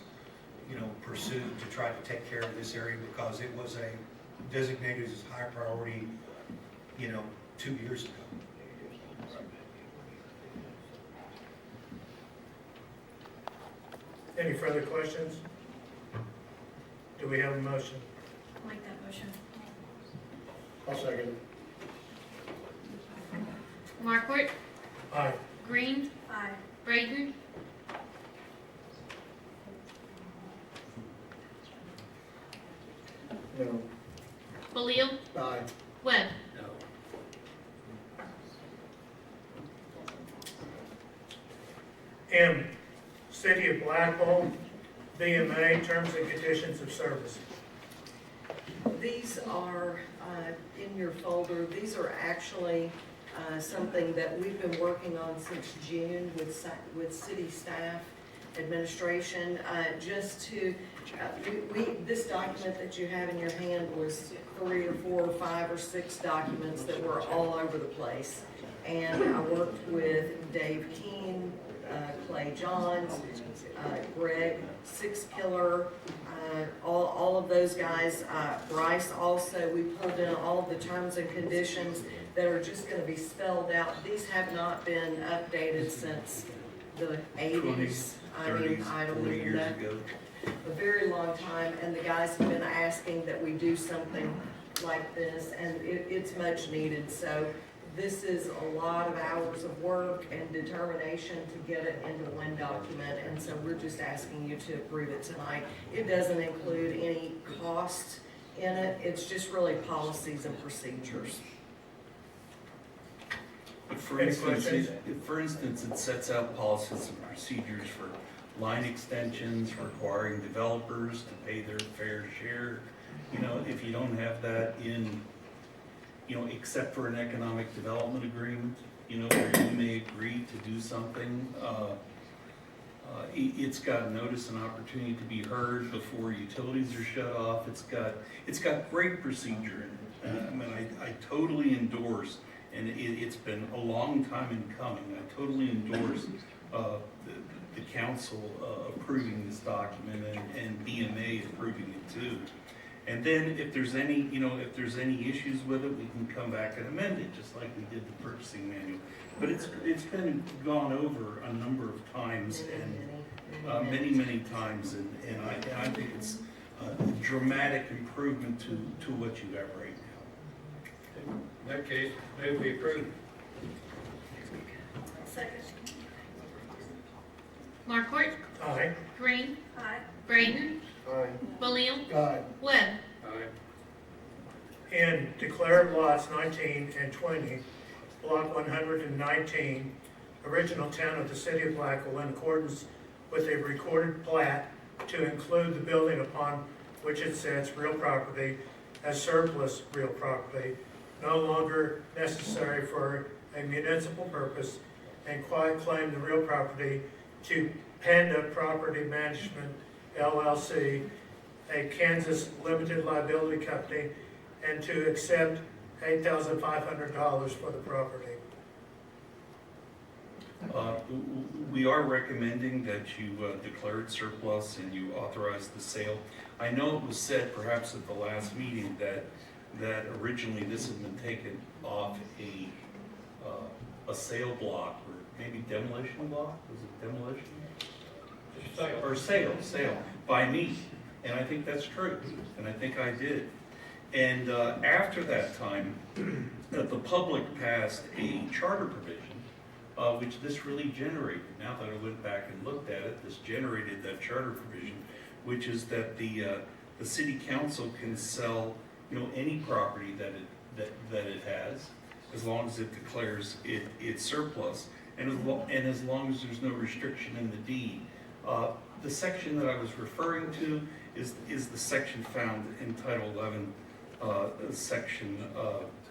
pursued to try to take care of this area, because it was designated as high priority 2 years ago. Any further questions? Do we have a motion? I'll make that motion. I'll second. Markwart, Aye. Green, Aye. Braden, No. Balil, Aye. Webb. M, City of Blackwell, BMA, Terms and Conditions of Service. These are in your folder. These are actually something that we've been working on since June with city staff, administration, just to, this document that you have in your hand was 3 or 4 or 5 or 6 documents that were all over the place. And I worked with Dave Keene, Clay Johns, Greg Sixkiller, all of those guys. Bryce also, we pulled in all of the terms and conditions that are just gonna be spelled out. These have not been updated since the 80s. I mean, I don't 40 even years know. ago. A very long time, and the guys have been asking that we do something like this, and it's much needed. So this is a lot of hours of work and determination to get it into one document, and so we're just asking you to approve it tonight. It doesn't include any cost in it, it's just really policies and procedures. But for Any instance, questions? for instance, it sets out policies and procedures for line extensions, requiring developers to pay their fair share. If you don't have that in, except for an economic development agreement, where you may agree to do something, it's got notice and opportunity to be heard before utilities are shut off. It's got great procedure in it. I mean, I totally endorse, and it's been a long time in coming, I totally endorse the council approving this document and BMA approving it too. And then if there's any, if there's any issues with it, we can come back and amend it, just like we did the purchasing manual. But it's been gone over a number of times and many times, and I think it's a dramatic improvement to what you have right now. In that case, may we approve? Second. Markwart, Aye. Green, Aye. Braden, Aye. Balil, Aye. Webb. Aye. And declare lots 19 and 20, block 119, original town of the city of Blackwell in accordance with a recorded plat to include the building upon which it sits real property as surplus real property, no longer necessary for a municipal purpose, and quiet claim the real property to Panda Property Management LLC, a Kansas limited liability company, and to accept $8,500 for the property. We are recommending that you declare it surplus and you authorize the sale. I know it was said perhaps at the last meeting that originally this had been taken off a sale block, or maybe demolition block, was it demolition? Sale. Or sale by me, and I think that's true, and I think I did. And after that time, the public passed a charter provision, which this really generated. Now that I went back and looked at it, this generated that charter provision, which is that the city council can sell, any property that it has, as long as it declares it's surplus, and as long as there's no restriction in the deed. The section that I was referring to is the section found in Title 11, section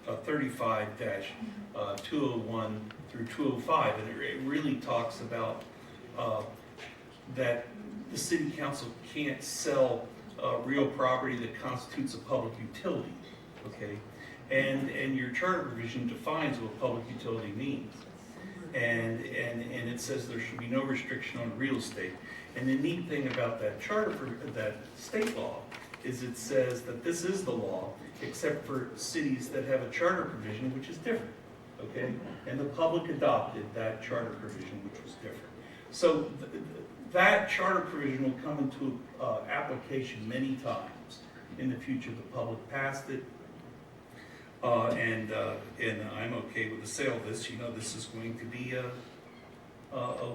35-201 through 205, and it really talks about that the city council can't sell real property that constitutes a public utility, okay? And your charter provision defines what public utility means. And it says there should be no restriction on real estate. And the neat thing about that charter, that state law, is it says that this is the law, except for cities that have a charter provision, which is different, okay? And the public adopted that charter provision, which was different. So that charter provision will come into application many times in the future. The public passed it, and I'm okay with the sale of this. You know, this is going to be a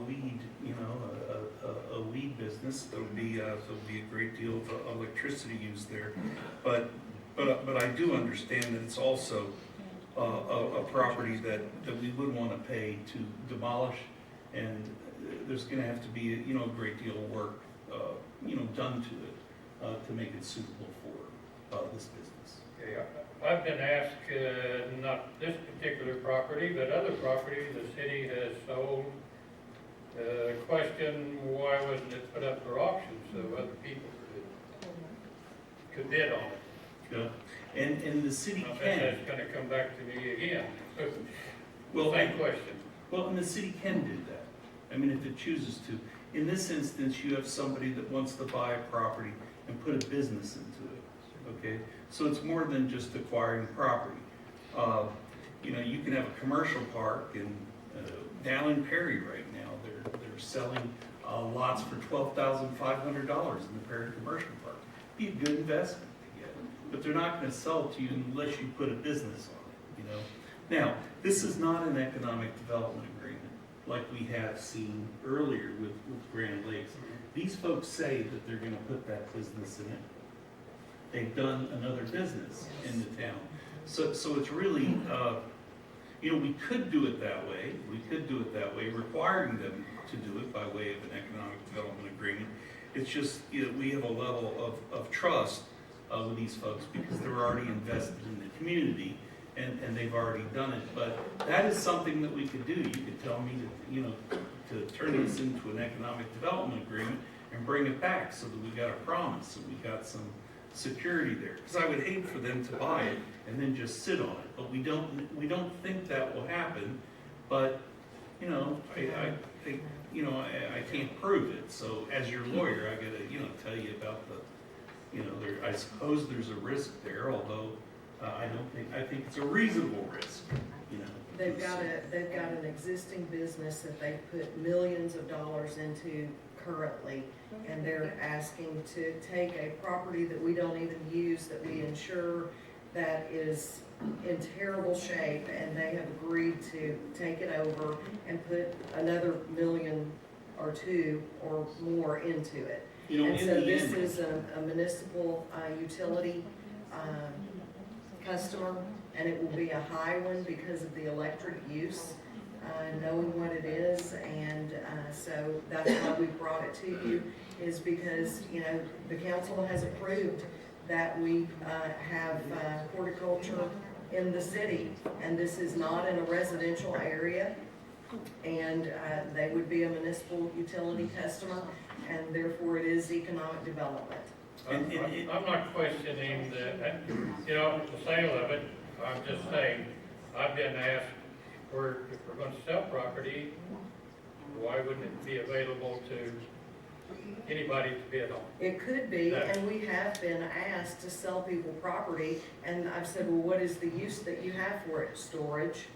weed, you know, a weed business. There'll be a great deal of electricity used there, but I do understand that it's also a property that we would want to pay to demolish, and there's going to have to be, you know, a great deal of work, you know, done to it to make it suitable for this business. Okay, I've been asked, not this particular property, but other property the city has sold. Question, why wasn't it put up for auction so other people could bid on it? Yeah, and the city I bet can. that's gonna come back to me again. Well, Same question. Well, and the city can do that. I mean, if it chooses to. In this instance, you have somebody that wants to buy a property and put a business into it, okay? So it's more than just acquiring property. You know, you can have a commercial park in, down in Perry right now. They're selling lots for $12,500 in the Perry Commercial Park. Be a good investment to get, but they're not going to sell it to you unless you put a business on it, you know? Now, this is not an economic development agreement like we have seen earlier with Grand Lakes. These folks say that they're going to put that business in it. They've done another business in the town. So it's really, you know, we could do it that way. We could do it that way, requiring them to do it by way of an economic development agreement. It's just, you know, we have a level of trust with these folks because they're already invested in the community and they've already done it. But that is something that we could do. You could tell me that, you know, to turn this into an economic development agreement and bring it back so that we got a promise and we got some security there. Because I would hate for them to buy it and then just sit on it. But we don't think that will happen. But you know, I can't prove it. So as your lawyer, I gotta, you know, tell you about the, you know, I suppose there's a risk there, although I think it's a reasonable risk, you know. They've got an existing business that they've put millions of dollars into currently, and they're asking to take a property that we don't even use, that we insure, that is in terrible shape, and they have agreed to take it over and put another million or two or more into it. You know, and so this is a municipal utility customer, and it will be a high one because of the electric use, knowing what it is, and so that's why we brought it to you, is because, you know, the council has approved that we have horticulture in the city, and this is not in a residential area, and they would be a municipal utility customer, and therefore it is economic development. I'm not questioning the, you know, the sale of it. I'm just saying, I've been asked, if we're going to sell property, why wouldn't it be available to anybody to bid on? It could be, and we have been asked to sell people property, and I've said, well, what is the use that you have for it? Storage.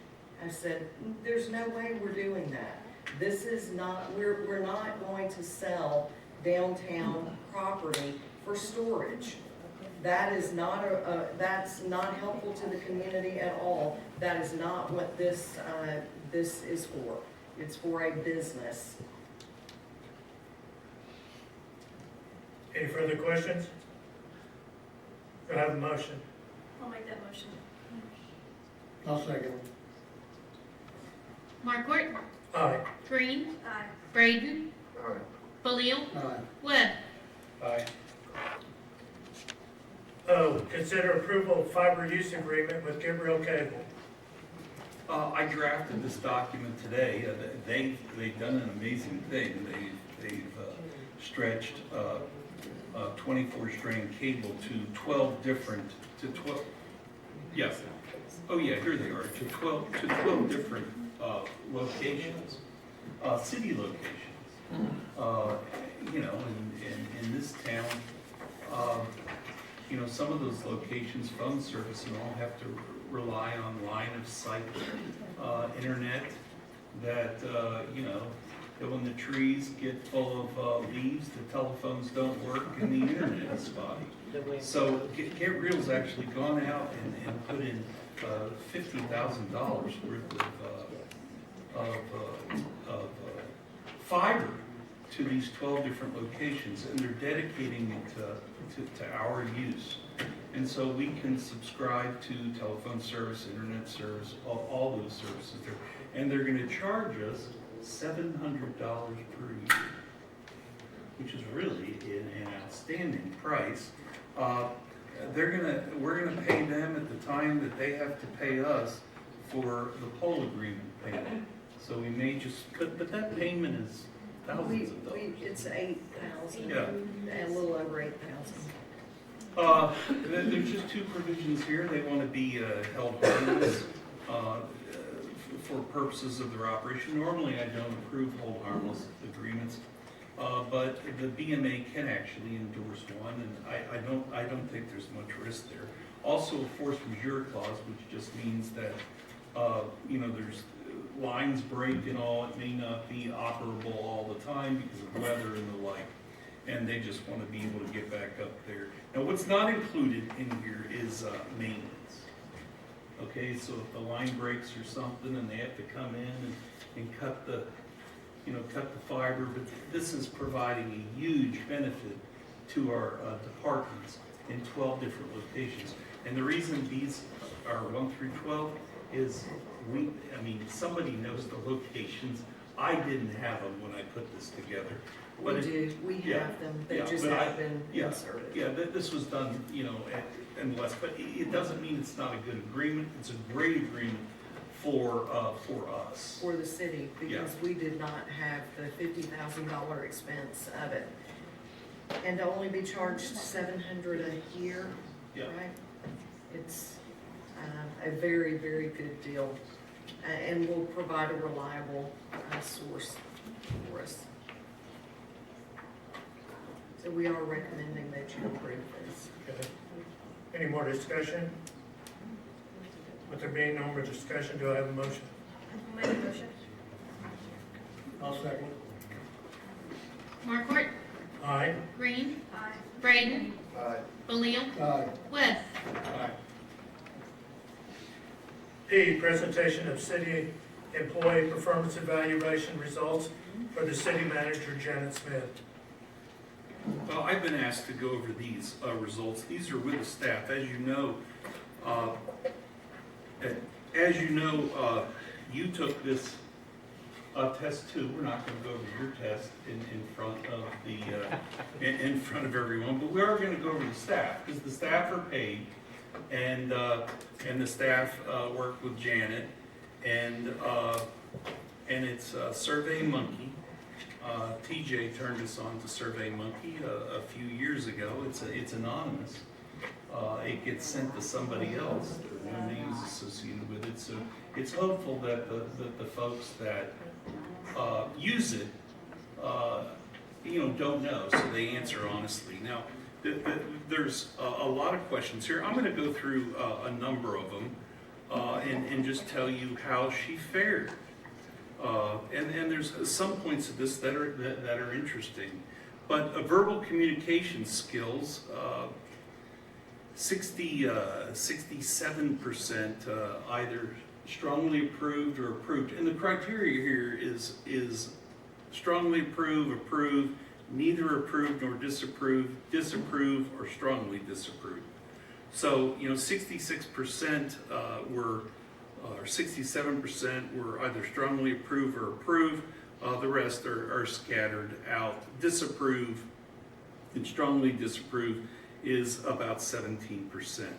I said, there's no way we're doing that. This is not, we're not going to sell downtown property for storage. That is not that's not helpful to the community at all. That is not what this is for. It's for a business. Any further questions? Do I have a motion? I'll make that motion. I'll second. Markwart, Aye. Green, Aye. Braden, Aye. Balil, Aye. Webb. Aye. Oh, consider approval of fiber use agreement with Gabriel Cable. I drafted this document today. They've done an amazing thing. They've stretched 24-strand cable to 12 different, yes. Oh yeah, here they are, to 12 different locations, city locations. You know, in this town, you know, some of those locations, phone service and all, have to rely on line of sight, internet, that, you know, that when the trees get full of leaves, the telephones don't work and the internet is spotty. So Get Real's actually gone out and put in $50,000 worth of fiber to these 12 different locations, and they're dedicating it to our use. And so we can subscribe to telephone service, internet service, all those services there. And they're gonna charge us $700 per year, which is really an outstanding price. We're gonna pay them at the time that they have to pay us for the pole agreement payment. So we may just, but that payment is thousands of dollars. It's 8,000. Yeah. A little over 8,000. There's just two provisions here. They want to be held harmless for purposes of their operation. Normally, I don't approve hold harmless agreements, but the BMA can actually endorse one, and I don't think there's much risk there. Also, a force majeure clause, which just means that you know, there's lines break and all. It may not be operable all the time because of weather and the like, and they just want to be able to get back up there. Now, what's not included in here is maintenance. Okay, so if the line breaks or something and they have to come in and cut the, you know, cut the fiber, but this is providing a huge benefit to our departments in 12 different locations. And the reason these are 1 through 12 is somebody knows the locations. I didn't have them when I put this together. We do, we have them, they just haven't been inserted. Yeah, this was done, you know, and less, but it doesn't mean it's not a good agreement. It's a great agreement for us. For the city, because we did not have the $50,000 expense of it. And to only be charged $700 a year, right? It's a very, very good deal, and will provide a reliable source for us. So we are recommending that you approve this. Okay. Any more discussion? With there being no more discussion, do I have a motion? I'll make a motion. I'll second. Markwart, Aye. Green, Aye. Braden, Aye. O'Neill, Aye. West. Aye. P, presentation of city employee performance evaluation results for the city manager, Janet Smith. Well, I've been asked to go over these results. These are with the staff. As you know, you took this test too. We're not going to go over your test in front of everyone, but we are going to go over the staff, because the staff are paid, and the staff work with Janet, and it's SurveyMonkey. TJ turned us on to SurveyMonkey a few years ago. It's anonymous. It gets sent to somebody else. There are no names associated with it. So it's hopeful that the folks that use it, you know, don't know, so they answer honestly. Now, there's a lot of questions here. I'm going to go through a number of them and just tell you how she fared. And there's some points of this that are interesting. But verbal communication skills, 67% either strongly approved or approved. And the criteria here is strongly approve, neither approved nor disapprove, disapprove, or strongly disapprove. So, you know, 66% or 67% were either strongly approve or approve. The rest are scattered out. Disapprove and strongly disapprove is about 17%.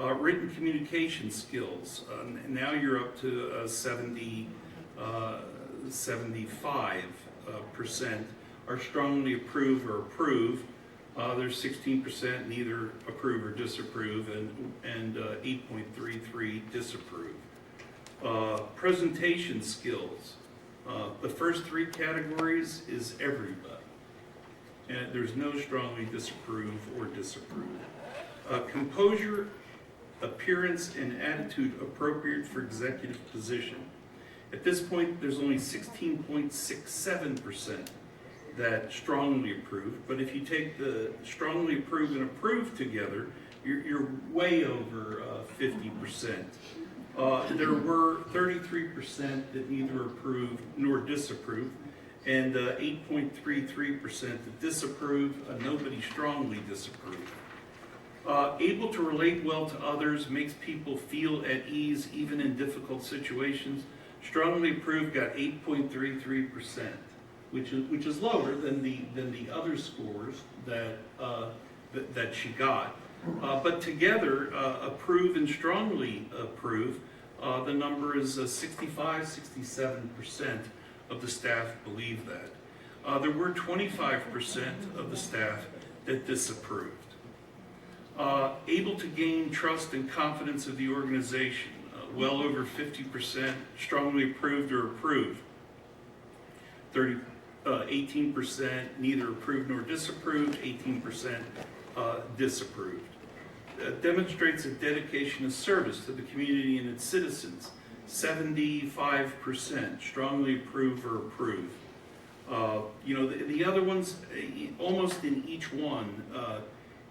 Written communication skills, now you're up to 75% are strongly approve or approve. There's 16% neither approve or disapprove, and 8.33 disapprove. Presentation skills. The first three categories is everybody. And there's no strongly disapprove or disapprove. Composure, appearance, and attitude appropriate for executive position. At this point, there's only 16.67% that strongly approve, but if you take the strongly approve and approve together, you're way over 50%. There were 33% that neither approved nor disapproved, and 8.33% that disapprove, nobody strongly disapproved. Able to relate well to others, makes people feel at ease even in difficult situations. Strongly approved got 8.33%, which is lower than the other scores that she got. But together, approve and strongly approve, the number is 65-67% of the staff believe that. There were 25% of the staff that disapproved. Able to gain trust and confidence of the organization, well over 50% strongly approved or approved. 18% neither approved nor disapproved, 18% disapproved. Demonstrates a dedication of service to the community and its citizens. 75% strongly approve or approve. The other ones, almost in each one,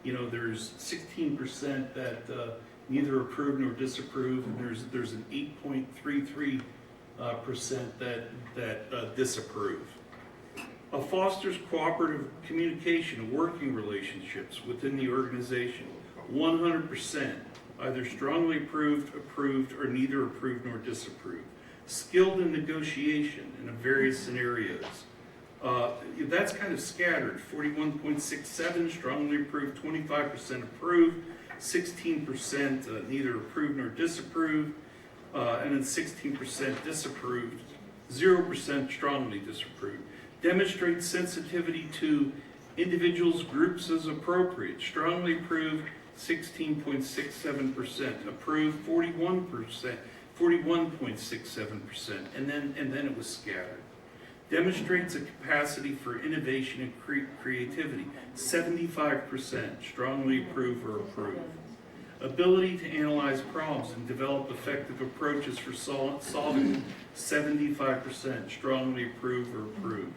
there's 16% that neither approve nor disapprove, and there's an 8.33% that disapprove. Fosters cooperative communication and working relationships within the organization. 100% either strongly approved, approved, or neither approved nor disapproved. Skilled in negotiation in various scenarios. That's kind of scattered. 41.67 strongly approved, 25% approved, 16% neither approved nor disapproved, and then 16% disapproved, 0% strongly disapproved. Demonstrates sensitivity to individuals, groups as appropriate. Strongly approved, 16.67%. Approved, 41.67%, and then it was scattered. Demonstrates a capacity for innovation and creativity. 75% strongly approve or approve. Ability to analyze problems and develop effective approaches for solving them. 75% strongly approve or approve.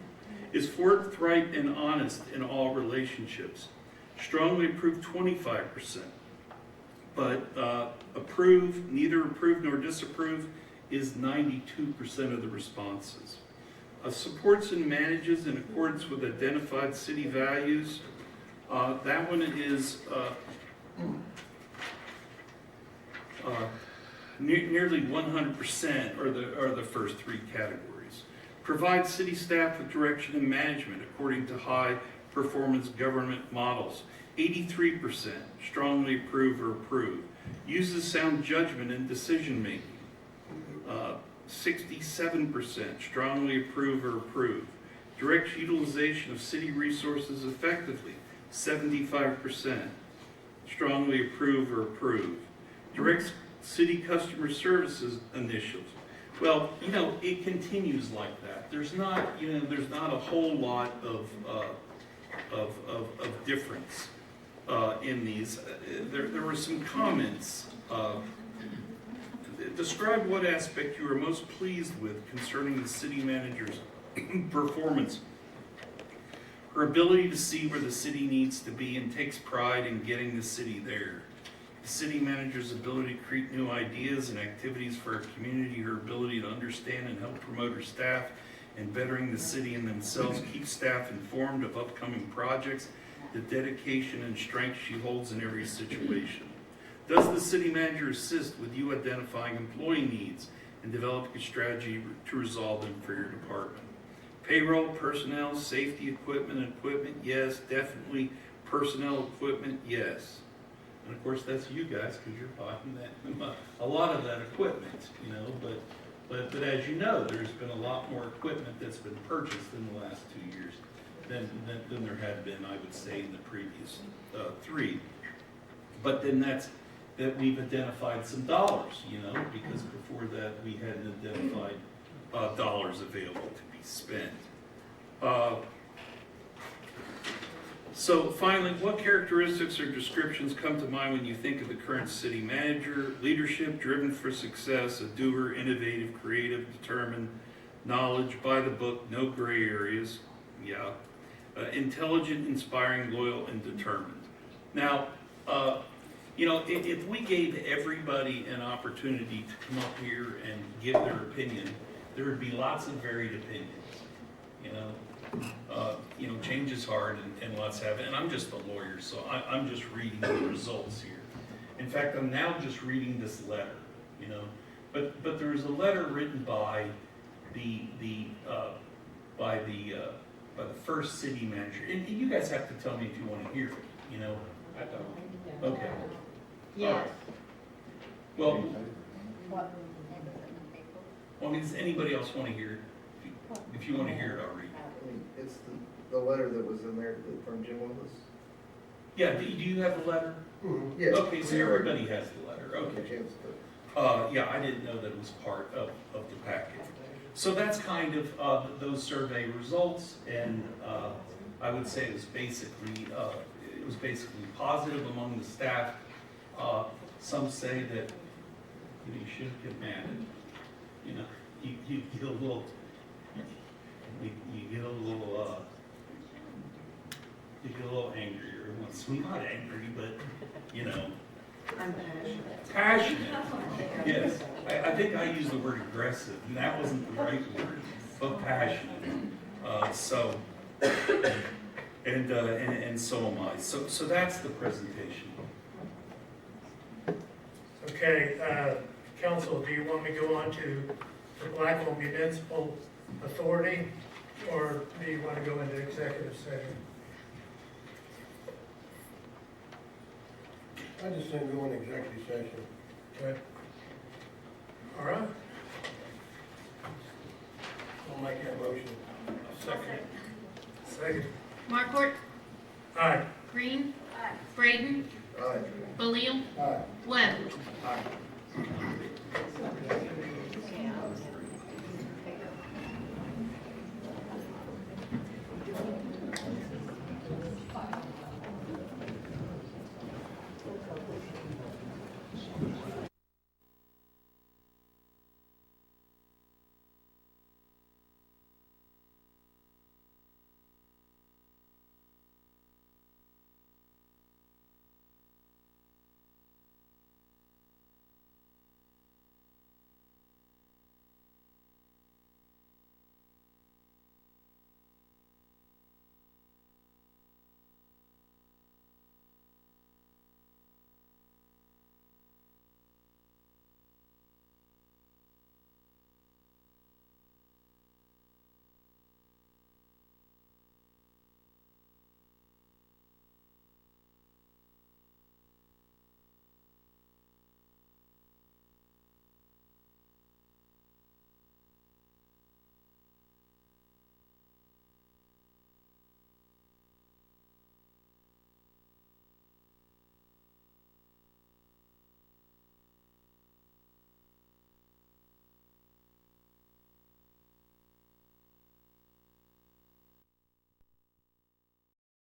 Is forthright and honest in all relationships. Strongly approved, 25%. But approve, neither approve nor disapprove, is 92% of the responses. Supports and manages in accordance with identified city values. That one is nearly 100% are the first three categories. Provide city staff with direction and management according to high performance government models. 83% strongly approve or approve. Uses sound judgment in decision making. 67% strongly approve or approve. Directs utilization of city resources effectively. 75% strongly approve or approve. Directs city customer services initiatives. Well, it continues like that. There's not a whole lot of difference in these. There were some comments. Describe what aspect you are most pleased with concerning the city manager's performance. Her ability to see where the city needs to be and takes pride in getting the city there. The city manager's ability to create new ideas and activities for our community, her ability to understand and help promote her staff and bettering the city and themselves, keep staff informed of upcoming projects, the dedication and strength she holds in every situation. Does the city manager assist with you identifying employee needs and developing a strategy to resolve them for your department? Payroll, personnel, safety equipment, yes, definitely. Personnel equipment, yes. And of course, that's you guys, because you're buying that, a lot of that equipment, but as you know, there's been a lot more equipment that's been purchased in the last 2 years than there had been, I would say, in the previous 3. But then that we've identified some dollars, because before that we hadn't identified dollars available to be spent. So finally, what characteristics or descriptions come to mind when you think of the current city manager? Leadership, driven for success, a doer, innovative, creative, determined, knowledge, by the book, no gray areas. Yeah. Intelligent, inspiring, loyal, and determined. Now, you know, if we gave everybody an opportunity to come up here and give their opinion, there would be lots of varied opinions. You know, change is hard and lots have it. And I'm just a lawyer, so I'm just reading the results here. In fact, I'm now just reading this letter. You know, but there was a letter written by the first city manager, and you guys have to tell me if you want to hear it. You know, I don't. okay. Yes. Well, What? I mean, does anybody else want to hear it? If you want to hear it, I'll read it. I mean, it's the letter that was in there from Jim Willis. Yeah, do you have the letter? Yeah. Okay, so everybody has the letter, okay. Yeah, I didn't know that it was part of the package. So that's kind of those survey results, and I would say it was basically positive among the staff. Some say that you shouldn't get mad. You know, you get a little, you get a little angrier once. Not angry, but you know. I'm passionate. Passionate, yes. I think I used the word aggressive, and that wasn't the right word, but passionate. And so am I. So that's the presentation. Okay, council, do you want me to go on to the Blackwell Municipal Authority, or do you want to go into executive session? I just think go in executive session. Okay. All right. I'll make that motion. Second. Markort, Aye. Green, Braden, Aye. Balil, Aye. Webb. Aye.